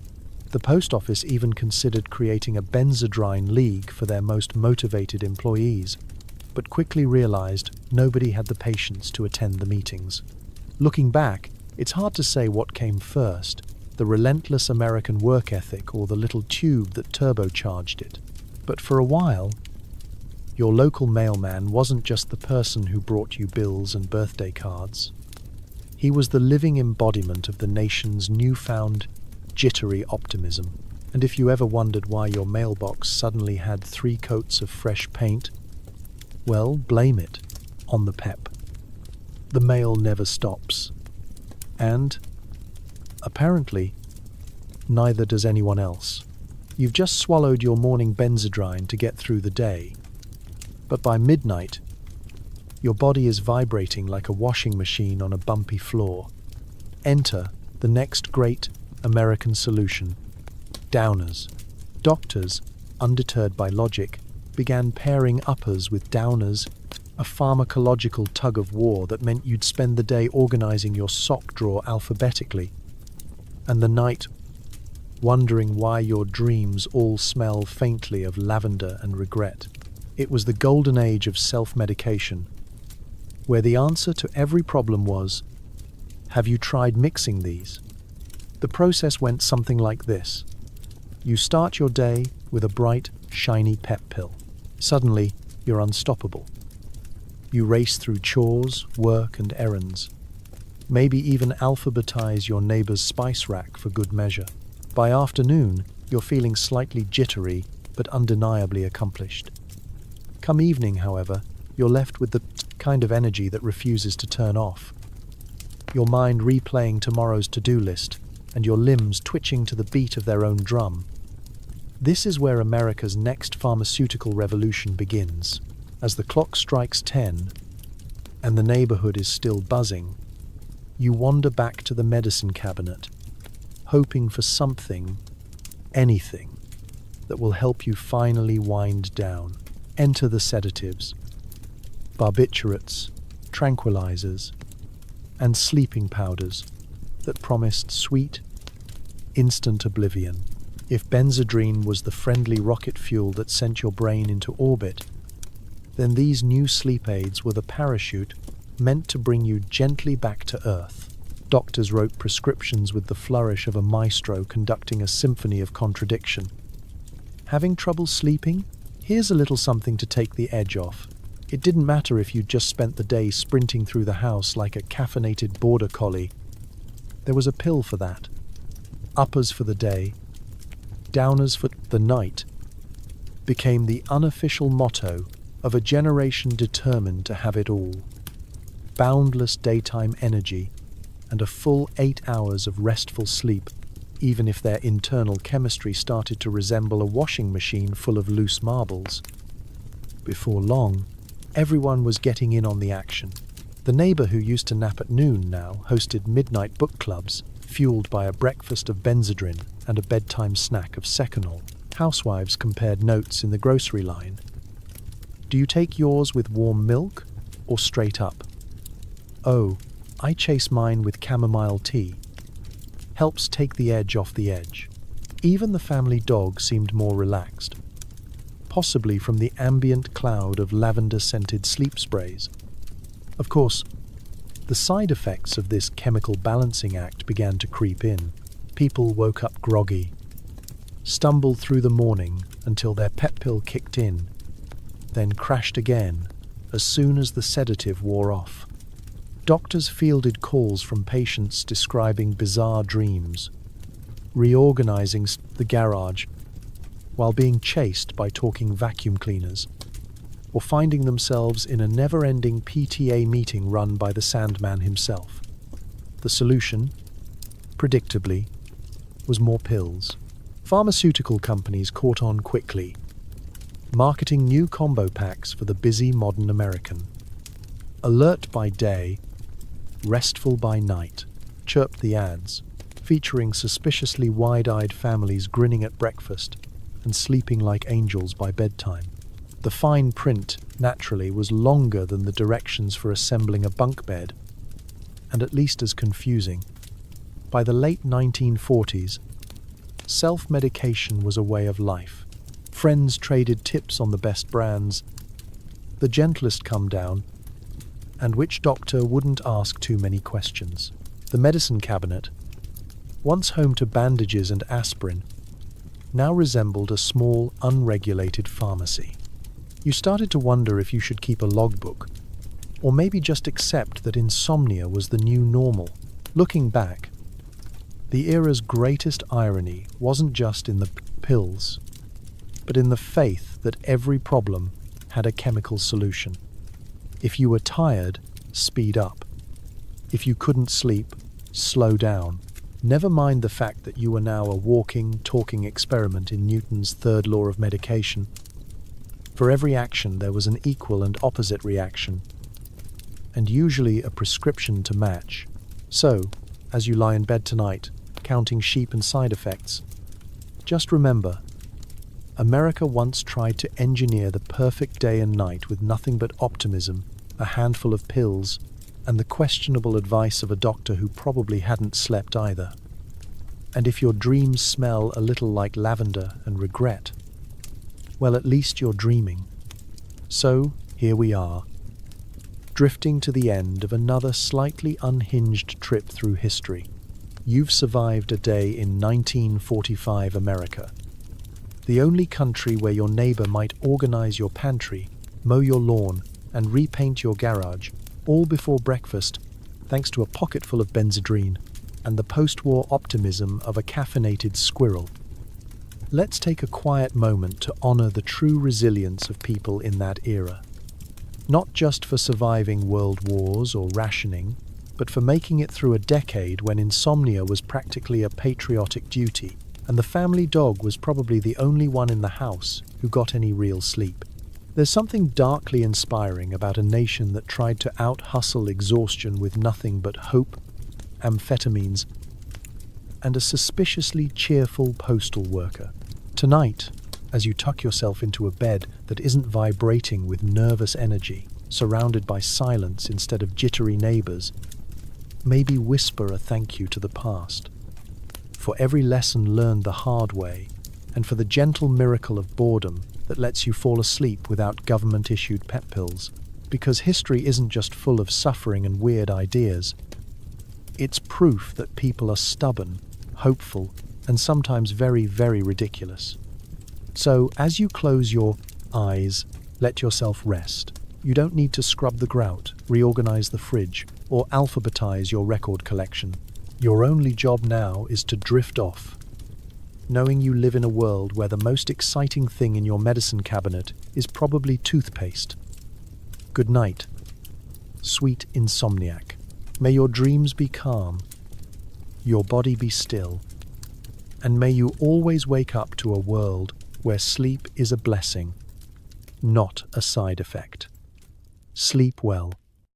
Speaker 1: The post office even considered creating a Benzedrine league for their most motivated employees, but quickly realized nobody had the patience to attend the meetings. Looking back, it's hard to say what came first, the relentless American work ethic or the little tube that turbocharged it. But for a while, your local mailman wasn't just the person who brought you bills and birthday cards. He was the living embodiment of the nation's newfound jittery optimism. And if you ever wondered why your mailbox suddenly had 3 coats of fresh paint, well, blame it on the pep. The mail never stops. And, apparently, neither does anyone else. You've just swallowed your morning Benzedrine to get through the day, but by midnight, your body is vibrating like a washing machine on a bumpy floor. Enter the next great American solution: downers. Doctors, undeterred by logic, began pairing uppers with downers a pharmacological tug-of-war that meant you'd spend the day organizing your sock drawer alphabetically, and the night wondering why your dreams all smell faintly of lavender and regret. It was the golden age of self-medication, where the answer to every problem was, "Have you tried mixing these?" The process went something like this. You start your day with a bright, shiny pep pill. Suddenly, you're unstoppable. You race through chores, work, and errands. Maybe even alphabetize your neighbor's spice rack for good measure. By afternoon, you're feeling slightly jittery, but undeniably accomplished. Come evening, however, you're left with the kind of energy that refuses to turn off. Your mind replaying tomorrow's to-do list, and your limbs twitching to the beat of their own drum. This is where America's next pharmaceutical revolution begins. As the clock strikes 10, and the neighborhood is still buzzing, you wander back to the medicine cabinet, hoping for something, anything, that will help you finally wind down. Enter the sedatives, barbiturates, tranquilizers, and sleeping powders that promised sweet, instant oblivion. If Benzedrine was the friendly rocket fuel that sent your brain into orbit, then these new sleep aids were the parachute meant to bring you gently back to Earth. Doctors wrote prescriptions with the flourish of a maestro conducting a symphony of contradiction. Having trouble sleeping? Here's a little something to take the edge off. It didn't matter if you'd just spent the day sprinting through the house like a caffeinated border collie. There was a pill for that. Uppers for the day, downers for the night, became the unofficial motto of a generation determined to have it all. Boundless daytime energy and a full 8 hours of restful sleep, even if their internal chemistry started to resemble a washing machine full of loose marbles. Before long, everyone was getting in on the action. The neighbor who used to nap at noon now hosted midnight book clubs, fueled by a breakfast of Benzedrine and a bedtime snack of Seconal. Housewives compared notes in the grocery line. Do you take yours with warm milk or straight up? Oh, I chase mine with chamomile tea. Helps take the edge off the edge. Even the family dog seemed more relaxed, possibly from the ambient cloud of lavender-scented sleep sprays. Of course, the side effects of this chemical balancing act began to creep in. People woke up groggy, stumbled through the morning until their pep pill kicked in, then crashed again as soon as the sedative wore off. Doctors fielded calls from patients describing bizarre dreams, reorganizing the garage while being chased by talking vacuum cleaners, or finding themselves in a never-ending PTA meeting run by the Sandman himself. The solution, predictably, was more pills. Pharmaceutical companies caught on quickly, marketing new combo packs for the busy modern American. Alert by day, restful by night, chirped the ads, featuring suspiciously wide-eyed families grinning at breakfast and sleeping like angels by bedtime. The fine print, naturally, was longer than the directions for assembling a bunk bed, and at least as confusing. By the late 1940s, self-medication was a way of life. Friends traded tips on the best brands, the gentlest come down, and which doctor wouldn't ask too many questions. The medicine cabinet, once home to bandages and aspirin, now resembled a small, unregulated pharmacy. You started to wonder if you should keep a logbook, or maybe just accept that insomnia was the new normal. Looking back, the era's greatest irony wasn't just in the pills, but in the faith that every problem had a chemical solution. If you were tired, speed up. If you couldn't sleep, slow down. Never mind the fact that you were now a walking, talking experiment in Newton's third law of medication. For every action there was an equal and opposite reaction, and usually a prescription to match. So, as you lie in bed tonight, counting sheep and side effects, just remember, America once tried to engineer the perfect day and night with nothing but optimism, a handful of pills, and the questionable advice of a doctor who probably hadn't slept either. And if your dreams smell a little like lavender and regret, well, at least you're dreaming. So, here we are, drifting to the end of another slightly unhinged trip through history. You've survived a day in 1945 America, the only country where your neighbor might organize your pantry, mow your lawn, and repaint your garage, all before breakfast, thanks to a pocketful of Benzedrine and the post-war optimism of a caffeinated squirrel. Let's take a quiet moment to honor the true resilience of people in that era. Not just for surviving world wars or rationing, but for making it through a decade when insomnia was practically a patriotic duty, and the family dog was probably the only one in the house who got any real sleep. There's something darkly inspiring about a nation that tried to out-hustle exhaustion with nothing but hope, amphetamines, and a suspiciously cheerful postal worker. Tonight, as you tuck yourself into a bed that isn't vibrating with nervous energy, surrounded by silence instead of jittery neighbors, maybe whisper a thank you to the past, for every lesson learned the hard way, and for the gentle miracle of boredom that lets you fall asleep without government-issued pep pills. Because history isn't just full of suffering and weird ideas. It's proof that people are stubborn, hopeful, and sometimes very, very ridiculous. So, as you close your eyes, let yourself rest. You don't need to scrub the grout, reorganize the fridge, or alphabetize your record collection. Your only job now is to drift off, knowing you live in a world where the most exciting thing in your medicine cabinet is probably toothpaste. Good night, sweet insomniac. May your dreams be calm, your body be still, and may you always wake up to a world where sleep is a blessing, not a side effect. Sleep well.